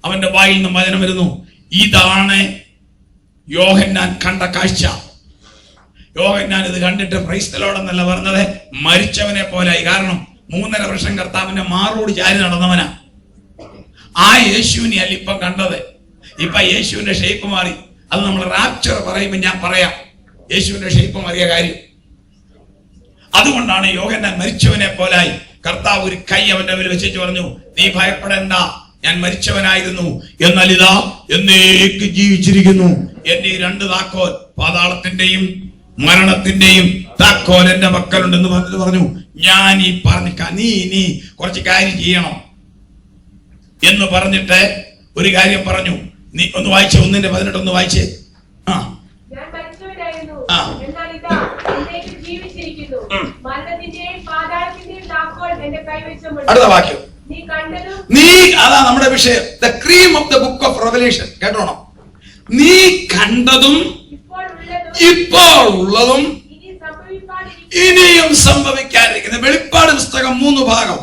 അവന്റെ വായിൽ നിന്ന് വചനം വരുന്നു. ഇതാണ് യോഹന്നാൻ കണ്ട കാഴ്ച. യോഹന്നാൻ ഇത് കണ്ടിട്ട് പ്രൈസ് ദി ലോർഡ് എന്നല്ല പറഞ്ഞത്, മരിച്ചവനെ പോലായി. കാരണം 3.5 വർഷം കർത്താവിന്റെ മാറോട് ചാരി നടന്നവനാ. ആ യേശുവിനെ അല്ല ഇപ്പം കണ്ടത്. ഇപ്പൊ യേശുവിന്റെ ഷേപ്പ് മാറി. അത് നമ്മൾ റാപ്ചർ പറയുമ്പോൾ ഞാൻ പറയാം യേശുവിന്റെ ഷേപ്പ് മാറിയ കാര്യം. അതുകൊണ്ടാണ് യോഹന്നാൻ മരിച്ചവനെ പോലായി. കർത്താവ് ഒരു കൈ അവന്റെ മേൽ വെച്ചു പറഞ്ഞു, നീ ഭയപ്പെടേണ്ട, ഞാൻ മരിച്ചവനായിരുന്നു, എന്നാൽ ഇതാ എന്നേക്ക് ജീവിച്ചിരിക്കുന്നു. എന്റെ 2 താക്കോൽ, പാതാളത്തിന്റെയും മരണത്തിന്റെയും താക്കോൽ എന്റെ മക്കളുണ്ടെന്ന് പറഞ്ഞിട്ട് പറഞ്ഞു, ഞാൻ ഈ നീ കുറച്ച് കാര്യം ചെയ്യണം എന്ന് പറഞ്ഞിട്ട് ഒരു കാര്യം പറഞ്ഞു. നീ ഒന്ന് വായിച്ചേ, 1:18 വായിച്ചേ. അടുത്ത വാക്യം, നീ, അതാ നമ്മുടെ വിഷയം, the cream of the book of Revelation. കേട്ടോണം, നീ കണ്ടതും ഇപ്പോൾ ഉള്ളതും ഇനിയും സംഭവിക്കാതിരിക്കുന്ന. വെളിപ്പാട് പുസ്തകം 3 ഭാഗം.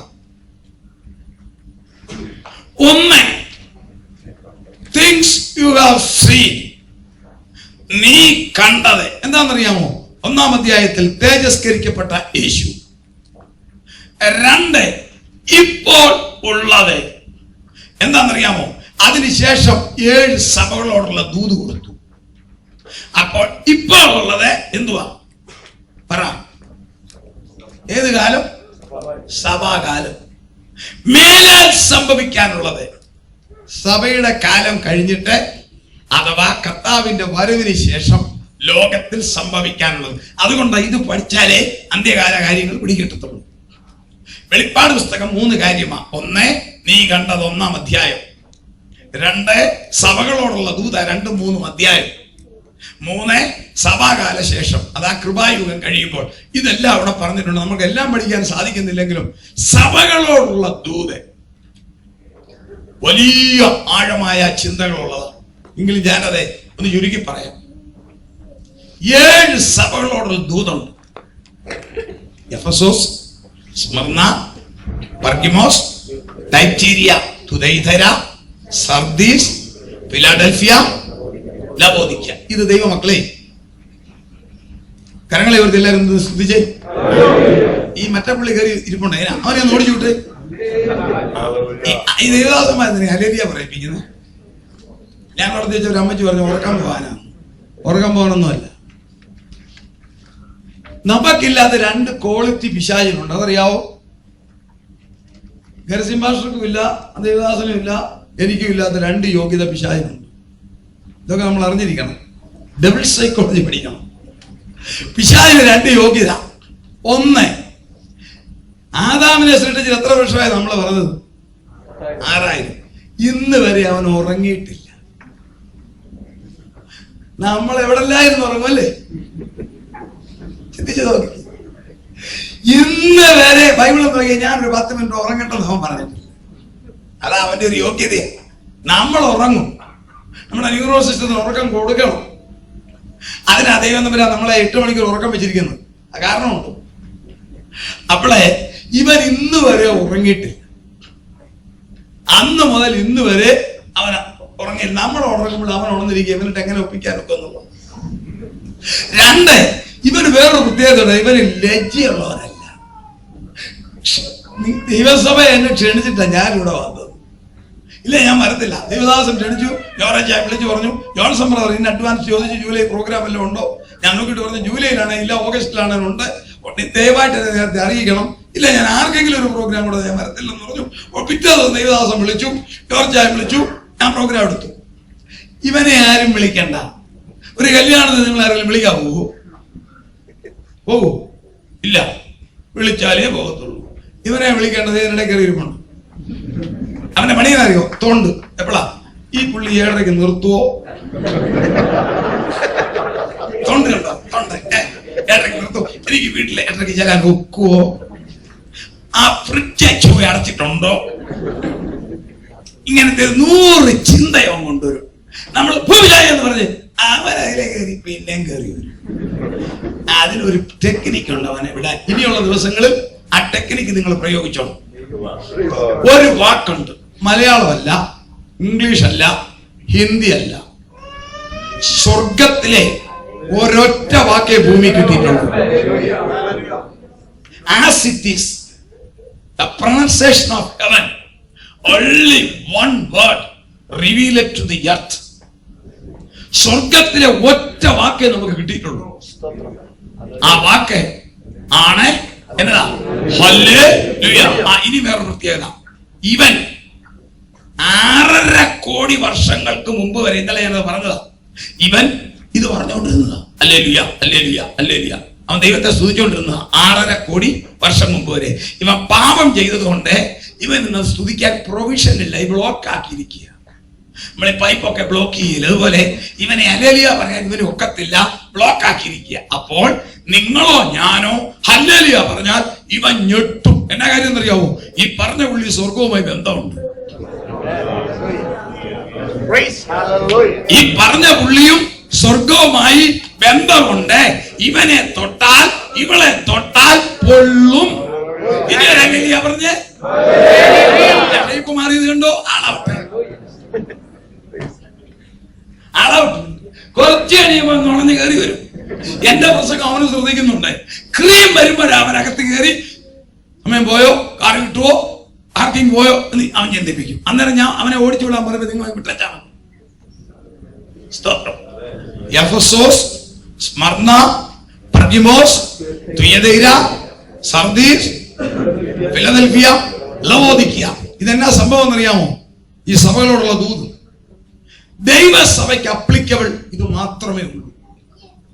1, things you have seen. നീ കണ്ടത് എന്താണെന്നറിയാമോ? 1-ാം അധ്യായത്തിൽ തേജസ്കരിക്കപ്പെട്ട യേശു. 2, ഇപ്പോൾ ഉള്ളത് എന്താണെന്നറിയാമോ? അതിനുശേഷം 7 സഭകളോടുള്ള ദൂത് കൊടുത്തു. അപ്പോൾ ഇപ്പോൾ ഉള്ളത് എന്തുവാ? പറ, ഏത് കാലം? സഭാകാലം. മേലാൽ സംഭവിക്കാനുള്ളത് സഭയുടെ കാലം കഴിഞ്ഞിട്ട്, അഥവാ കർത്താവിന്റെ വരവിന് ശേഷം ലോകത്തിൽ സംഭവിക്കാനുള്ളത്. അതുകൊണ്ടാണ് ഇത് പഠിച്ചാലേ അന്ത്യകാല കാര്യങ്ങൾ പിടികിട്ടത്തുള്ളൂ. വെളിപ്പാട് പുസ്തകം 3 കാര്യമാണ്. 1, നീ കണ്ടത് 1-ാം അധ്യായം. 2, സഭകളോടുള്ള ദൂത 2-3 അധ്യായം. 3, സഭാകാല ശേഷം, അതാ കൃപായുഗം കഴിയുമ്പോൾ. ഇതെല്ലാം അവിടെ പറഞ്ഞിട്ടുണ്ട്. നമുക്ക് എല്ലാം പഠിക്കാൻ സാധിക്കുന്നില്ലെങ്കിലും സഭകളോടുള്ള ദൂത് വലിയ ആഴമായ ചിന്തകളുള്ളതാണ്. എങ്കിലും ഞാനത് ഒന്ന് ചുരുക്കി പറയാം. 7 സഭകളോടുള്ള ദൂതുണ്ട്. Ephesus, Smyrna, Pergamos, Thyatira, Thyatira, Sardis, Philadelphia, Laodicea. ഇത് ദൈവമക്കളെ, കരങ്ങളെ ഇവർക്ക് എല്ലാവരും ശ്രദ്ധിച്ചേ. ഈ മറ്റേ പുള്ളി കയറി ഇരിപ്പുണ്ട്, അവനെ ഒന്ന് ഓടിച്ചു വിട്ട്. ഈ ദേവദാസന്മാരെ ഹല്ലേലൂയ പറയിപ്പിക്കുന്നത്. ഞാൻ അവിടെ വെച്ച ഒരു അമ്മച്ചി പറഞ്ഞു ഉറക്കാൻ പോകാനാണ്. ഉറക്കാൻ പോകണമെന്നല്ല. നമുക്കില്ലാത്ത 2 ക്വാളിറ്റി പിശാചിനുണ്ട്, അതറിയാവോ? ഗരസിം പാസ്റ്റർക്കും ഇല്ല, ദേവദാസനും ഇല്ല, എനിക്കും ഇല്ലാത്ത 2 യോഗ്യത പിശാചിനുണ്ട്. ഇതൊക്കെ നമ്മൾ അറിഞ്ഞിരിക്കണം. ഡബിൾ സൈക്കോളജി പഠിക്കണം. പിശാചിന് 2 യോഗ്യത. ഒന്ന്, ആദാമിനെ സൃഷ്ടിച്ചിട്ട് എത്ര വർഷമായി നമ്മൾ പറഞ്ഞത്? 6000. ഇന്ന് വരെ അവൻ ഉറങ്ങിയിട്ടില്ല. നമ്മൾ എവിടെല്ലായിരുന്നു ഉറങ്ങുമല്ലേ? ചിന്തിച്ചു നോക്കി. ഇന്ന് വരെ ബൈബിളിൽ നോക്കി ഞാനൊരു 10 മിനിറ്റ് ഉറങ്ങട്ടെന്ന് അവൻ പറഞ്ഞിട്ടില്ല. അതാ അവന്റെ ഒരു യോഗ്യതയാണ്. നമ്മൾ ഉറങ്ങും. നമ്മുടെ ന്യൂറോ സിസ്റ്റത്തിന് ഉറക്കം കൊടുക്കണം. അതിനാ ദൈവം തമ്മിലാ നമ്മളെ 8 മണിക്കൂർ ഉറക്കം വെച്ചിരിക്കുന്നത്. കാരണമുണ്ട്. അപ്പോളെ ഇവൻ ഇന്ന് വരെ ഉറങ്ങിയിട്ടില്ല. അന്ന് മുതൽ ഇന്ന് വരെ അവൻ ഉറങ്ങി. നമ്മൾ ഉറങ്ങുമ്പോൾ അവൻ ഉണർന്നിരിക്കുക. ഇവനിട്ട് എങ്ങനെ ഒപ്പിക്കാനൊക്കെ ഒന്നുള്ളൂ. 2, ഇവന് വേറൊരു പ്രത്യേകത. ഇവന് ലജ്ജയുള്ളവനല്ല. ദൈവസഭ എന്നെ ക്ഷണിച്ചിട്ടാ ഞാനിവിടെ വന്നത്. ഇല്ല, ഞാൻ വരത്തില്ല. ദേവദാസൻ ക്ഷണിച്ചു, ജോർജ് വിളിച്ചു പറഞ്ഞു, ജോൺസൺ ബ്രദർ ഇന്ന് അഡ്വാൻസ് ചോദിച്ചു ജൂലൈ പ്രോഗ്രാം എല്ലാം ഉണ്ടോ? ഞാൻ നോക്കിയിട്ട് പറഞ്ഞു ജൂലൈയിലാണ്, ഇല്ല ഓഗസ്റ്റിലാണ് ഉണ്ട്, ദയവായിട്ട് നേരത്തെ അറിയിക്കണം. ഇല്ല, ഞാൻ ആർക്കെങ്കിലും ഒരു പ്രോഗ്രാം കൂടെ ഞാൻ വരത്തില്ലെന്ന് പറഞ്ഞു. പിറ്റേ ദിവസം ദേവദാസൻ വിളിച്ചു, ജോർജ് വിളിച്ചു, ഞാൻ പ്രോഗ്രാം എടുത്തു. ഇവനെ ആരും വിളിക്കണ്ട. ഒരു കല്യാണത്തിന് നിങ്ങൾ ആരെങ്കിലും വിളിക്കാൻ പോകൂ? ഇല്ല, വിളിച്ചാലേ പോകത്തുള്ളൂ. ഇവനെ വിളിക്കേണ്ടത് ഇതിനിടെ കയറിയിരിപ്പുണ്ട്. അവന്റെ പണിയെന്നറിയോ? തോണ്ട്. എപ്പോഴാ ഈ പുള്ളി 7:30 നിർത്തുവോ? തൊണ്ട് കണ്ടോ? തൊണ്ട് 7:30 നിർത്തുവോ? എനിക്ക് വീട്ടിലെ 7:30 ചെല്ലാൻ ഒക്കുവോ? ആ ഫ്രിഡ്ജ് അടച്ചിട്ടുണ്ടോ? ഇങ്ങനത്തെ 100 ചിന്തയവൻ കൊണ്ടുവരും. നമ്മൾ ഭൂമിയായി എന്ന് പറഞ്ഞ് അവൻ അതിലെ കയറി പിന്നെയും കയറി വരും. അതിനൊരു ടെക്നിക്ക് ഉണ്ട് അവനെ വിടാൻ. ഇനിയുള്ള ദിവസങ്ങളിൽ ആ ടെക്നിക്ക് നിങ്ങൾ പ്രയോഗിച്ചോളൂ. ഒരു വാക്കുണ്ട്, മലയാളമല്ല, ഇംഗ്ലീഷ് അല്ല, ഹിന്ദി അല്ല, സ്വർഗത്തിലെ ഒരൊറ്റ വാക്കേ ഭൂമി കിട്ടിയിട്ടുള്ളൂ. As it is, the pronunciation of heaven, only one word revealed to the earth. സ്വർഗത്തിലെ ഒറ്റ വാക്കേ നമുക്ക് കിട്ടിയിട്ടുള്ളൂ. ആ വാക്ക് ആണ് എന്നതാ? ഹല്ലേലൂയ. ഇനി വേറെ പ്രത്യേകത, ഇവൻ 6.5 കോടി വർഷങ്ങൾക്ക് മുമ്പ് വരെ, ഇന്നലെ ഞാനത് പറഞ്ഞതാ, ഇവൻ ഇത് പറഞ്ഞുകൊണ്ടിരുന്നതാ. Hallelujah, hallelujah, hallelujah. അവൻ ദൈവത്തെ സ്തുതിച്ചുകൊണ്ടിരുന്ന 6.5 കോടി വർഷം മുമ്പ് വരെ. ഇവൻ പാപം ചെയ്തത് കൊണ്ട് ഇവൻ ഇന്ന് സ്തുതിക്കാൻ പ്രൊവിഷൻ ഇല്ല. ഈ ബ്ലോക്ക് ആക്കിയിരിക്കുക. നമ്മളെ പൈപ്പൊക്കെ ബ്ലോക്ക് ചെയ്യില്ല, അതുപോലെ ഇവനെ ഹല്ലേലൂയ പറയാൻ ഇവന് ഒക്കത്തില്ല, ബ്ലോക്ക് ആക്കിയിരിക്കുക. അപ്പോൾ നിങ്ങളോ ഞാനോ ഹല്ലേലൂയ പറഞ്ഞാൽ ഇവൻ ഞെട്ടും. എന്നാ കാര്യം എന്നറിയാവോ? ഈ പറഞ്ഞ പുള്ളി സ്വർഗവുമായി ബന്ധമുണ്ട്. ഈ പറഞ്ഞ പുള്ളിയും സ്വർഗവുമായി ബന്ധമുണ്ട്. ഇവനെ തൊട്ടാൽ, ഇവളെ തൊട്ടാൽ പൊള്ളും. ഇനി ഹല്ലേലൂയ പറഞ്ഞേ കുമാരി കണ്ടോ? ആളാവട്ടെ, ആളാവട്ടെ. കുറച്ച് കഴിയുമ്പോൾ നുണഞ്ഞ് കയറി വരും. എന്റെ പ്രസംഗം അവന് ശ്രദ്ധിക്കുന്നുണ്ട്. ക്രീം വരുമ്പോൾ അവനകത്ത് കയറി അമ്മയും പോയോ, കാർ കിട്ടുവോ, ആർക്കിങ് പോയോ എന്ന് അവൻ ചിന്തിപ്പിക്കും. അന്നേരം ഞാൻ അവനെ ഓടിച്ചു വിടാൻ പറയുമ്പോൾ നിങ്ങൾ വിട്ടേച്ചാണ്. സ്തോത്രം. Ephesus, Smyrna, Pergamos, Thyatira, Sardis, Philadelphia, Laodicea. ഇതെന്നാ സംഭവം എന്നറിയാമോ? ഈ സഭകളോടുള്ള ദൂത്. ദൈവസഭയ്ക്ക് അപ്ലിക്കബിൾ ഇത് മാത്രമേ ഉള്ളൂ.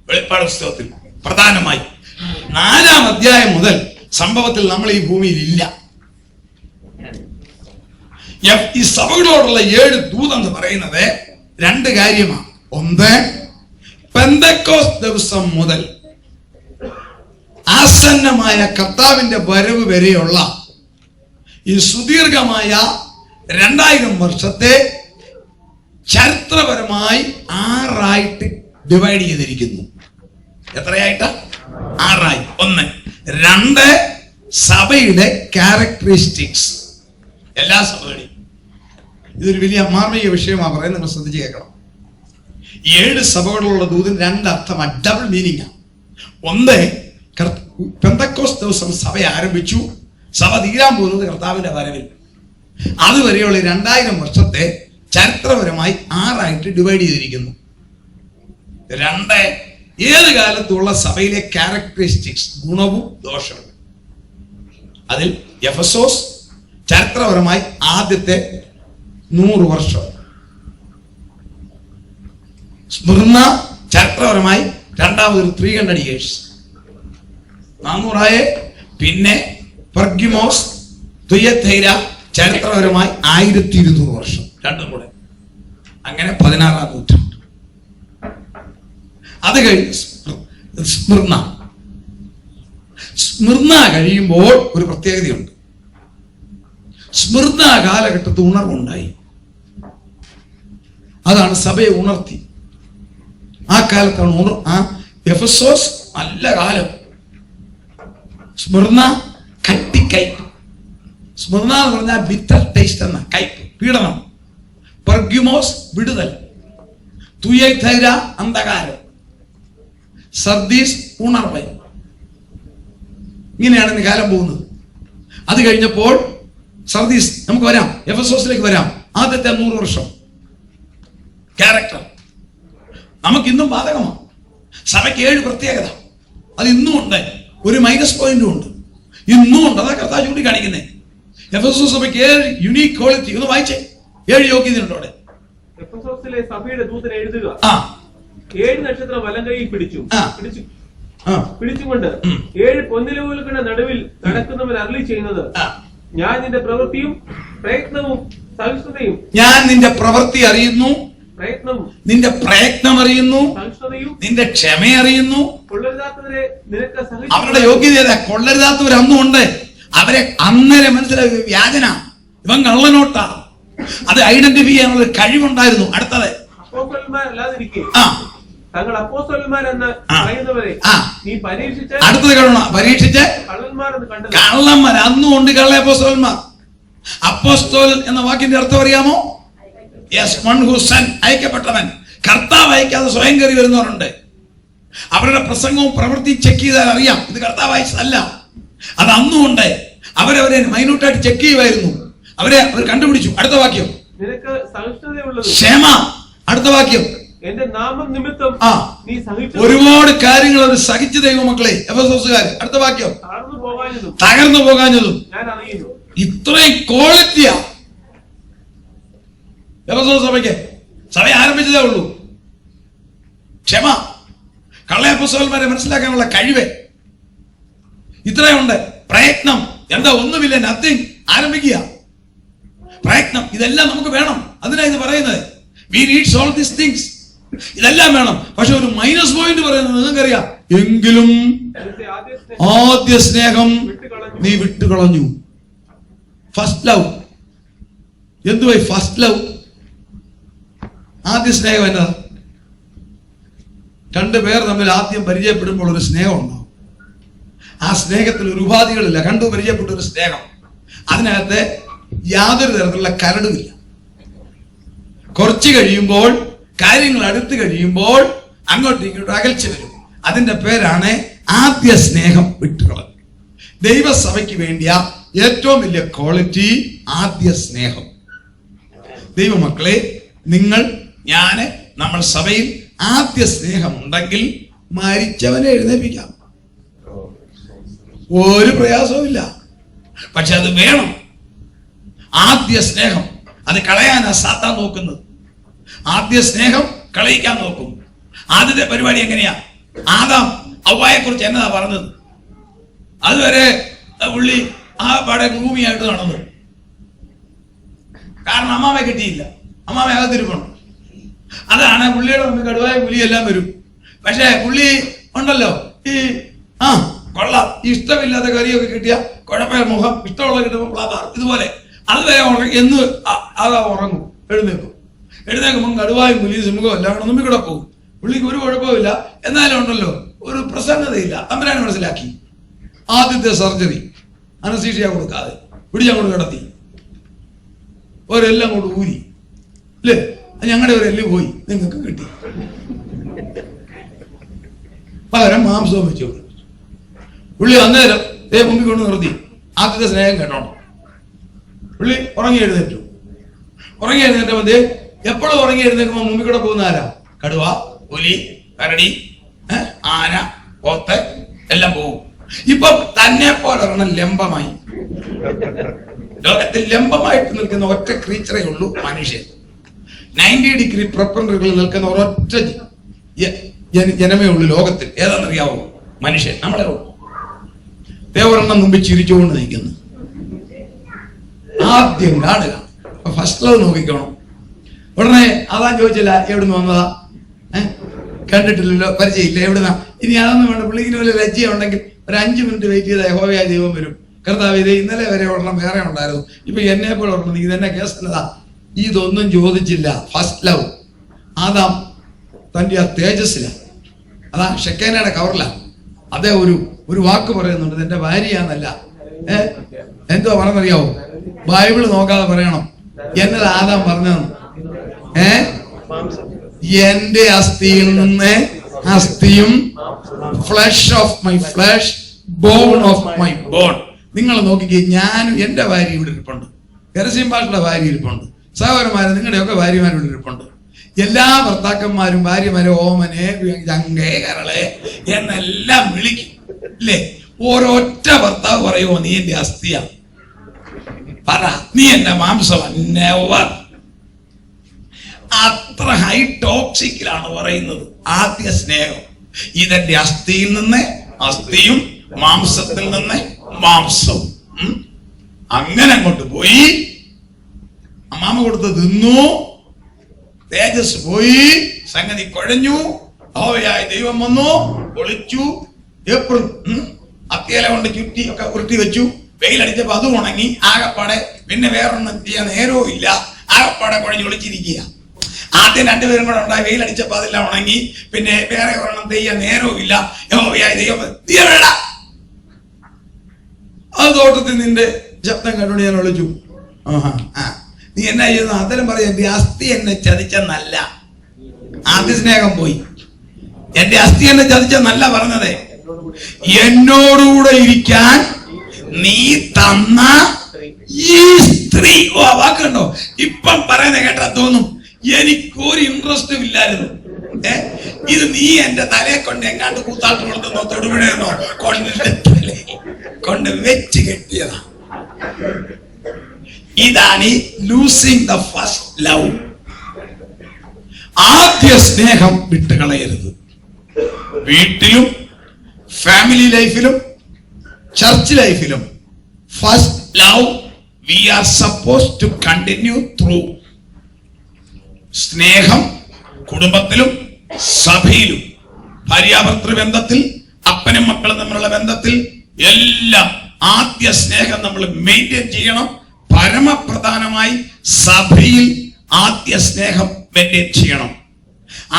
വെളിപ്പാട് പുസ്തകത്തിൽ പ്രധാനമായി 4-ാം അധ്യായം മുതൽ സംഭവത്തിൽ നമ്മൾ ഈ ഭൂമിയിൽ ഇല്ല. ഈ സഭകളോടുള്ള 7 ദൂതെന്ന് പറയുന്നത് 2 കാര്യമാണ്. ഒന്ന്, പെന്തക്കോസ്ത് ദിവസം മുതൽ ആസന്നമായ കർത്താവിന്റെ വരവ് വരെയുള്ള ഈ സുദീർഘമായ 2000 വർഷത്തെ ചരിത്രപരമായി 6 ഡിവൈഡ് ചെയ്തിരിക്കുന്നു. എത്രയായിട്ട്? 6. 1. 2, സഭയുടെ ക്യാരക്ടറിസ്റ്റിക്സ്. എല്ലാ സഭകളെയും ഇതൊരു വലിയ മാർമിക വിഷയമാണ് പറയുന്നത്. നിങ്ങൾ ശ്രദ്ധിച്ച് കേൾക്കണം. 7 സഭകളുള്ള ദൂതിന് 2 അർത്ഥമാണ്, ഡബിൾ മീനിങ്. 1, പെന്തക്കോസ്ത് ദിവസം സഭ ആരംഭിച്ചു. സഭ തീരാൻ പോകുന്നത് കർത്താവിന്റെ വരവിൽ. അതുവരെയുള്ള 2000 വർഷത്തെ ചരിത്രപരമായി 6 ഡിവൈഡ് ചെയ്തിരിക്കുന്നു. 2, ഏത് കാലത്തുള്ള സഭയിലെ ക്യാരക്ടറിസ്റ്റിക്സ്, ഗുണവും ദോഷവും. അതിൽ എഫെസോസ്, ചരിത്രപരമായി ആദ്യത്തെ 100 വർഷം. സ്മിർന ചരിത്രപരമായി രണ്ടാമതൊരു 300 years. 400 പിന്നെ പെർഗമോസ്, തുയഥൈര ചരിത്രപരമായി 1200 വർഷം, രണ്ടും കൂടെ. അങ്ങനെ 16-ാം നൂറ്റാണ്ട്. അത് കഴിഞ്ഞ് സ്മിർന കഴിയുമ്പോൾ ഒരു പ്രത്യേകതയുണ്ട്. സ്മിർന കാലഘട്ടത്തിൽ ഉണർവുണ്ടായി. അതാണ് സഭയെ ഉണർത്തി. ആ കാലത്താണ് എഫെസോസ് നല്ല കാലം, സ്മിർന കട്ടിക്കയ്പ്. സ്മിർന എന്ന് പറഞ്ഞാൽ ബിറ്റർ ടേസ്റ്റ് എന്ന കയ്പ്, പീഡനം. പെർഗമോസ് വിടുതൽ, തുയഥൈര അന്ധകാരം, സർദീസ് ഉണർവ്. ഇങ്ങനെയാണ് ഇന്ന് കാലം പോകുന്നത്. അത് കഴിഞ്ഞപ്പോൾ സർദീസ്, നമുക്ക് വരാം, എഫെസോസിലേക്ക് വരാം. ആദ്യത്തെ 100 വർഷം ക്യാരക്ടർ നമുക്കിന്നും ബാധകമാണ്. സഭയ്ക്ക് 7 പ്രത്യേകത, അത് ഇന്നും ഉണ്ട്. ഒരു മൈനസ് പോയിന്റും ഉണ്ട്, ഇന്നും ഉണ്ട്. അതാ കർത്താവ് ചൂണ്ടിക്കാണിക്കുന്നത്. എഫെസോസ് സഭയ്ക്ക് 7 യുണീക് ക്വാളിറ്റി. ഒന്ന് വായിച്ചേ, 7 യോഗ്യതയുണ്ട് അവിടെ. എഫെസോസിലെ സഭയുടെ ദൂതനെ എഴുതുക. 7 നക്ഷത്രം വലം കൈയിൽ പിടിച്ചുകൊണ്ട് 7 പൊന്നിലവുകളുടെ നടുവിൽ നടക്കുന്നവർ അരുളി ചെയ്യുന്നത്, ഞാൻ നിന്റെ പ്രവൃത്തിയും പ്രയത്നവും സഹിഷ്ണുതയും. ഞാൻ നിന്റെ പ്രവൃത്തി അറിയുന്നു, നിന്റെ പ്രയത്നം അറിയുന്നു, നിന്റെ ക്ഷമ അറിയുന്നു. കൊള്ളരുതാത്തവരെ നിനക്ക് അവരുടെ യോഗ്യത കൊള്ളരുതാത്തവർ അന്നും ഉണ്ട്. അവരെ അന്നേരം മനസ്സിലായി വ്യാജന, ഇവൻ കള്ളനോട്ടാ. അത് ഐഡന്റിഫൈ ചെയ്യാനുള്ള കഴിവുണ്ടായിരുന്നു. അടുത്തത് അപ്പോസ്തലന്മാരല്ലാതിരിക്കെ തങ്ങൾ അപ്പോസ്തലന്മാരെന്ന് പറയുന്നവരെ നീ പരീക്ഷിച്ച്, അടുത്തത് പരീക്ഷിച്ച് കള്ളന്മാർ അന്നും ഉണ്ട്. കള്ള അപ്പോസ്തലന്മാർ. അപ്പോസ്തലൻ എന്ന വാക്കിന്റെ അർത്ഥം അറിയാമോ? യെസ്, വൺ ഹു സെന്റ്, അയക്കപ്പെട്ടവൻ. കർത്താവ് അയക്കാതെ സ്വയം കയറി വരുന്നവരുണ്ട്. അവരുടെ പ്രസംഗവും പ്രവൃത്തിയും ചെക്ക് ചെയ്താൽ അറിയാം ഇത് കർത്താവ് അയച്ചതല്ല. അത് അന്നും ഉണ്ട്. അവരവരെ മൈന്യൂട്ടായിട്ട് ചെക്ക് ചെയ്യുമായിരുന്നു. അവർ കണ്ടുപിടിച്ചു. അടുത്ത വാക്യം നിനക്ക് സഹിഷ്ണുതയുള്ളത് ക്ഷമ. അടുത്ത വാക്യം എന്റെ നാമം നിമിത്തം നീ സഹിച്ചു. ഒരുപാട് കാര്യങ്ങൾ അവർ സഹിച്ചു ദൈവമക്കളെ, എഫെസോസുകാർ. അടുത്ത വാക്യം തകർന്നു പോകാഞ്ഞതും ഞാൻ അറിയുന്നു. ഇത്രയും ക്വാളിറ്റിയാ എഫെസോസ് സഭയ്ക്ക്. സഭ ആരംഭിച്ചതേ ഉള്ളൂ. ക്ഷമ, കള്ള അപ്പോസ്തലന്മാരെ മനസ്സിലാക്കാനുള്ള കഴിവ് ഇത്രയുണ്ട്. പ്രയത്നം, എന്താ ഒന്നുമില്ല, നത്തിങ്, ആരംഭിക്കുക. പ്രയത്നം, ഇതെല്ലാം നമുക്ക് വേണം. അതിനാ ഇത് പറയുന്നത്. We needs all these things. ഇതെല്ലാം വേണം. പക്ഷെ ഒരു മൈനസ് പോയിന്റ് പറയുന്നത് നിങ്ങൾക്കറിയാം, എങ്കിലും ആദ്യ സ്നേഹം നീ വിട്ടുകളഞ്ഞു. First love. എന്തുവായി ഫസ്റ്റ് ലവ്? ആദ്യ സ്നേഹം എന്നതാ? 2 പേർ തമ്മിൽ ആദ്യം പരിചയപ്പെടുമ്പോൾ ഒരു സ്നേഹം ഉണ്ടാവും. ആ സ്നേഹത്തിൽ ഒരു ഉപാധികളില്ല. കണ്ടു പരിചയപ്പെട്ട ഒരു സ്നേഹം. അതിനകത്ത് യാതൊരു തരത്തിലുള്ള കരടുമില്ല. കുറച്ച് കഴിയുമ്പോൾ, കാര്യങ്ങൾ അടുത്ത് കഴിയുമ്പോൾ അങ്ങോട്ടും ഇങ്ങോട്ടും അകൽച്ച വരും. അതിന്റെ പേരാണ് ആദ്യ സ്നേഹം വിട്ടുകളഞ്ഞു. ദൈവസഭയ്ക്ക് വേണ്ടിയ ഏറ്റവും വലിയ ക്വാളിറ്റി ആദ്യ സ്നേഹം. ദൈവമക്കളെ, നിങ്ങൾ, ഞാന്, നമ്മൾ സഭയിൽ ആദ്യ സ്നേഹം ഉണ്ടെങ്കിൽ മരിച്ചവനെ എഴുന്നേൽപ്പിക്കാം. ഒരു പ്രയാസവുമില്ല. പക്ഷെ അത് വേണം. ആദ്യ സ്നേഹം അത് കളയാനാ സാത്താൻ നോക്കുന്നത്. ആദ്യ സ്നേഹം കളയിക്കാൻ നോക്കും. ആദ്യത്തെ പരിപാടി എങ്ങനെയാ? ആദാം ഹവ്വായെ കുറിച്ച് എന്നതാ പറഞ്ഞത്? അതുവരെ പുള്ളി ആ പാടെ ഭൂമിയായിട്ട് നടന്നു. കാരണം അമ്മാമെ കിട്ടിയില്ല, അമ്മാമെ അകത്തിരിപ്പണം. അതാണ് പുള്ളിയുടെ മുമ്പ് കടുവായ പുലിയെല്ലാം വരും. പക്ഷെ പുള്ളി ഉണ്ടല്ലോ, ഈ കൊള്ളാം, ഇഷ്ടമില്ലാത്ത കറിയൊക്കെ കിട്ടിയ കുഴപ്പമില്ല, മുഖം ഇഷ്ടമുള്ള കിട്ടുമ്പോൾ ഇതുപോലെ അതുവരെ എന്ന് അതാ ഉറങ്ങും. എഴുന്നേക്കുമ്പോൾ കടുവായും പുലിയും സിംഹവും എല്ലാം മുമ്പിൽ കൂടെ പോകും. പുള്ളിക്ക് ഒരു കുഴപ്പമില്ല, എന്നാലും ഉണ്ടല്ലോ ഒരു പ്രസന്നതയില്ല. തമ്പുരാൻ മനസ്സിലാക്കി. ആദ്യത്തെ സർജറി അനസ്തീഷ്യ കൊടുക്കാതെ പിടിച്ചങ്ങോട്ട് കിടത്തി, ഒരെല്ലാം കൊണ്ട് ഊരി. അല്ലേ, ഞങ്ങളുടെ ഒരു എല്ല് പോയി, നിങ്ങൾക്ക് കിട്ടി. പകരം മാംസവും വെച്ചു. പുള്ളി അന്നേരം മുമ്പിൽ കൊണ്ട് നിർത്തി. ആദ്യത്തെ സ്നേഹം കേട്ടോണം. പുള്ളി ഉറങ്ങി എഴുന്നേറ്റു. ഉറങ്ങി എഴുന്നേറ്റപ്പോൾ എപ്പോഴും ഉറങ്ങി എഴുന്നേക്കുമ്പോൾ മുമ്പിൽ കൂടെ പോകുന്ന ആരാ? കടുവ, പുലി, കരടി, ആന, പോത്ത് എല്ലാം പോകും. ഇപ്പൊ തന്നെ പോലെ ഒരെണ്ണം ലംബമായി ലോകത്തിൽ ലംബമായിട്ട് നിൽക്കുന്ന ഒറ്റ ക്രീച്ചറേ ഉള്ളൂ മനുഷ്യൻ. 90 ഡിഗ്രി പ്രപ്പഞ്ചറിൽ നിൽക്കുന്ന ഒരൊറ്റ ജനമേ ഉള്ളൂ ലോകത്തിൽ. ഏതാണെന്നറിയാവോ? മനുഷ്യൻ. നമ്മളെ ദേവരെണ്ണം മുമ്പിൽ ചിരിച്ചുകൊണ്ട് നിൽക്കുന്നു. ആദ്യം കാണുക, ഫസ്റ്റ് ലവ് നോക്കിക്കോണം. ഉടനെ അതാ ചോദിച്ചില്ല, എവിടുന്ന് വന്നതാ, കണ്ടിട്ടില്ലല്ലോ, പരിചയമില്ല, എവിടുന്നാ. ഇനി അതൊന്നും വേണ്ട, പുള്ളിക്കിന് വല്ല ലജ്ജ ഉണ്ടെങ്കിൽ ഒരു 5 മിനിറ്റ് വെയിറ്റ് ചെയ്താൽ യഹോവയായ ദൈവം വരും. കർത്താവ് ഇത് ഇന്നലെ വരെ ഒരെണ്ണം വേറെ ഉണ്ടായിരുന്നു, ഇപ്പൊ എന്നെ പോലെ ഒരെണ്ണം, ഇതെന്നെ കേസ് എന്നതാ. ഇതൊന്നും ചോദിച്ചില്ല. ഫസ്റ്റ് ലവ് ആദാം തന്റെ ആ തേജസ്സില, അതാ ഷെക്കേനയുടെ കവറില അതേ ഒരു വാക്ക് പറയുന്നുണ്ട്, എന്റെ ഭാര്യയാന്നല്ല. എന്തുവാ പറഞ്ഞറിയാവോ? ബൈബിള് നോക്കാതെ പറയണം. എന്നത് ആദാം പറഞ്ഞതെന്ന്. എന്റെ അസ്ഥിയിൽ നിന്ന് അസ്ഥിയും, flesh of my flesh, bone of my bone. നിങ്ങൾ നോക്കിക്കേ, ഞാനും എന്റെ ഭാര്യ ഇവിടെ ഇരിപ്പുണ്ട്, ഗരസീം ഭാഷയുടെ ഭാര്യ ഇരിപ്പുണ്ട്, സഹോദരന്മാരെ നിങ്ങളുടെയൊക്കെ ഭാര്യമാരും ഇവിടെ ഇരിപ്പുണ്ട്. എല്ലാ ഭർത്താക്കന്മാരും ഭാര്യമാരെ ഓമനെ, ചങ്കേ, കരളെ എന്നെല്ലാം വിളിക്കും അല്ലേ? ഒരൊറ്റ ഭർത്താവ് പറയുമോ നീ എന്റെ അസ്ഥിയ, പറ നീ എന്റെ മാംസമാ? നെവർ. അത്ര ഹൈ ടോക്സിക്കിലാണ് പറയുന്നത് ആദ്യ സ്നേഹം. ഇതെന്റെ അസ്ഥിയിൽ നിന്ന് അസ്ഥിയും, മാംസത്തിൽ നിന്ന് മാംസവും. അങ്ങനെ അങ്ങോട്ട് പോയി, അമ്മാമ കൊടുത്ത് തിന്നു, തേജസ് പോയി, സംഗതി കുഴഞ്ഞു, യഹോവയായ ദൈവം വന്നു, ഒളിച്ചു, എപ്പോഴും അത്തിയില കൊണ്ട് ചുറ്റി ഒക്കെ ഉരുട്ടി വെച്ചു. വെയിലടിച്ചപ്പോ അത് ഉണങ്ങി, ആകപ്പാടെ പിന്നെ വേറൊന്നും ചെയ്യാൻ നേരവും ഇല്ല, ആകപ്പാടെ കുഴഞ്ഞു ഒളിച്ചിരിക്കുക. ആദ്യം രണ്ടുപേരും കൂടെ ഉണ്ടായി, വെയിലടിച്ചപ്പോ അതെല്ലാം ഉണങ്ങി, പിന്നെ വേറെ ഒരെണ്ണം ചെയ്യാൻ നേരവും ഇല്ല. യഹോവയായ ദൈവം അത് തോട്ടത്തിൽ നിന്റെ ശബ്ദം കണ്ടു ഞാൻ ഒളിച്ചു. നീ എന്നാ ചെയ്യുന്നു? അത്തരം പറയാ, എന്റെ അസ്ഥി എന്നെ ചതിച്ചെന്നല്ല. ആദ്യ സ്നേഹം പോയി. എന്റെ അസ്ഥി എന്നെ ചതിച്ചെന്നല്ല പറഞ്ഞത്, എന്നോടുകൂടെ ഇരിക്കാൻ നീ തന്ന ഈ സ്ത്രീ. ഓ, വാക്കുണ്ടോ? ഇപ്പം പറയുന്ന കേട്ടാ തോന്നും എനിക്കൊരു ഇൻട്രസ്റ്റും ഇല്ലായിരുന്നു. ഇത് നീ എന്റെ തലയെ കൊണ്ട് എങ്ങാണ്ട് കൂത്താട്ട് കൊടുത്തോ, തൊടുപുഴയെന്നോ കൊണ്ട് വെച്ച് കെട്ടിയതാ. ഇതാണ് ലൂസിങ് ദ ഫസ്റ്റ് ലവ്. ആദ്യ സ്നേഹം വിട്ടുകളയരുത്. വീട്ടിലും ഫാമിലി ലൈഫിലും ചർച്ച് ലൈഫിലും first love we are supposed to continue through. സ്നേഹം കുടുംബത്തിലും സഭയിലും, ഭാര്യാഭർത്തൃ ബന്ധത്തിൽ, അപ്പനും മക്കളും തമ്മിലുള്ള ബന്ധത്തിൽ എല്ലാം ആദ്യ സ്നേഹം നമ്മൾ മെയിൻറ്റെയിൻ ചെയ്യണം. പരമപ്രധാനമായി സഭയിൽ ആദ്യ സ്നേഹം മെയിൻറ്റെയിൻ ചെയ്യണം.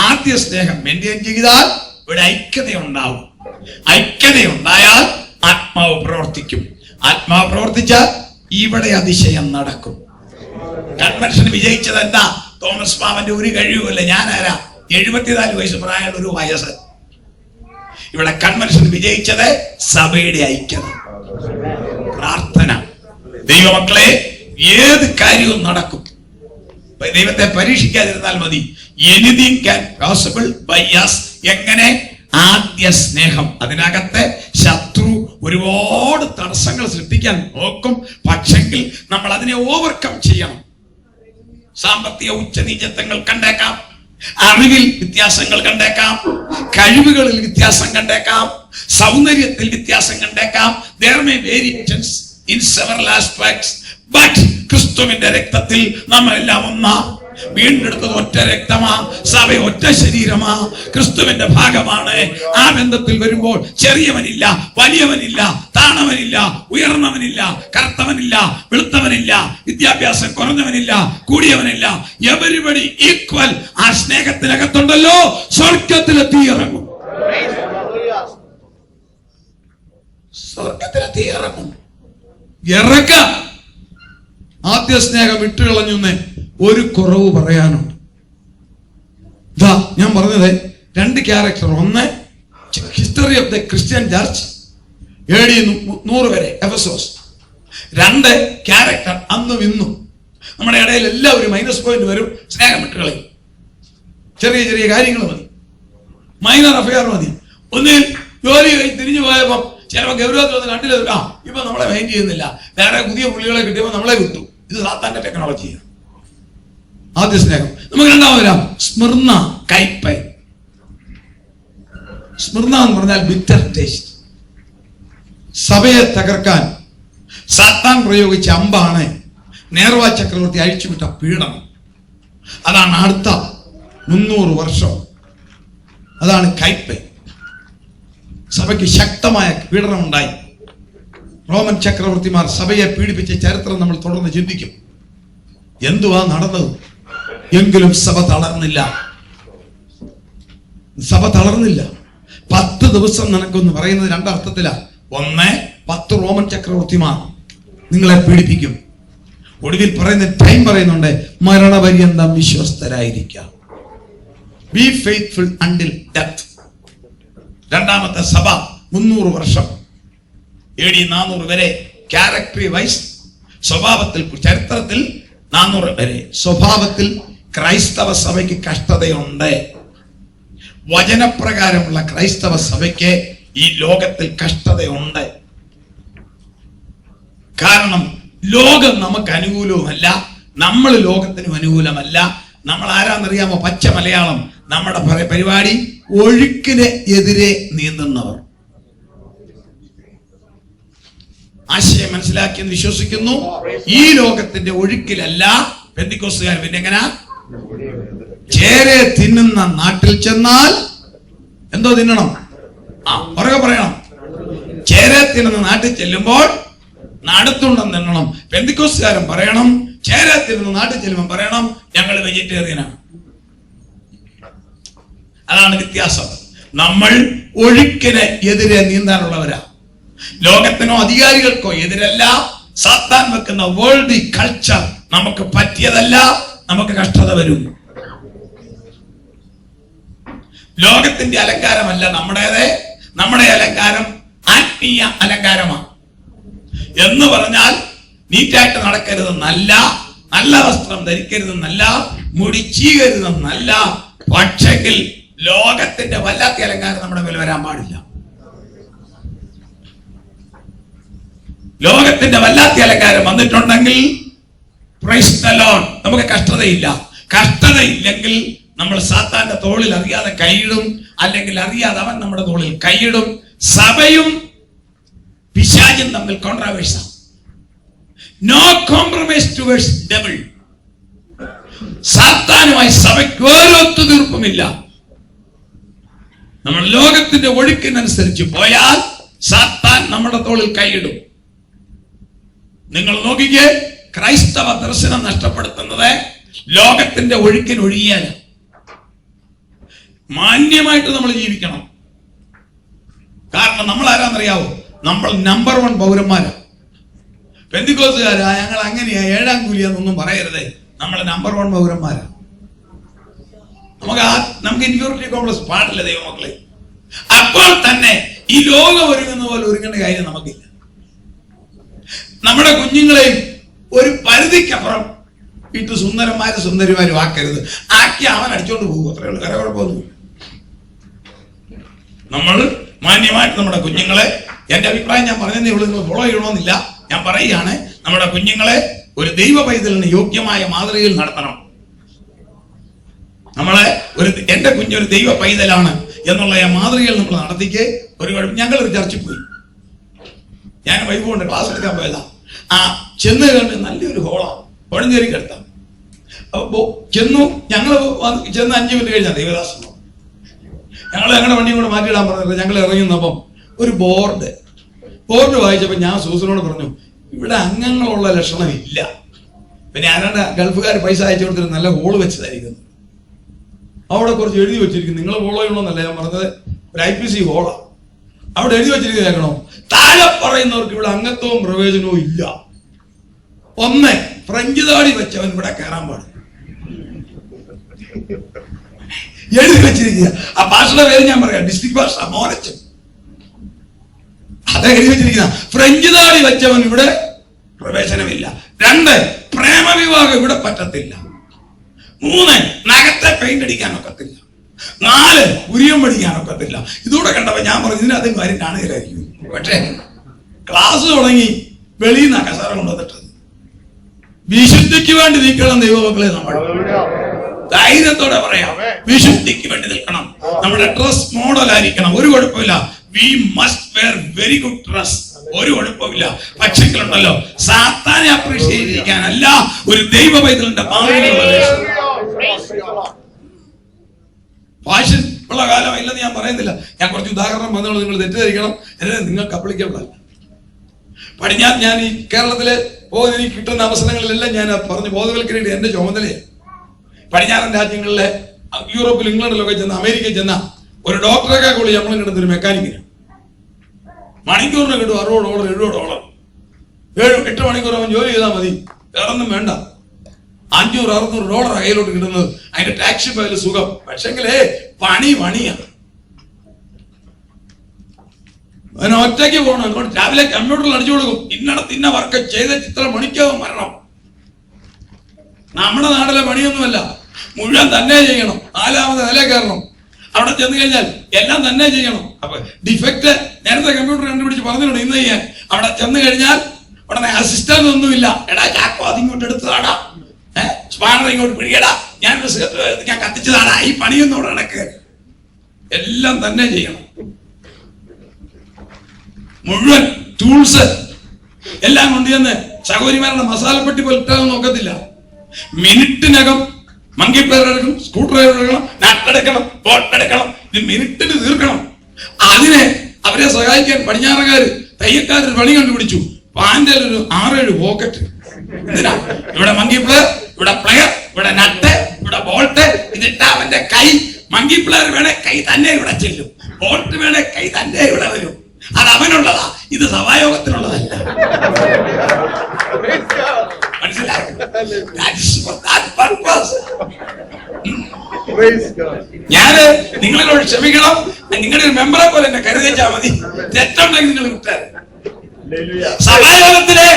ആദ്യ സ്നേഹം മെയിൻറ്റെയിൻ ചെയ്താൽ ഇവിടെ ഐക്യതയുണ്ടാവും. ഐക്യതയുണ്ടായാൽ ആത്മാവ് പ്രവർത്തിക്കും. ആത്മാവ് പ്രവർത്തിച്ചാൽ ഇവിടെ അതിശയം നടക്കും. കൺവെൻഷൻ വിജയിച്ചത് എന്താ? തോമസ് മാമന്റെ ഒരു കഴിവുമല്ല. ഞാനാരാ? 74 വയസ്സ് പ്രായമുള്ള ഒരു വയസ്സ്. ഇവിടെ കൺവെൻഷൻ വിജയിച്ചത് സഭയുടെ ഐക്യത, പ്രാർത്ഥന. ദൈവമക്കളെ, ഏത് കാര്യവും നടക്കും. ദൈവത്തെ പരീക്ഷിക്കാതിരുന്നാൽ മതി. Anything can possible by us. എങ്ങനെ? ആദ്യ സ്നേഹം. അതിനകത്തെ ശത്രു ഒരുപാട് തടസ്സങ്ങൾ സൃഷ്ടിക്കാൻ നോക്കും, പക്ഷെങ്കിൽ നമ്മൾ അതിനെ ഓവർകം ചെയ്യണം. സാമ്പത്തിക ഉച്ചനീചത്വങ്ങൾ കണ്ടേക്കാം, അറിവിൽ വ്യത്യാസങ്ങൾ കണ്ടേക്കാം, കഴിവുകളിൽ വ്യത്യാസം കണ്ടേക്കാം, സൗന്ദര്യത്തിൽ വ്യത്യാസം കണ്ടേക്കാം. There may variations in several aspects, but ക്രിസ്തുവിന്റെ രക്തത്തിൽ നമ്മളെല്ലാം ഒന്നാ. വീണ്ടെടുത്തത് ഒറ്റ രക്തമാ, സഭ ഒറ്റ ശരീരമാ, ക്രിസ്തുവിന്റെ ഭാഗമാണ്. ആ ബന്ധത്തിൽ വരുമ്പോൾ ചെറിയവനില്ല, വലിയവനില്ല, താണവനില്ല, ഉയർന്നവനില്ല, കറുത്തവനില്ല, വെളുത്തവനില്ല, വിദ്യാഭ്യാസം കുറഞ്ഞവനില്ല, കൂടിയവനില്ല. Everybody equal. ആ സ്നേഹത്തിനകത്തുണ്ടല്ലോ സ്വർഗത്തിലെത്തി ഇറങ്ങും. സ്വർഗത്തിലെത്തി ഇറങ്ങും. ഇറക്കാം. ആദ്യ സ്നേഹം വിട്ടുകളഞ്ഞു ഒരു കുറവ് പറയാനുണ്ട്. ഇതാ ഞാൻ പറഞ്ഞത് 2 ക്യാരക്ടർ. ഒന്ന്, history of the Christian church AD 100 വരെ എഫെസോസ്. 2 ക്യാരക്ടർ അന്നും ഇന്നും. നമ്മുടെ ഇടയിൽ എല്ലാവരും മൈനസ് പോയിന്റ് വരും. സ്നേഹം വിട്ടുകളയും. ചെറിയ ചെറിയ കാര്യങ്ങൾ മതി, മൈനർ അഫയർ മതി. ഒന്നിൽ ജോലി കഴിഞ്ഞ് തിരിഞ്ഞു പോയപ്പോൾ ചിലപ്പോൾ ഗൗരവത്തിൽ കണ്ടില്ല, ഇപ്പൊ നമ്മളെ മൈൻഡ് ചെയ്യുന്നില്ല, വേറെ പുതിയ പുള്ളികളെ കിട്ടിയപ്പോൾ നമ്മളെ വിട്ടു. ഇത് സാത്താന്റെ ടെക്നോളജിയാണ്. ആദ്യ സ്നേഹം. നമുക്ക് രണ്ടാമത് വരാം, സ്മിർന, കയ്പ്. സ്മിർന എന്ന് പറഞ്ഞാൽ ബിറ്റർ ടേസ്റ്റ്. സഭയെ തകർക്കാൻ സാത്താൻ പ്രയോഗിച്ച അമ്പാണ് നേർവാ ചക്രവർത്തി അഴിച്ചുവിട്ട പീഡനം. അതാണ് അടുത്ത 300 വർഷം. അതാണ് കയ്പ്. സഭയ്ക്ക് ശക്തമായ പീഡനം ഉണ്ടായി. റോമൻ ചക്രവർത്തിമാർ സഭയെ പീഡിപ്പിച്ച ചരിത്രം നമ്മൾ തുടർന്ന് ചിന്തിക്കും. എന്തുവാ നടന്നത്? എങ്കിലും സഭ തളർന്നില്ല. സഭ തളർന്നില്ല. 10 ദിവസം നിനക്കൊന്ന് പറയുന്നത് രണ്ടർത്ഥത്തിലാണ്. ഒന്ന്, 10 റോമൻ ചക്രവർത്തിമാർ നിങ്ങളെ പീഡിപ്പിക്കും. ഒടുവിൽ പറയുന്ന ടൈം പറയുന്നുണ്ട്, മരണപര്യന്തം വിശ്വസ്തരായിരിക്കാം. Be faithful until death. രണ്ടാമത്തെ സഭ 300 വർഷം, AD 400 വരെ. ക്യാരക്ടറി വൈസ്, സ്വഭാവത്തിൽ, ചരിത്രത്തിൽ 400 വരെ സ്വഭാവത്തിൽ ക്രൈസ്തവ സഭയ്ക്ക് കഷ്ടതയുണ്ട്. വചനപ്രകാരമുള്ള ക്രൈസ്തവ സഭയ്ക്ക് ഈ ലോകത്തിൽ കഷ്ടതയുണ്ട്. കാരണം ലോകം നമുക്ക് അനുകൂലവുമല്ല, നമ്മൾ ലോകത്തിനും അനുകൂലമല്ല. നമ്മൾ ആരാന്നറിയാമോ? പച്ച മലയാളം. നമ്മുടെ പരിപാടി ഒഴുക്കിന് എതിരെ നീന്തുന്നവർ. ആശയം മനസ്സിലാക്കിയെന്ന് വിശ്വസിക്കുന്നു. ഈ ലോകത്തിന്റെ ഒഴുക്കിലല്ല പെന്തിക്കോസ്തുകാർ. പിന്നെ എങ്ങനെ? ചേരെ തിന്നുന്ന നാട്ടിൽ ചെന്നാൽ എന്തോ തിന്നണം? പുറകെ പറയണം. ചേരെ തിന്നുന്ന നാട്ടിൽ ചെല്ലുമ്പോൾ നടത്തുണ്ടെന്ന് തിന്നണം. പെന്തിക്കോസ്തുകാരൻ പറയണം, ചേരെ തിന്നുന്ന നാട്ടിൽ ചെല്ലുമ്പോൾ പറയണം, ഞങ്ങൾ വെജിറ്റേറിയനാണ്. അതാണ് വ്യത്യാസം. നമ്മൾ ഒഴുക്കിന് എതിരെ നീന്താനുള്ളവരാ. ലോകത്തിനോ അധികാരികൾക്കോ എതിരല്ല. സാത്താൻ വെക്കുന്ന വേൾഡ് കൾച്ചർ നമുക്ക് പറ്റിയതല്ല. നമുക്ക് കഷ്ടത വരും. ലോകത്തിന്റെ അലങ്കാരമല്ല നമ്മുടേത്. നമ്മുടെ അലങ്കാരം ആത്മീയ അലങ്കാരമാണ്. എന്ന് പറഞ്ഞാൽ നീറ്റായിട്ട് നടക്കരുതെന്നല്ല, നല്ല വസ്ത്രം ധരിക്കരുതെന്നല്ല, മുടി ചീകരുതെന്നല്ല. പക്ഷെങ്കിൽ ലോകത്തിന്റെ വല്ലാത്ത അലങ്കാരം നമ്മുടെ മേൽ വരാൻ പാടില്ല. ലോകത്തിന്റെ വല്ലാത്ത അലങ്കാരം വന്നിട്ടുണ്ടെങ്കിൽ പ്രൈസ് ദി ലോർഡ്, നമുക്ക് കഷ്ടതയില്ല. കഷ്ടതയില്ലെങ്കിൽ നമ്മൾ സാത്താന്റെ തോളിൽ അറിയാതെ കൈയിടും, അല്ലെങ്കിൽ അറിയാതെ അവൻ നമ്മുടെ തോളിൽ കൈയിടും. സഭയും പിശാചും തമ്മിൽ കോൺട്രാവേഴ്സാണ്. No compromise towards devil. സാത്താനുമായി സഭയ്ക്ക് ഒരു ഒത്തുതീർപ്പുമില്ല. നമ്മൾ ലോകത്തിന്റെ ഒഴുക്കിനനുസരിച്ച് പോയാൽ സാത്താൻ നമ്മുടെ തോളിൽ കൈയിടും. നിങ്ങൾ നോക്കിക്കേ, ക്രൈസ്തവ ദർശനം നഷ്ടപ്പെടുത്തുന്നത് ലോകത്തിന്റെ ഒഴുക്കിന് ഒഴുകിയാൽ. മാന്യമായിട്ട് നമ്മൾ ജീവിക്കണം. കാരണം നമ്മൾ ആരാന്നറിയാവോ? നമ്മൾ നമ്പർ 1 പൗരന്മാരാ. പെന്തിക്കോസ്തുകാരാ, ഞങ്ങൾ അങ്ങനെയാ, 7ാം കൂലിയാന്നൊന്നും പറയരുതേ. നമ്മൾ നമ്പർ 1 പൗരന്മാരാ. നമുക്ക് ഇൻഫീരിയോറിറ്റി കോംപ്ലക്സ് പാടില്ല ദൈവമക്കളെ. അപ്പോൾ തന്നെ ഈ ലോകം ഒരുങ്ങുന്ന പോലെ ഒരുങ്ങേണ്ട കാര്യം നമുക്കില്ല. നമ്മുടെ കുഞ്ഞുങ്ങളെയും ഒരു പരിധിക്കപ്പുറം ഇട്ട് സുന്ദരന്മാരും സുന്ദരിമാരും ആക്കരുത്. ആക്കി അവൻ അടിച്ചോണ്ട് പോകും. അത്രേ ഉള്ളൂ. വേറെ കുഴപ്പമൊന്നുമില്ല. നമ്മൾ മാന്യമായിട്ട് നമ്മുടെ കുഞ്ഞുങ്ങളെ, എന്റെ അഭിപ്രായം ഞാൻ പറഞ്ഞതേ ഉള്ളൂ, നിങ്ങൾ ഫോളോ ചെയ്യണമെന്നില്ല. ഞാൻ പറയുകയാണ്, നമ്മുടെ കുഞ്ഞുങ്ങളെ ഒരു ദൈവ പൈതലിന് യോഗ്യമായ മാതൃകയിൽ നടത്തണം. എന്റെ കുഞ്ഞൊരു ദൈവ പൈതലാണ് എന്നുള്ള മാതൃകയിൽ നമ്മൾ നടത്തിക്ക്. ഞങ്ങളൊരു ചർച്ചിൽ പോയി. ഞാൻ വൈഫ് കൊണ്ട് ക്ലാസ് എടുക്കാൻ പോയതാ. ചെന്ന് കണ്ട് നല്ലൊരു ഹോളാണ്, പഴഞ്ചേരി കിടത്താം. അപ്പൊ ഞങ്ങൾ ചെന്ന് 5 മിനിറ്റ് കഴിഞ്ഞാൽ ദൈവദാസം ഞങ്ങൾ ഞങ്ങളുടെ വണ്ടിയും കൂടെ മാറ്റിയിടാൻ പറഞ്ഞില്ല. ഞങ്ങൾ ഇറങ്ങുന്നപ്പം ഒരു ബോർഡ് വായിച്ചപ്പോൾ ഞാൻ സൂസനോട് പറഞ്ഞു, ഇവിടെ അംഗങ്ങളുള്ള ലക്ഷണമില്ല. പിന്നെ ആരാണ്ട് ഗൾഫുകാർ പൈസ അയച്ചു കൊടുത്തിട്ട് നല്ല ഹോള് വെച്ചതായിരിക്കുന്നു. അവിടെ കുറച്ച് എഴുതി വെച്ചിരിക്കുന്നു. നിങ്ങൾ ഫോളോ ചെയ്യണമെന്നല്ല ഞാൻ പറഞ്ഞത്, ഒരു IPC ഹോളാണ്. അവിടെ എഴുതി വെച്ചിരിക്കുന്നത് കേൾക്കണോ? താഴെ പറയുന്നവർക്ക് ഇവിടെ അംഗത്വവും പ്രവേശനവും ഇല്ല. 1, ഫ്രഞ്ച് താടി വെച്ചവൻ ഇവിടെ കയറാൻ പാടില്ല. എഴുതി വെച്ചിരിക്കുക. ആ ഭാഷയുടെ പേര് ഞാൻ പറയാം, ഡിസ്ട്രിക്ട് ഭാഷ മോനച്ചൻ. അത് എഴുതി വെച്ചിരിക്കുന്ന ഫ്രഞ്ച് താടി വെച്ചവൻ ഇവിടെ പ്രവേശനമില്ല. 2, പ്രേമവിവാഹം ഇവിടെ പറ്റത്തില്ല. 3, നഖത്തെ പെയിന്റ് അടിക്കാൻ ഒക്കത്തില്ല. 4 ഉരിയം പഠിക്കാനൊക്കത്തില്ല. ഇതൂടെ കണ്ടപ്പോ ഞാൻ പറഞ്ഞു ഇതിനകത്തും കാര്യം കാണുകയില്ലായിരിക്കും. പക്ഷേ ക്ലാസ് തുടങ്ങി വെളിയിൽ നിന്ന് കസാര കൊണ്ടുവന്നിട്ട് വിശുദ്ധിക്ക് വേണ്ടി നിൽക്കണം ദൈവമക്കളെ. നമ്മൾ ധൈര്യത്തോടെ പറയാം, വിശുദ്ധിക്ക് വേണ്ടി നിൽക്കണം. നമ്മുടെ ഡ്രസ് മോഡൽ ആയിരിക്കണം, ഒരു കുഴപ്പമില്ല. We must wear very good dress, ഒരു കുഴപ്പമില്ല. പക്ഷെങ്കിലുണ്ടല്ലോ സാത്താനെ അപ്രീഷിയേറ്റ് ചെയ്യാനല്ല ഒരു ദൈവ പൈതലിന്റെ ഫാഷൻ ഉള്ള കാലമില്ലെന്ന് ഞാൻ പറയുന്നില്ല. ഞാൻ കുറച്ച് ഉദാഹരണം വന്നോളൂ, നിങ്ങൾ തെറ്റിദ്ധരിക്കണം, എന്നെ നിങ്ങൾക്ക് അപ്ലിക്കബിൾ അല്ല. പടിഞ്ഞാറ് ഞാൻ ഈ കേരളത്തില് എനിക്ക് കിട്ടുന്ന അവസരങ്ങളിലെല്ലാം ഞാൻ പറഞ്ഞ് ബോധവൽക്കരിക്കേണ്ട എന്റെ ചുമതലയാണ്. പടിഞ്ഞാറൻ രാജ്യങ്ങളിലെ യൂറോപ്പിൽ, ഇംഗ്ലണ്ടിലൊക്കെ ചെന്ന, അമേരിക്കയിൽ ചെന്ന ഒരു ഡോക്ടറൊക്കെ കൂടി നമ്മളും കിട്ടുന്ന ഒരു മെക്കാനിക്കിന് മണിക്കൂറിന് കിട്ടും $60, $70. 7-8 മണിക്കൂർ അവൻ ജോലി ചെയ്താൽ മതി, വേറൊന്നും വേണ്ട. $500-600 കയ്യിലോട്ട് കിട്ടുന്നത്. അതിന്റെ ടാക്സി പോയാലും സുഖം. പക്ഷെങ്കിലേ പണിയാണ്. അവന് ഒറ്റയ്ക്ക് പോകണം. അങ്ങോട്ട് രാവിലെ കമ്പ്യൂട്ടറിൽ അടിച്ചു കൊടുക്കും, ഇന്നടത്ത് ഇന്ന വർക്ക് ചെയ്ത ഇത്ര മണിക്കാവും മരണം. നമ്മുടെ നാട്ടിലെ പണിയൊന്നുമല്ല, മുഴുവൻ തന്നെ ചെയ്യണം. 4ാമത് നില കയറണം. അവിടെ ചെന്ന് കഴിഞ്ഞാൽ എല്ലാം തന്നെ ചെയ്യണം. അപ്പൊ ഡിഫക്റ്റ് നേരത്തെ കമ്പ്യൂട്ടർ കണ്ടുപിടിച്ച് പറഞ്ഞിട്ടുണ്ട് ഇന്ന് ചെയ്യാൻ. അവിടെ ചെന്ന് കഴിഞ്ഞാൽ ഉടനെ അസിസ്റ്റന്റ് ഒന്നുമില്ല. എടാ ചാക്കോ അതിങ്ങോട്ട് എടുത്തതാടാ, സ്പാനർ ഇങ്ങോട്ട് പിടിക്കടാ, ഞാൻ കത്തിച്ചതാടാ, ഈ പണിയൊന്നും അവിടെ നടക്കുക. എല്ലാം തന്നെ ചെയ്യണം. മുഴുവൻ ടൂൾസ് എല്ലാം കൊണ്ടുവന്ന് സഹോദരിമാരുടെ മസാലപ്പെട്ടി പോലെ ഇട്ടാലും നോക്കത്തില്ല. മിനിറ്റിനകം മങ്കി പ്ലെയർ എടുക്കണം, സ്ക്രൂ ഡ്രൈവർ എടുക്കണം, നട്ടെടുക്കണം, ബോട്ടെടുക്കണം. ഇത് മിനിറ്റിന് തീർക്കണം. അതിനെ അവരെ സഹായിക്കാൻ പടിഞ്ഞാറക്കാര് തയ്യക്കാര് പണി കണ്ടുപിടിച്ചു. പാൻറിൽ ഒരു 6-7 പോക്കറ്റ്. എന്തിനാ? ഇവിടെ മങ്കി പ്ലെയർ, ഇവിടെ പ്ലെയർ, ഇവിടെ നട്ട്, ഇവിടെ ബോൾട്ട്. ഇതിട്ട അവന്റെ കൈ, മങ്കി പ്ലെയർ വേണേ കൈ തന്നെ ഇവിടെ ചെല്ലും, ബോൾട്ട് വേണേ കൈ തന്നെ ഇവിടെ വരും. അത് അവനുള്ളതാ, ഇത് സഭായോഗത്തിനുള്ളതല്ല. മനസ്സിലായോ? ഞാന് നിങ്ങളോട് ക്ഷമിക്കണം. നിങ്ങളുടെ ഒരു മെമ്പറെ പോലെ എന്നെ കരുതിച്ചാൽ മതി. തെറ്റുണ്ടെങ്കിൽ നിങ്ങൾ വിട്ടാൽ. സഭായോഗത്തിലെ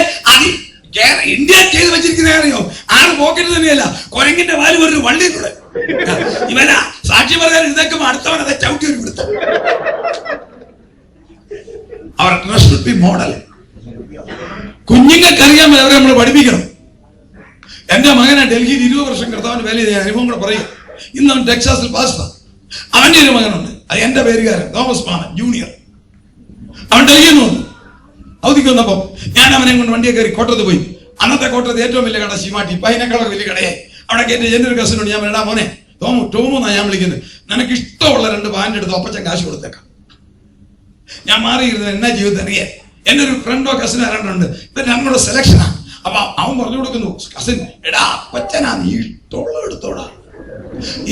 ഇന്ത്യ ചെയ്ത് വെച്ചിരിക്കുന്ന അറിയോ? 6 പോക്കറ്റ് തന്നെയല്ല, കുരങ്ങിന്റെ വാല് ഒരു വള്ളിയിലൂടെ. ഇവനാ സാക്ഷി പറയാൻ ഇതൊക്കെ അടുത്തവനതെ ചവിട്ടി ഒരു പിടുത്തം. അവർ ട്രസ്റ്റ് മോഡൽ കുഞ്ഞുങ്ങൾക്കറിയാൻ അവരെ നമ്മൾ പഠിപ്പിക്കണം. എന്റെ മകനെ ഡൽഹിയിൽ 20 വർഷം കർത്താവിന് വേല ചെയ്ത അനുഭവം കൂടെ പറയും. ഇന്ന് അവൻ ടെക്സാസിൽ പാസ്റ്റർ. അവന്റെ ഒരു മകനുണ്ട്, അത് എന്റെ പേരുകാരൻ, തോമസ് മാമൻ ജൂനിയർ. അവൻ ഡൽഹിയിൽ നിന്ന് വന്നു. അവധിക്ക് വന്നപ്പോ ഞാൻ അവനെ കൊണ്ട് വണ്ടിയെ കയറി കോട്ടയത്ത് പോയി. അന്നത്തെ കോട്ടയത്ത് ഏറ്റവും വലിയ കട ശിമാട്ടി, ഇപ്പൊ അതിനേക്കാളൊക്കെ വലിയ കടയെ. അവിടെ കയറ്റി എന്റെ ഒരു കസിനുണ്ട്. ഞാൻ വേണ്ടാ മോനെ ടോമെന്നാ ഞാൻ വിളിക്കുന്നത്, നിനക്ക് ഇഷ്ടമുള്ള 2 പാന്റ് എടുത്ത് അപ്പച്ചൻ കാശ് കൊടുത്തേക്കാം. ഞാൻ മാറിയിരുന്നത് എന്നാ ജീവിതത്തിൽ അറിയാൻ. എന്റെ ഒരു ഫ്രണ്ടോ കസിനോ ആരാണ്ടുണ്ട്. ഇപ്പൊ ഞങ്ങളുടെ സെലക്ഷനാ. അപ്പൊ അവൻ പറഞ്ഞു കൊടുക്കുന്നു, കസിൻ എടാ അപ്പച്ചനാ, നീ ഇഷ്ടമുള്ള എടുത്തോടാ,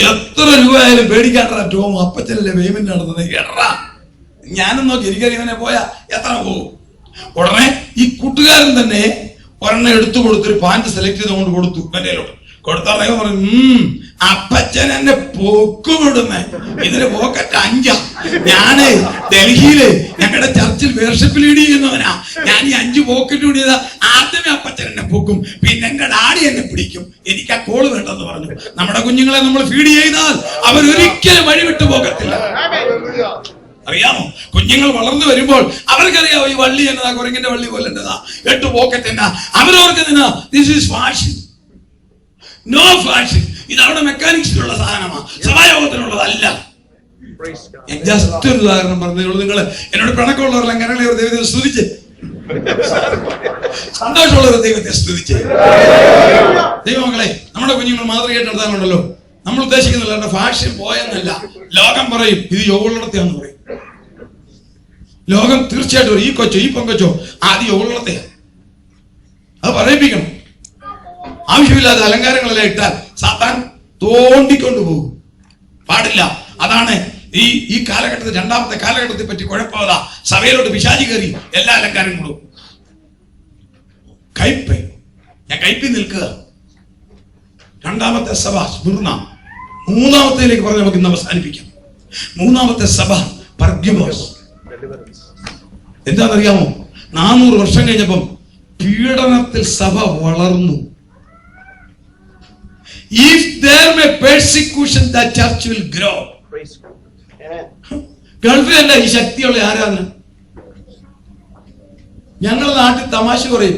എത്ര രൂപയായാലും പേടിക്കാട്ടാ. ടോം അപ്പച്ചനല്ലേ പേയ്മെന്റ് നടന്നത്. എടാ ഞാനും നോക്കി, എനിക്കറിയാൻ പോയാ എത്ര പോകും. ഉടനെ ഈ കൂട്ടുകാരൻ തന്നെ ഒരെണ്ണം എടുത്തു കൊടുത്തൊരു പാന്റ് സെലക്ട് ചെയ്തുകൊണ്ട് കൊടുത്തു. എന്റെയിലോട്ട് കൊടുത്തറിയ പറഞ്ഞു, അപ്പച്ചൻ എന്നെ പൊക്കുവിടുന്നേ, ഇതിന് പോക്കറ്റ് 5. ഞാന് ഡൽഹിയില് ഞങ്ങളുടെ ചർച്ചിൽ വേർഷിപ്പ് ലീഡ് ചെയ്യുന്നവനാ. ഞാൻ ഈ 5 പോക്കറ്റ് കൂടിയതാ. ആദ്യമേ അപ്പച്ചൻ എന്നെ പൊക്കും, പിന്നെ എന്റെ ഡാഡി എന്നെ പിടിക്കും. എനിക്ക് ആ കോള് വേണ്ടെന്ന് പറഞ്ഞു. നമ്മുടെ കുഞ്ഞുങ്ങളെ നമ്മൾ ഫീഡ് ചെയ്താൽ അവരൊരിക്കലും വഴിവിട്ടു പോകത്തില്ല. അറിയാമോ? കുഞ്ഞുങ്ങൾ വളർന്നു വരുമ്പോൾ അവർക്കറിയാമോ ഈ വള്ളി എന്നതാ, കുരങ്ങിന്റെ വള്ളി പോലെ എന്നതാ, 8 പോക്കറ്റ് എന്നാ. അവരവർക്കെന്നാ this is fashion. No fashion. ഇത് അവിടെ മെക്കാനിക്സിലുള്ള സാധനമാണ്, സഭായോഗത്തിനുള്ളതല്ല. ജസ്റ്റ് ഒരു ഉദാഹരണം പറഞ്ഞോളൂ. നിങ്ങൾ എന്നോട് പിണക്കമുള്ളവരെല്ലാം കരളെ ദൈവത്തെ സ്തുതിച്ച്, സന്തോഷമുള്ളവർ ദൈവത്തെ സ്തുതിച്ച്. ദൈവമക്കളെ, നമ്മുടെ കുഞ്ഞുങ്ങൾ മാതൃകയായിട്ട് നടത്താനുണ്ടല്ലോ. നമ്മൾ ഉദ്ദേശിക്കുന്നില്ല എന്റെ ഫാഷൻ പോയെന്നല്ല. ലോകം പറയും ഇത് യോഗമുള്ളിടത്തെയാന്ന് പറയും. ലോകം തീർച്ചയായിട്ടും ഈ കൊച്ചോ ഈ പൊങ്കച്ചോ ആദ്യം യോഗമുള്ളത്തെയാ. അത് പറയിപ്പിക്കണം. ആവശ്യമില്ലാത്ത അലങ്കാരങ്ങളെല്ലാം ഇട്ടാൽ സാത്താൻ തോണ്ടിക്കൊണ്ടു പോകും. പാടില്ല. അതാണ് ഈ കാലഘട്ടത്തിൽ, 2ാമത്തെ കാലഘട്ടത്തെ പറ്റി കുഴപ്പമില്ല. സഭയിലോട്ട് പിശാചി കയറി എല്ലാ അലങ്കാരങ്ങളും. കയ്പ്, ഞാൻ കയ്പിൽ നിൽക്കുക. 2ാമത്തെ സഭ സ്മിർന. 3ാമത്തേലേക്ക് പറഞ്ഞ് നമുക്ക് ഇന്ന് അവസാനിപ്പിക്കാം. 3ാമത്തെ സഭ പെർഗമോസ്. എന്താണെന്നറിയാമോ? 400 വർഷം കഴിഞ്ഞപ്പം പീഡനത്തിൽ സഭ വളർന്നു. If there may persecution, the church will grow. ഗൾഫിലല്ല ഈ ശക്തിയുള്ള ആരാധന. ഞങ്ങളുടെ നാട്ടിൽ തമാശ പറയും,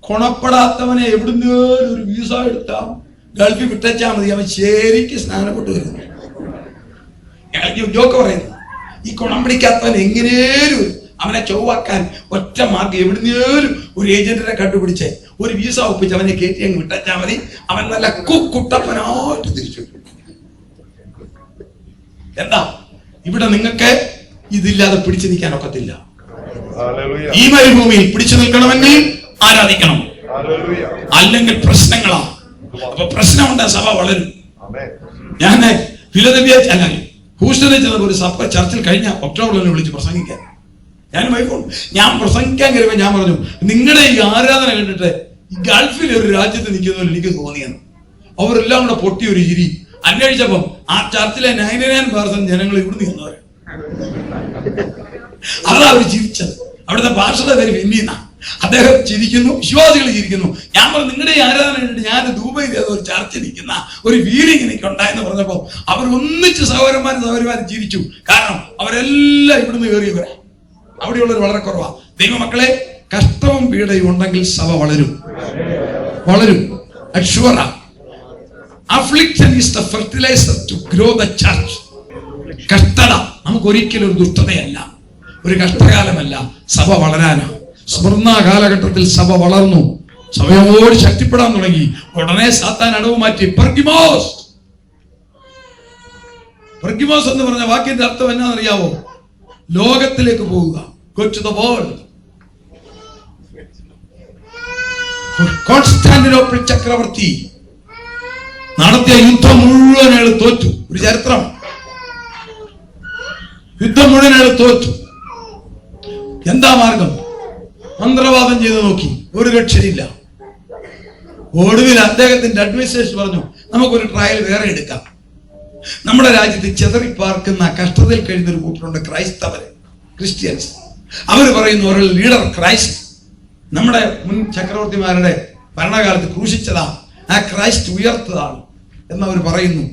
കൊണപ്പെടാത്തവനെ എവിടുന്നോ ഒരു വീസ എടുത്താൽ ഗൾഫിൽ വിട്ടച്ചാൽ മതി, അവൻ ശരിക്ക് സ്നാനപ്പെട്ട് വരുന്നു. ഞങ്ങൾക്ക് ജോക്ക് പറയുന്നു, ഈ കുണം പിടിക്കാത്തവൻ എങ്ങനെയും അവനെ ചൊവ്വാക്കാൻ ഒറ്റ മാർഗം എവിടുന്നേലും ഒരു ഏജന്റിനെ കണ്ടുപിടിച്ച് ഒരു വീസ ഒപ്പിച്ച് അവനെ കയറ്റി അങ്ങ് വിട്ടച്ചാൽ മതി, അവൻ നല്ല കുട്ടപ്പനായിട്ട് തിരിച്ചു. എന്താ ഇവിടെ നിങ്ങൾക്ക് ഇതില്ലാതെ പിടിച്ചു നിൽക്കാൻ ഒക്കത്തില്ല. ഈ മരുഭൂമിയിൽ പിടിച്ചു നിൽക്കണമെങ്കിൽ ആരാധിക്കണം, അല്ലെങ്കിൽ പ്രശ്നങ്ങളാ. അപ്പൊ പ്രശ്നമുണ്ട്, സഭ വളരും. ഞാൻ ഫിലദൽഫിയ അല്ല ഹൂസ്റ്റണിൽ ചെന്നപ്പോൾ ഒരു സഭ ചർച്ചിൽ കഴിഞ്ഞ ഒക്ടോബറിൽ വിളിച്ച് പ്രസംഗിക്കാൻ ഞാൻ പ്രസംഗിക്കാൻ കയറുമ്പോൾ ഞാൻ പറഞ്ഞു, നിങ്ങളുടെ ഈ ആരാധന കണ്ടിട്ട് ഈ ഗൾഫിലെ ഒരു രാജ്യത്ത് നിൽക്കുന്നവർ എനിക്ക് തോന്നിയെന്ന്. അവരെല്ലാം കൂടെ പൊട്ടി ഒരു ചിരി. അന്വേഷിച്ചപ്പം ആ ചർച്ചിലെ 99% ജനങ്ങൾ ഇവിടുന്ന് ചെന്നവർ. അതാ അവർ ചിരിച്ചത്. അവിടുത്തെ ഭാഷയുടെ പേര് വെന്നീന. അദ്ദേഹം ചിരിക്കുന്നു, വിശ്വാസികൾ ചിരിക്കുന്നു. ഞാൻ പറഞ്ഞു, നിങ്ങളുടെ ഈ ആരാധന കണ്ടിട്ട് ഞാൻ ദുബൈയിൽ ഒരു ചർച്ച നിൽക്കുന്ന ഒരു ഫീലിംഗ് എനിക്ക് ഉണ്ടായെന്ന് പറഞ്ഞപ്പോ അവർ ഒന്നിച്ച് സഹോദരന്മാരും ചിരിച്ചു. കാരണം അവരെല്ലാം ഇവിടുന്ന് കയറിയവരാ. അവിടെയുള്ളവർ വളരെ കുറവാ. ദൈവമക്കളെ, കഷ്ടവും പീഡയും ഉണ്ടെങ്കിൽ സഭ വളരും. അഷ്വറാ. Affliction is the fertilizer to grow the church. കഷ്ടത നമുക്ക് ഒരിക്കലും ഒരു ദുഷ്ടതയല്ല, ഒരു കഷ്ടകാലമല്ല, സഭ വളരാനാ. സ്മൃണ കാലഘട്ടത്തിൽ സഭ വളർന്നു, സഭയോട് ശക്തിപ്പെടാൻ തുടങ്ങി. ഉടനെ സാത്താൻ അടവ് മാറ്റി. പെർഗിമോസ് എന്ന് പറഞ്ഞ വാക്കിന്റെ അർത്ഥം എന്നാണെന്നറിയാവോ? ലോകത്തിലേക്ക് പോവുക. Go to the world. Constantinople ചക്രവർത്തി നടത്തിയ യുദ്ധം മുഴുവൻ അയാൾ തോറ്റു. ഒരു ചരിത്രം. യുദ്ധം മുഴുവൻ അയാൾ തോറ്റു. എന്താ മാർഗം? മന്ത്രവാദം ചെയ്ത് നോക്കി, ഒരു രക്ഷയില്ല. ഒടുവിൽ അദ്ദേഹത്തിന്റെ അഡ്മിനിസ്ട്രേഷൻ പറഞ്ഞു, നമുക്കൊരു ട്രയൽ വേറെ എടുക്കാം. നമ്മുടെ രാജ്യത്ത് ചെതറിപ്പാർക്കുന്ന കഷ്ടതയിൽ കഴിയുന്ന ഒരു കൂട്ടരുണ്ട്, ക്രിസ്ത്യൻസ്. അവർ പറയുന്നു, ഒരു ലീഡർ ക്രൈസ്റ്റ് നമ്മുടെ മുൻ ചക്രവർത്തിമാരുടെ ഭരണകാലത്ത് ക്രൂശിച്ചതാണ്, ആ ക്രൈസ്റ്റ് ഉയർത്തതാണ് എന്നവർ പറയുന്നു.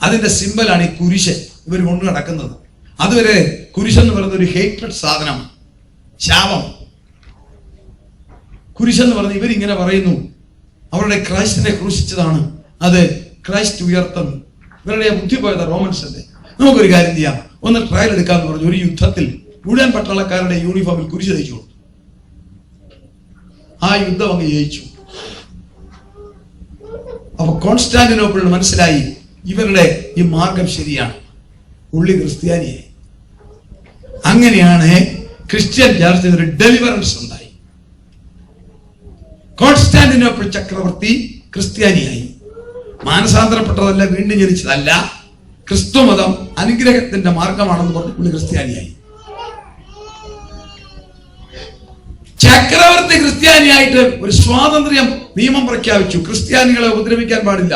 അതിന്റെ സിമ്പലാണ് ഈ കുരിശ് ഇവർ കൊണ്ടു നടക്കുന്നത്. അതുവരെ കുരിശെന്ന് പറയുന്ന ഒരു ഹേറ്റഡ് സാധനമാണ്, ശാപം. കുരിശെന്ന് പറഞ്ഞ് ഇവരിങ്ങനെ പറയുന്നു, അവരുടെ ക്രൈസ്റ്റിനെ ക്രൂശിച്ചതാണ്, അത് ക്രൈസ്റ്റ് ഉയർത്തുന്നു. ഇവരുടെ ബുദ്ധി പോയത് റോമൻസിന്റെ. നമുക്കൊരു കാര്യം ചെയ്യാം, ഒന്ന് ട്രയൽ എടുക്കാന്ന് പറഞ്ഞു. ഒരു യുദ്ധത്തിൽ മുഴുവൻ പട്ടാളക്കാരുടെ യൂണിഫോമിൽ കുരിശ് തയ്ച്ചു കൊടുത്തു. ആ യുദ്ധം അങ്ങ് ജയിച്ചു. അപ്പൊ കോൺസ്റ്റാന്റിനോപ്പിളിന് മനസ്സിലായി, ഇവരുടെ ഈ മാർഗം ശരിയാണ്. പുള്ളി ക്രിസ്ത്യാനിയായി. അങ്ങനെയാണ് ക്രിസ്ത്യൻ ചർച്ചിൽ ഒരു ഡെലിവറൻസ് ഉണ്ടായി. കോൺസ്റ്റാന്റിനോപ്പിൾ ചക്രവർത്തി ക്രിസ്ത്യാനിയായി. മാനസാന്തരപ്പെട്ടതല്ല, വീണ്ടും ജനിച്ചതല്ല. ക്രിസ്തുമതം അനുഗ്രഹത്തിന്റെ മാർഗമാണെന്ന് പറഞ്ഞ് പുള്ളി ക്രിസ്ത്യാനിയായി. ചക്രവർത്തി ക്രിസ്ത്യാനിയായിട്ട് ഒരു സ്വാതന്ത്ര്യം നിയമം പ്രഖ്യാപിച്ചു. ക്രിസ്ത്യാനികളെ ഉപദ്രവിക്കാൻ പാടില്ല,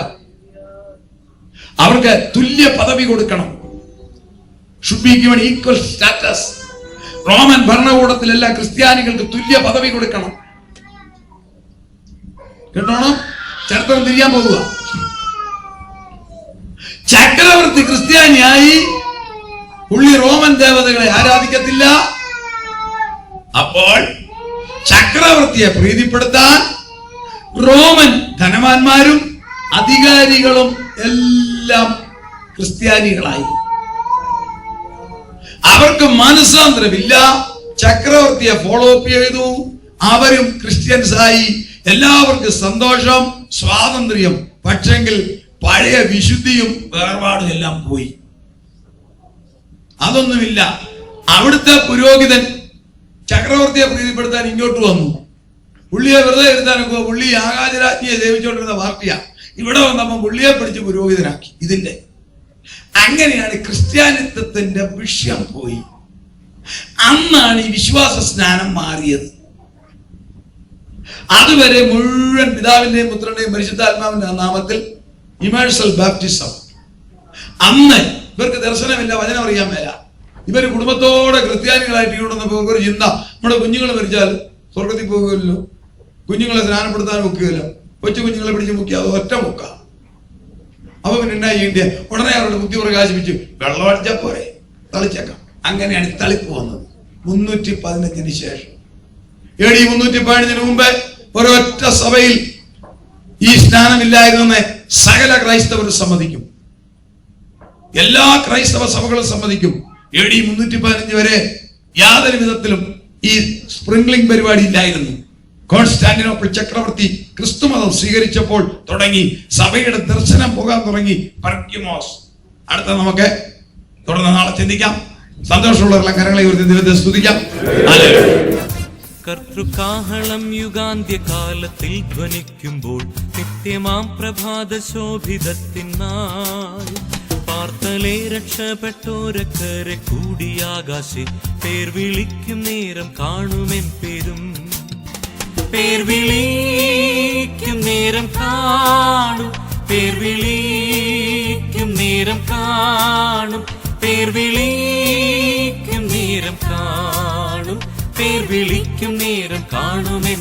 അവർക്ക് തുല്യ പദവി കൊടുക്കണം. Should be given equal status. Roman ഭരണകൂടത്തിലെല്ലാം ക്രിസ്ത്യാനികൾക്ക് തുല്യ പദവി കൊടുക്കണം. കേട്ടോണം, ചരിത്രം തിരിയാൻ പോവുക. ചക്രവർത്തി ക്രിസ്ത്യാനിയായി, പുള്ളി റോമൻ ദേവതകളെ ആരാധിക്കത്തില്ല. അപ്പോൾ ചക്രവർത്തിയെ പ്രീതിപ്പെടുത്താൻ റോമൻ ധനവാന്മാരും അധികാരികളും എല്ലാം ക്രിസ്ത്യാനികളായി. അവർക്ക് മനസ്സാന്തരമില്ല. ചക്രവർത്തിയെ ഫോളോ അപ്പ് ചെയ്തു, അവരും ക്രിസ്ത്യൻസ് ആയി. എല്ലാവർക്കും സന്തോഷം, സ്വാതന്ത്ര്യം. പക്ഷെങ്കിൽ പഴയ വിശുദ്ധിയും വേർപാടും എല്ലാം പോയി. അതൊന്നുമില്ല. അവിടുത്തെ പുരോഹിതൻ ചക്രവർത്തിയെ പ്രീതിപ്പെടുത്താൻ ഇങ്ങോട്ട് വന്നു. പുള്ളിയെ വെറുതെ എടുത്താനൊക്കെ, പുള്ളി ആകാശരാജ്ഞിയെ സേവിച്ചുകൊണ്ടിരുന്ന പാർട്ടിയാ. ഇവിടെ വന്നപ്പോൾ പുള്ളിയെ പിടിച്ച് പുരോഹിതനാക്കി. ഇതിന്റെ അങ്ങനെയാണ് ക്രിസ്ത്യാനിത്വത്തിന്റെ വിഷയം പോയി. അന്നാണ് ഈ വിശ്വാസ സ്നാനം മാറിയത്. അതുവരെ മുഴുവൻ പിതാവിന്റെയും പുത്രന്റെയും പരിശുദ്ധാത്മാവിന്റെ നാമത്തിൽ ഇമേഴ്സൽ ബാപ്റ്റിസം. അന്ന് ഇവർക്ക് ദർശനമില്ല, വചനം അറിയാൻ മേല. ഇവര് കുടുംബത്തോടെ ക്രിസ്ത്യാനികളായിട്ട് ഇവിടെ ഒരു ചിന്ത, നമ്മുടെ കുഞ്ഞുങ്ങൾ മരിച്ചാൽ സ്വർഗത്തിൽ പോകുമല്ലോ, കുഞ്ഞുങ്ങളെ സ്നാനപ്പെടുത്താൻ മുക്കുകയില്ല, കൊച്ചു കുഞ്ഞുങ്ങളെ പിടിച്ച് മുക്കി അത് ഒറ്റ മുക്ക. അപ്പൊ പിന്നെ എന്നാ ചെയ്യേണ്ടിയ? ഉടനെ അവരുടെ ബുദ്ധി പ്രകാശിപ്പിച്ച് വെള്ളം അടിച്ചാൽ പോരെ, തളിച്ചേക്കാം. അങ്ങനെയാണ് തളിപ്പ് വന്നത് 315 ശേഷം. AD 315 മുമ്പ് ഒരൊറ്റ സഭയിൽ ഈ സ്നാനമില്ലായിരുന്നെന്ന് സകല ക്രൈസ്തവർ സമ്മതിക്കും. എല്ലാ ക്രൈസ്തവ സഭകളും സമ്മതിക്കും. AD 315 വരെ യാതൊരു വിധത്തിലും ഈ സ്പ്രിംഗ്ലിംഗ് പരിപാടി ഇല്ലായിരുന്നു. കോൺസ്റ്റാന്റിനോപ്പിൾ ചക്രവർത്തി ക്രിസ്തുമതം സ്വീകരിച്ചപ്പോൾ തുടങ്ങി സഭയുടെ ദർശനം പോകാൻ തുടങ്ങി പെർഗ്യമോസ്. അടുത്ത നമുക്ക് തുടർന്ന് നാളെ ചിന്തിക്കാം. സന്തോഷമുള്ള കരങ്ങളെ ഉയർത്തി ദൈവത്തെ സ്തുതിക്കാം. കർത്തൃകാഹളം യുഗാന്ത്യകാലത്തിൽ ധ്വനിക്കുമ്പോൾ നിത്യമാം പ്രഭാത ശോഭിതത്തിനാൾ പാർത്തലേ രക്ഷപ്പെട്ടോരക്കരെ കൂടിയാകാശെ പേർ വിളിക്കും നേരം കാണുമെൻ പേരും പേർ വിളിക്കും നേരം കാണും പേർ വിളിക്കും നേരം കാണും പേർ വിളിക്കും നേരം കാണും പേർ വിളിക്കും നേരം കാണുമെൻ